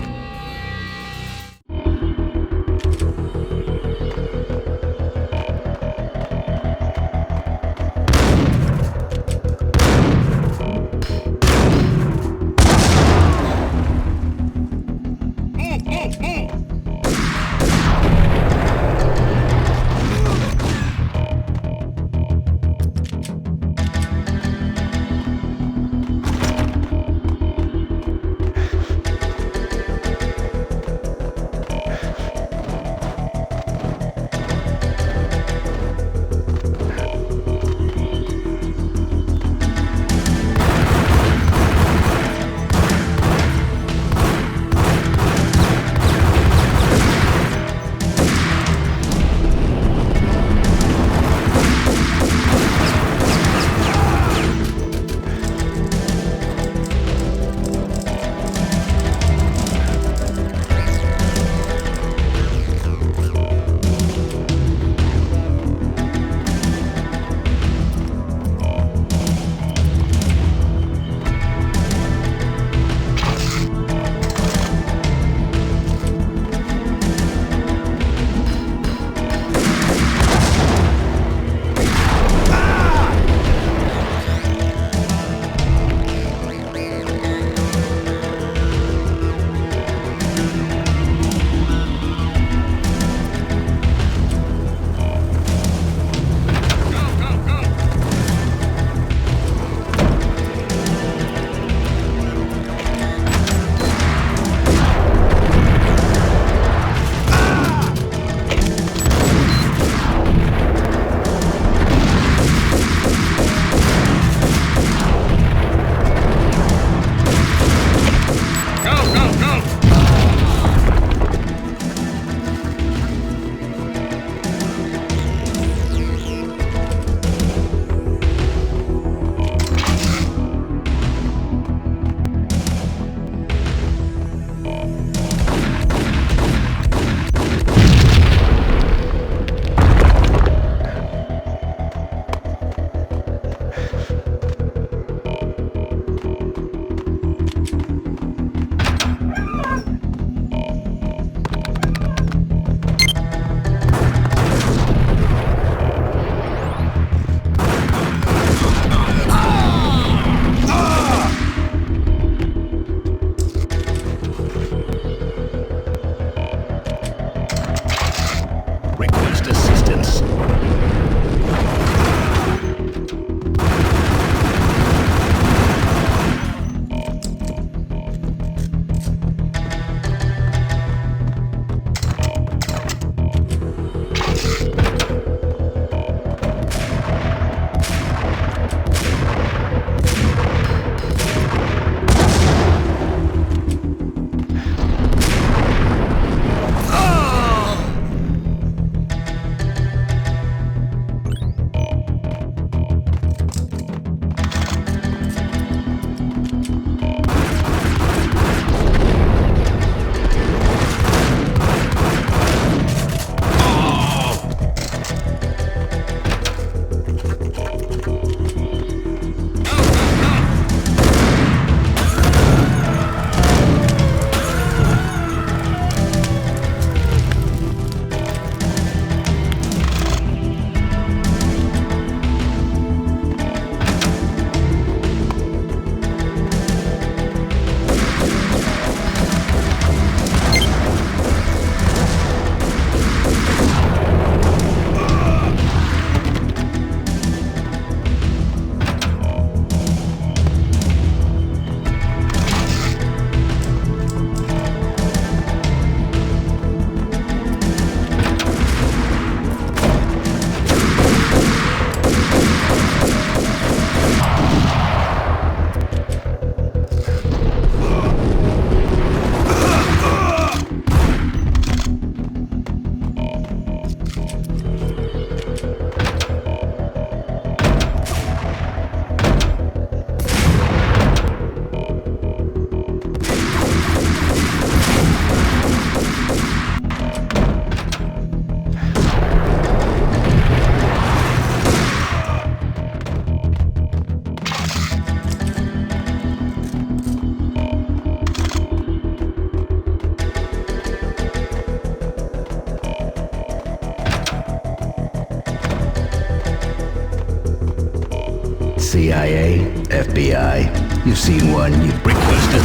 CIA, FBI. You've seen one, you brickbuster.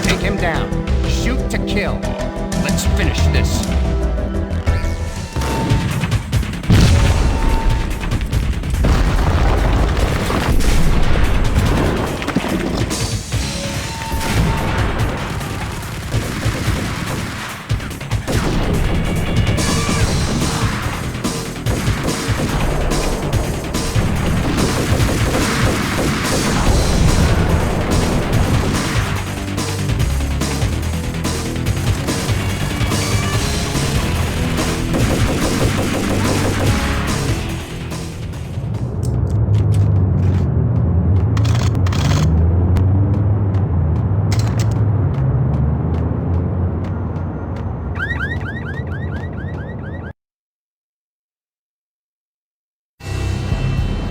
Take him down. Shoot to kill. Let's finish this.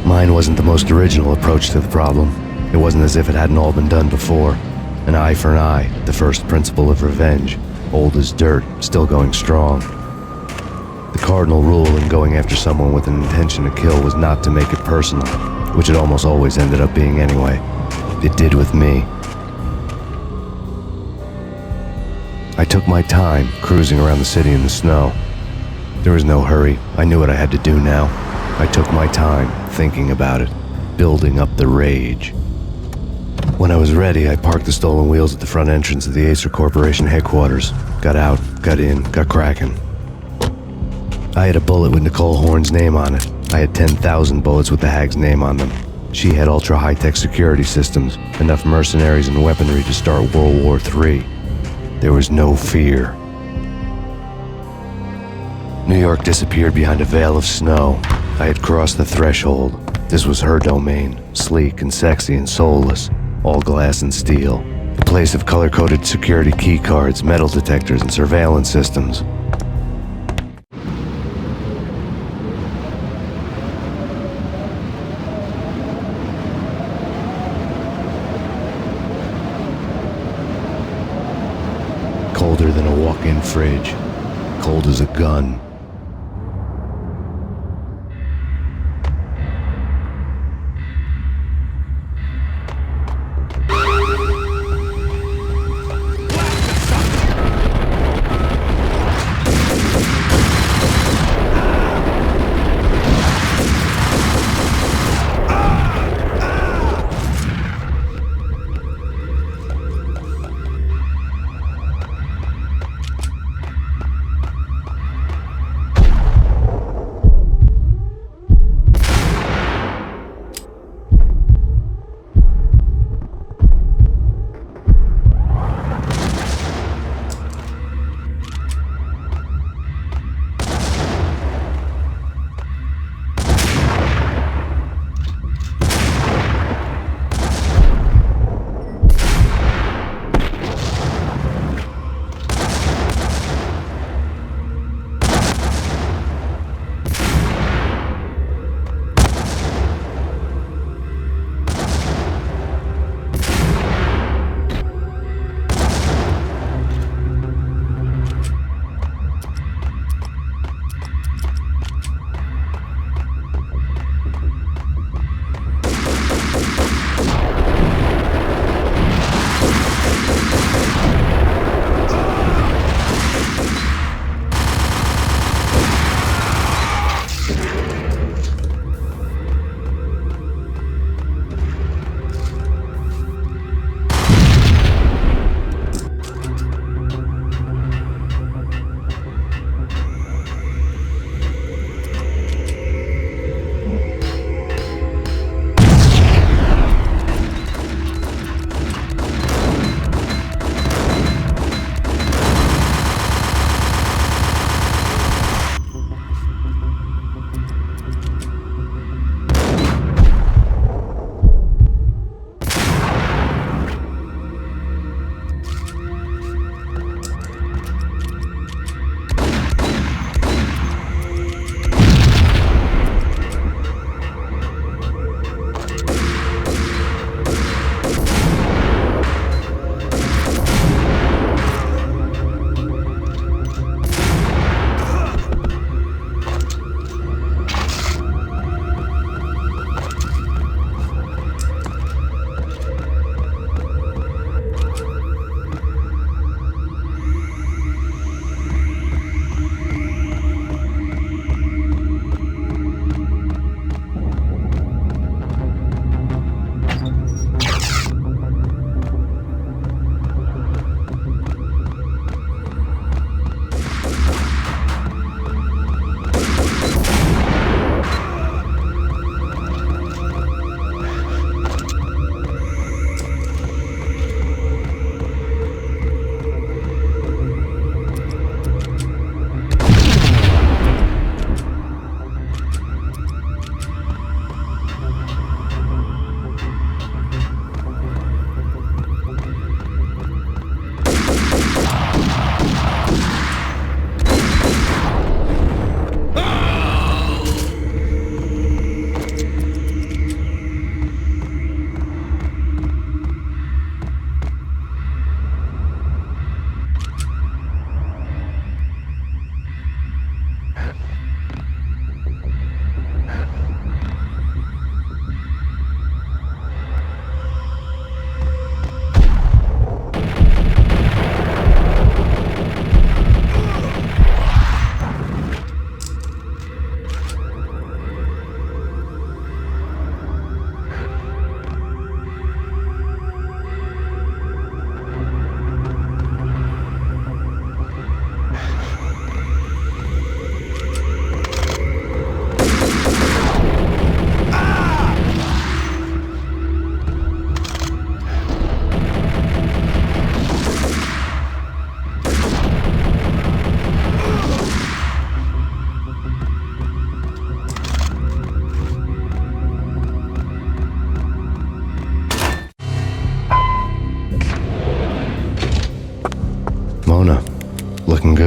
Mine wasn't the most original approach to the problem. It wasn't as if it hadn't all been done before. An eye for an eye, the first principle of revenge. Old as dirt, still going strong. The cardinal rule in going after someone with an intention to kill was not to make it personal, which it almost always ended up being anyway. It did with me. I took my time, cruising around the city in the snow. There was no hurry. I knew what I had to do now. I took my time, thinking about it, building up the rage. When I was ready, I parked the stolen wheels at the front entrance of the Acer Corporation headquarters. Got out, got in, got cracking. I had a bullet with Nicole Horn's name on it. I had 10,000 bullets with the Hag's name on them. She had ultra-high-tech security systems, enough mercenaries and weaponry to start World War III. There was no fear. New York disappeared behind a veil of snow. I had crossed the threshold. This was her domain, sleek and sexy and soulless, all glass and steel. A place of color-coded security key cards, metal detectors, and surveillance systems. Colder than a walk-in fridge. Cold as a gun.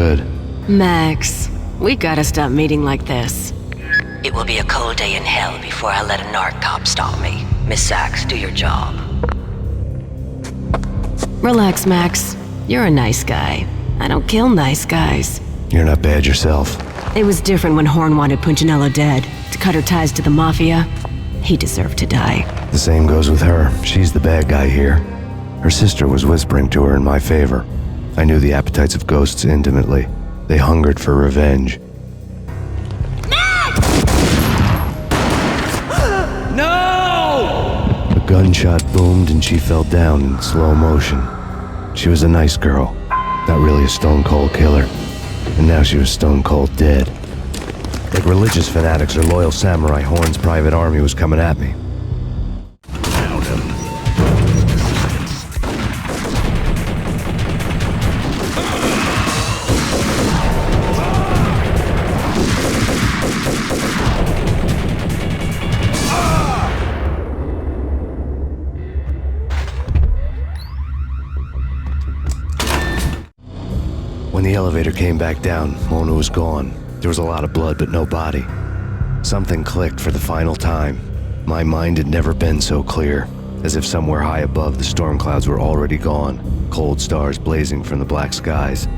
good. Max, we gotta stop meeting like this. It will be a cold day in hell before I let a narc cop stop me. Miss Sachs, do your job. Relax, Max. You're a nice guy. I don't kill nice guys. You're not bad yourself. It was different when Horn wanted Punchinello dead. To cut her ties to the Mafia, he deserved to die. The same goes with her. She's the bad guy here. Her sister was whispering to her in my favor. I knew the appetites of ghosts intimately. They hungered for revenge. No! A gunshot boomed and she fell down in slow motion. She was a nice girl, not really a stone-cold killer. And now she was stone-cold dead. Like religious fanatics or loyal samurai, Horn's private army was coming at me. Found him. When the elevator came back down, Mona was gone. There was a lot of blood, but no body. Something clicked for the final time. My mind had never been so clear, as if somewhere high above the storm clouds were already gone, cold stars blazing from the black skies.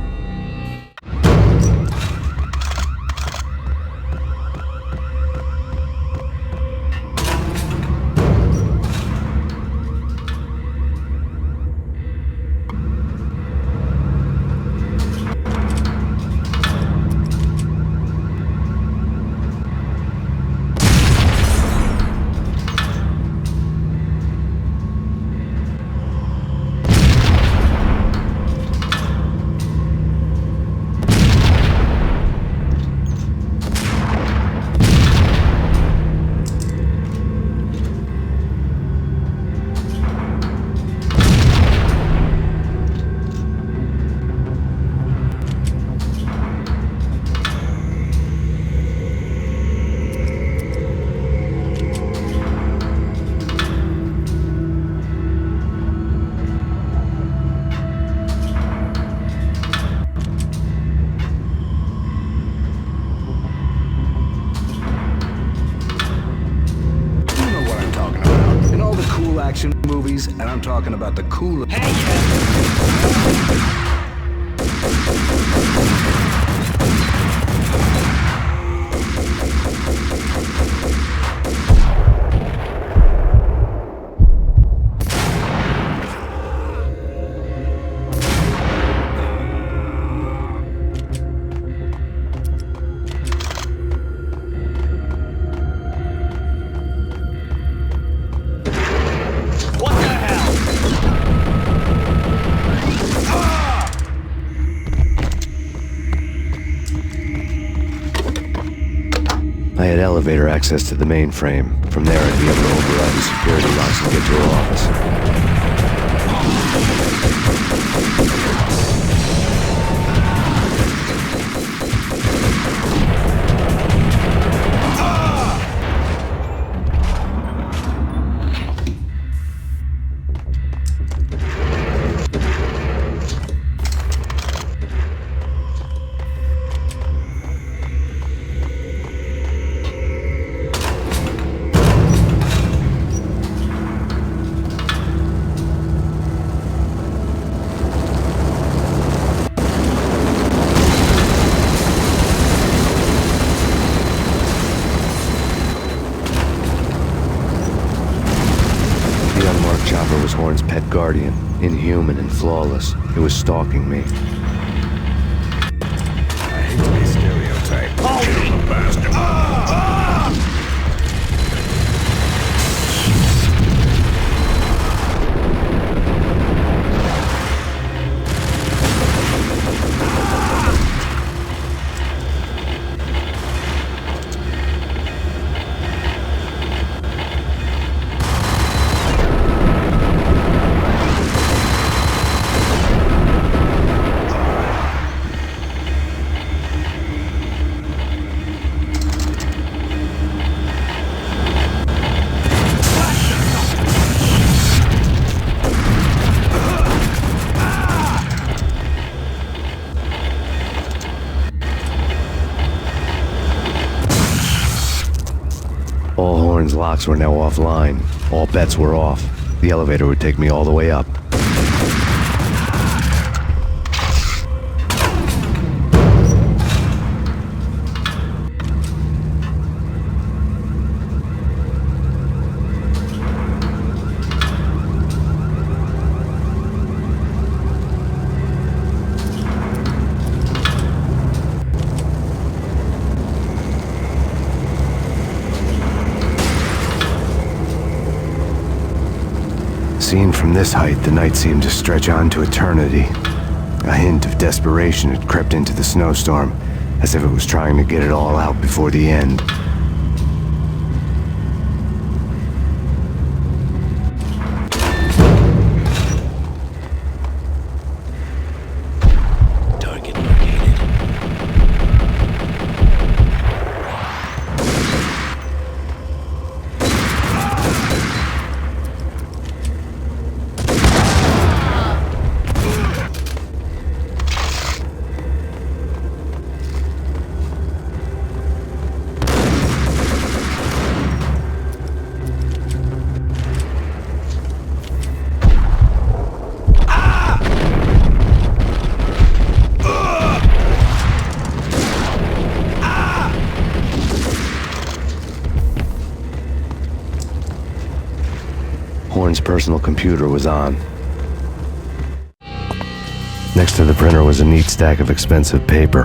Movies, and I'm talking about the cool. I had elevator access to the mainframe. From there, I'd be able to override the security locks and get to her office. Chopper was Horn's pet guardian, inhuman and flawless. It was stalking me. I hate to be stereotyped. Kill the bastard. All Horn's locks were now offline. All bets were off. The elevator would take me all the way up. Seen from this height, the night seemed to stretch on to eternity. A hint of desperation had crept into the snowstorm, as if it was trying to get it all out before the end. Horn's personal computer was on. Next to the printer was a neat stack of expensive paper.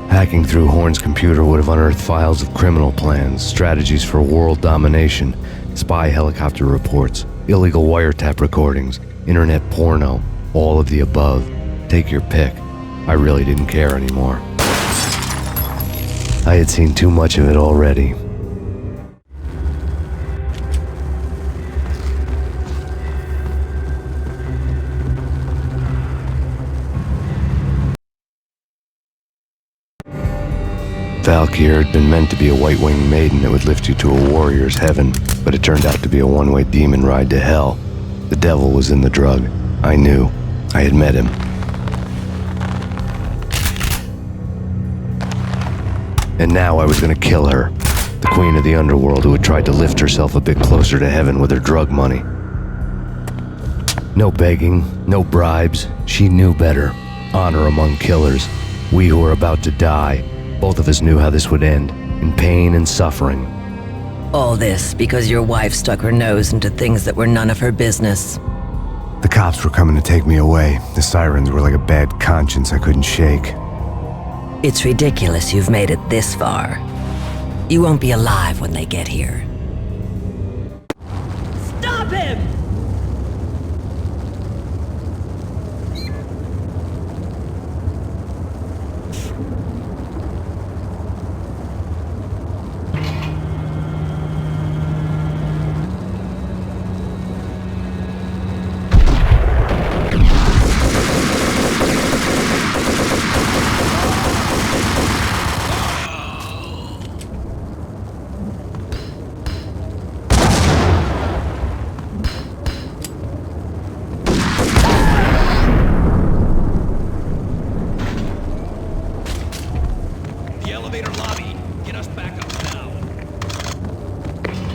Hacking through Horn's computer would have unearthed files of criminal plans, strategies for world domination, spy helicopter reports, illegal wiretap recordings, internet porno, all of the above. Take your pick. I really didn't care anymore. I had seen too much of it already. Valkyr had been meant to be a white-winged maiden that would lift you to a warrior's heaven, but it turned out to be a one-way demon ride to hell. The devil was in the drug. I knew. I had met him. And now I was gonna kill her, the queen of the underworld who had tried to lift herself a bit closer to heaven with her drug money. No begging, no bribes. She knew better. Honor among killers. We who were about to die. Both of us knew how this would end, in pain and suffering. All this because your wife stuck her nose into things that were none of her business. The cops were coming to take me away. The sirens were like a bad conscience I couldn't shake. It's ridiculous you've made it this far. You won't be alive when they get here. Stop him!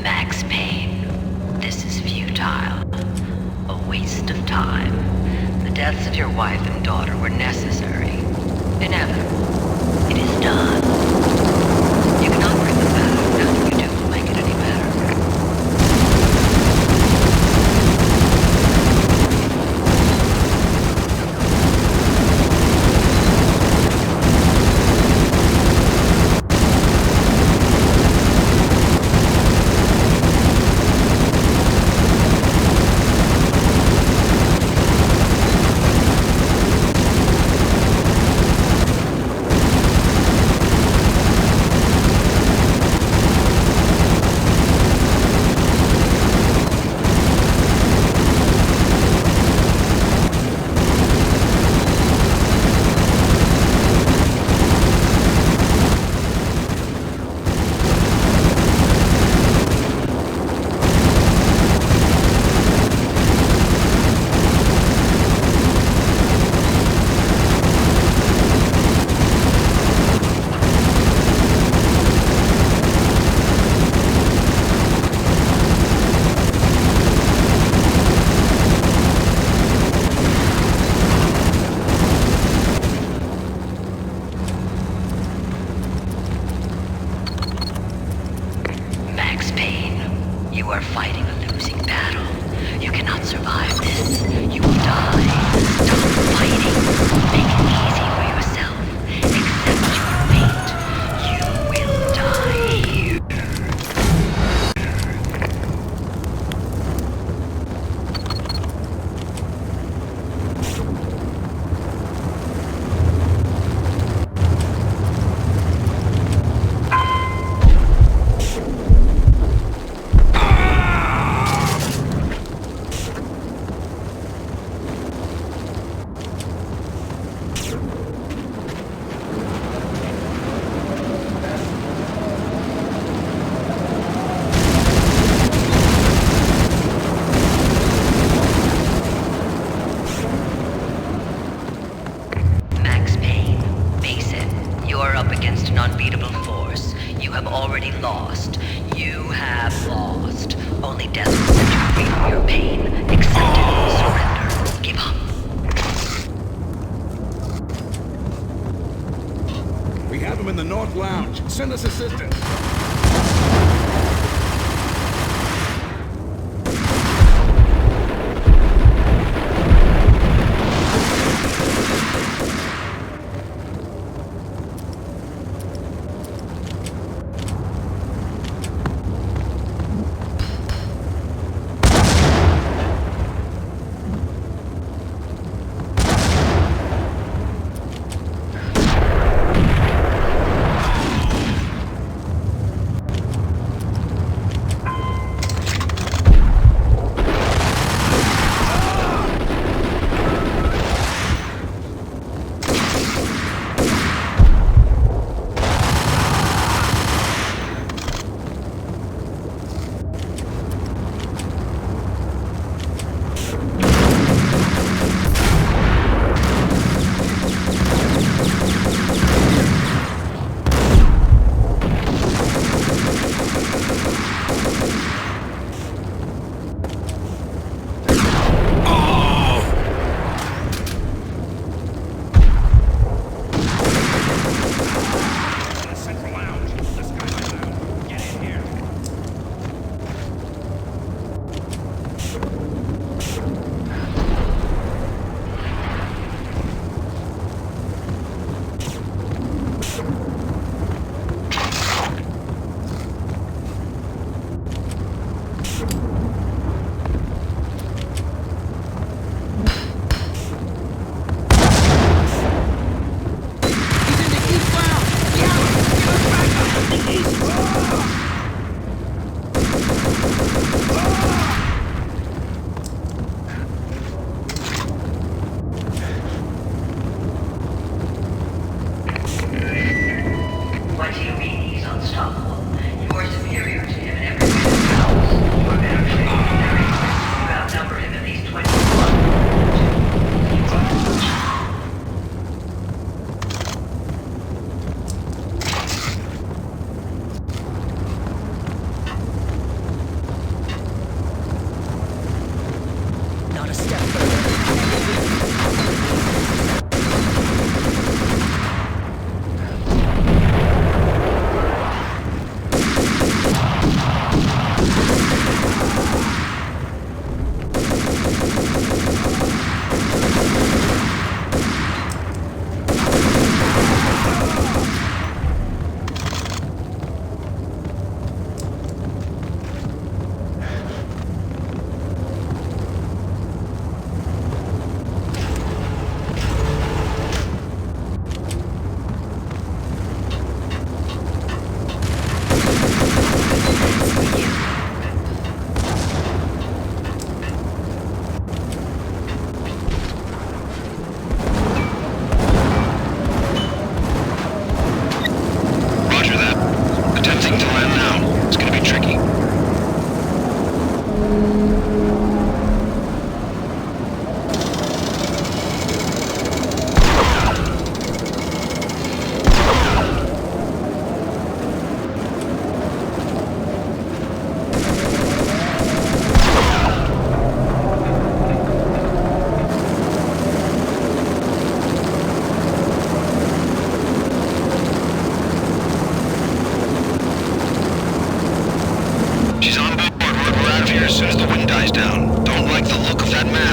Max Payne, this is futile. A waste of time. The deaths of your wife and daughter were necessary. Inevitable. It is done. You cannot bring them back. Nothing you do will make it any better. You are fighting a losing battle. You cannot survive this. You will die. Stop fighting. Make it easy for yourself. Accept your fate. You will die here. Max Payne, face it. You are up against an unbeatable force. You have already lost. You have lost. Only death will set you free from your pain. Accept it. Surrender. Give up. We have him in the North Lounge. Send us assistance.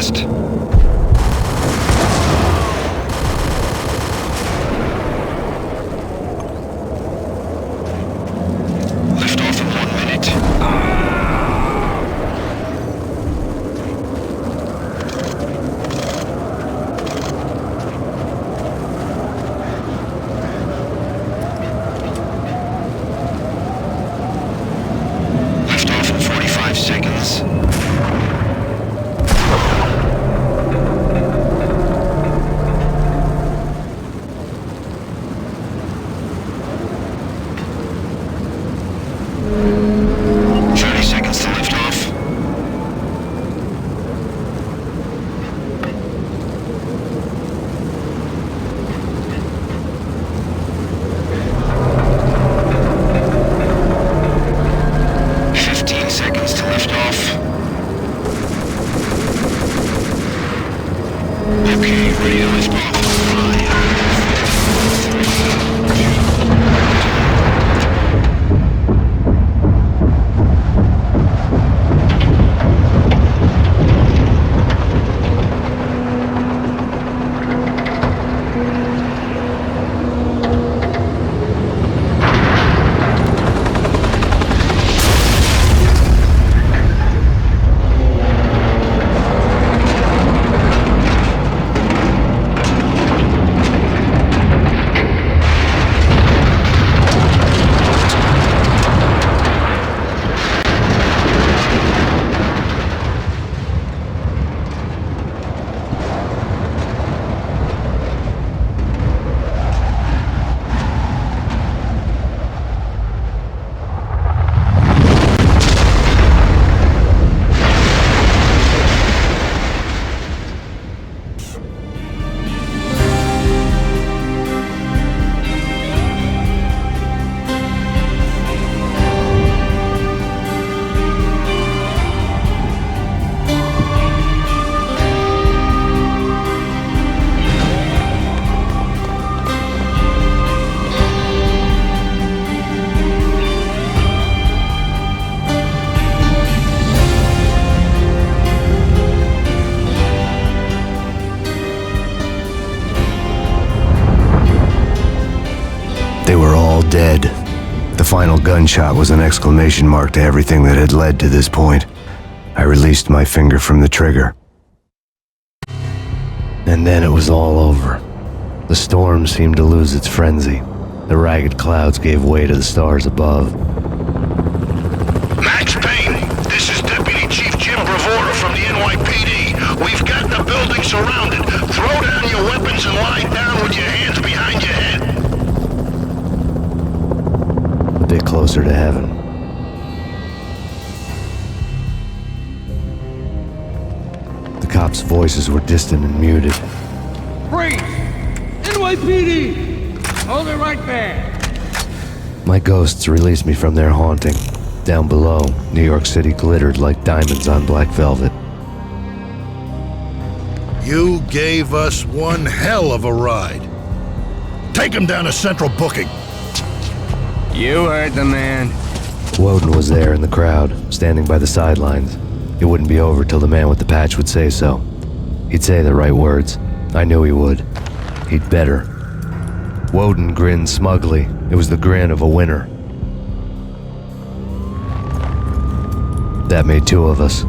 fast. Liftoff in 1 minute. Liftoff in 45 seconds. 30 seconds to lift off. Seconds to lift off. Okay, ready to lift off. 5, 4, 3, They were all dead. The final gunshot was an exclamation mark to everything that had led to this point. I released my finger from the trigger. And then it was all over. The storm seemed to lose its frenzy. The ragged clouds gave way to the stars above. Max Payne, this is Deputy Chief Jim Bravura from the NYPD. We've got the building surrounded. Throw down your weapons and lie down with your hands behind your head. A bit closer to heaven. The cops' voices were distant and muted. Freeze! NYPD! Hold it right there! My ghosts released me from their haunting. Down below, New York City glittered like diamonds on black velvet. You gave us one hell of a ride. Take him down to Central Booking. You heard the man. Woden was there in the crowd, standing by the sidelines. It wouldn't be over till the man with the patch would say so. He'd say the right words. I knew he would. He'd better. Woden grinned smugly. It was the grin of a winner. That made two of us.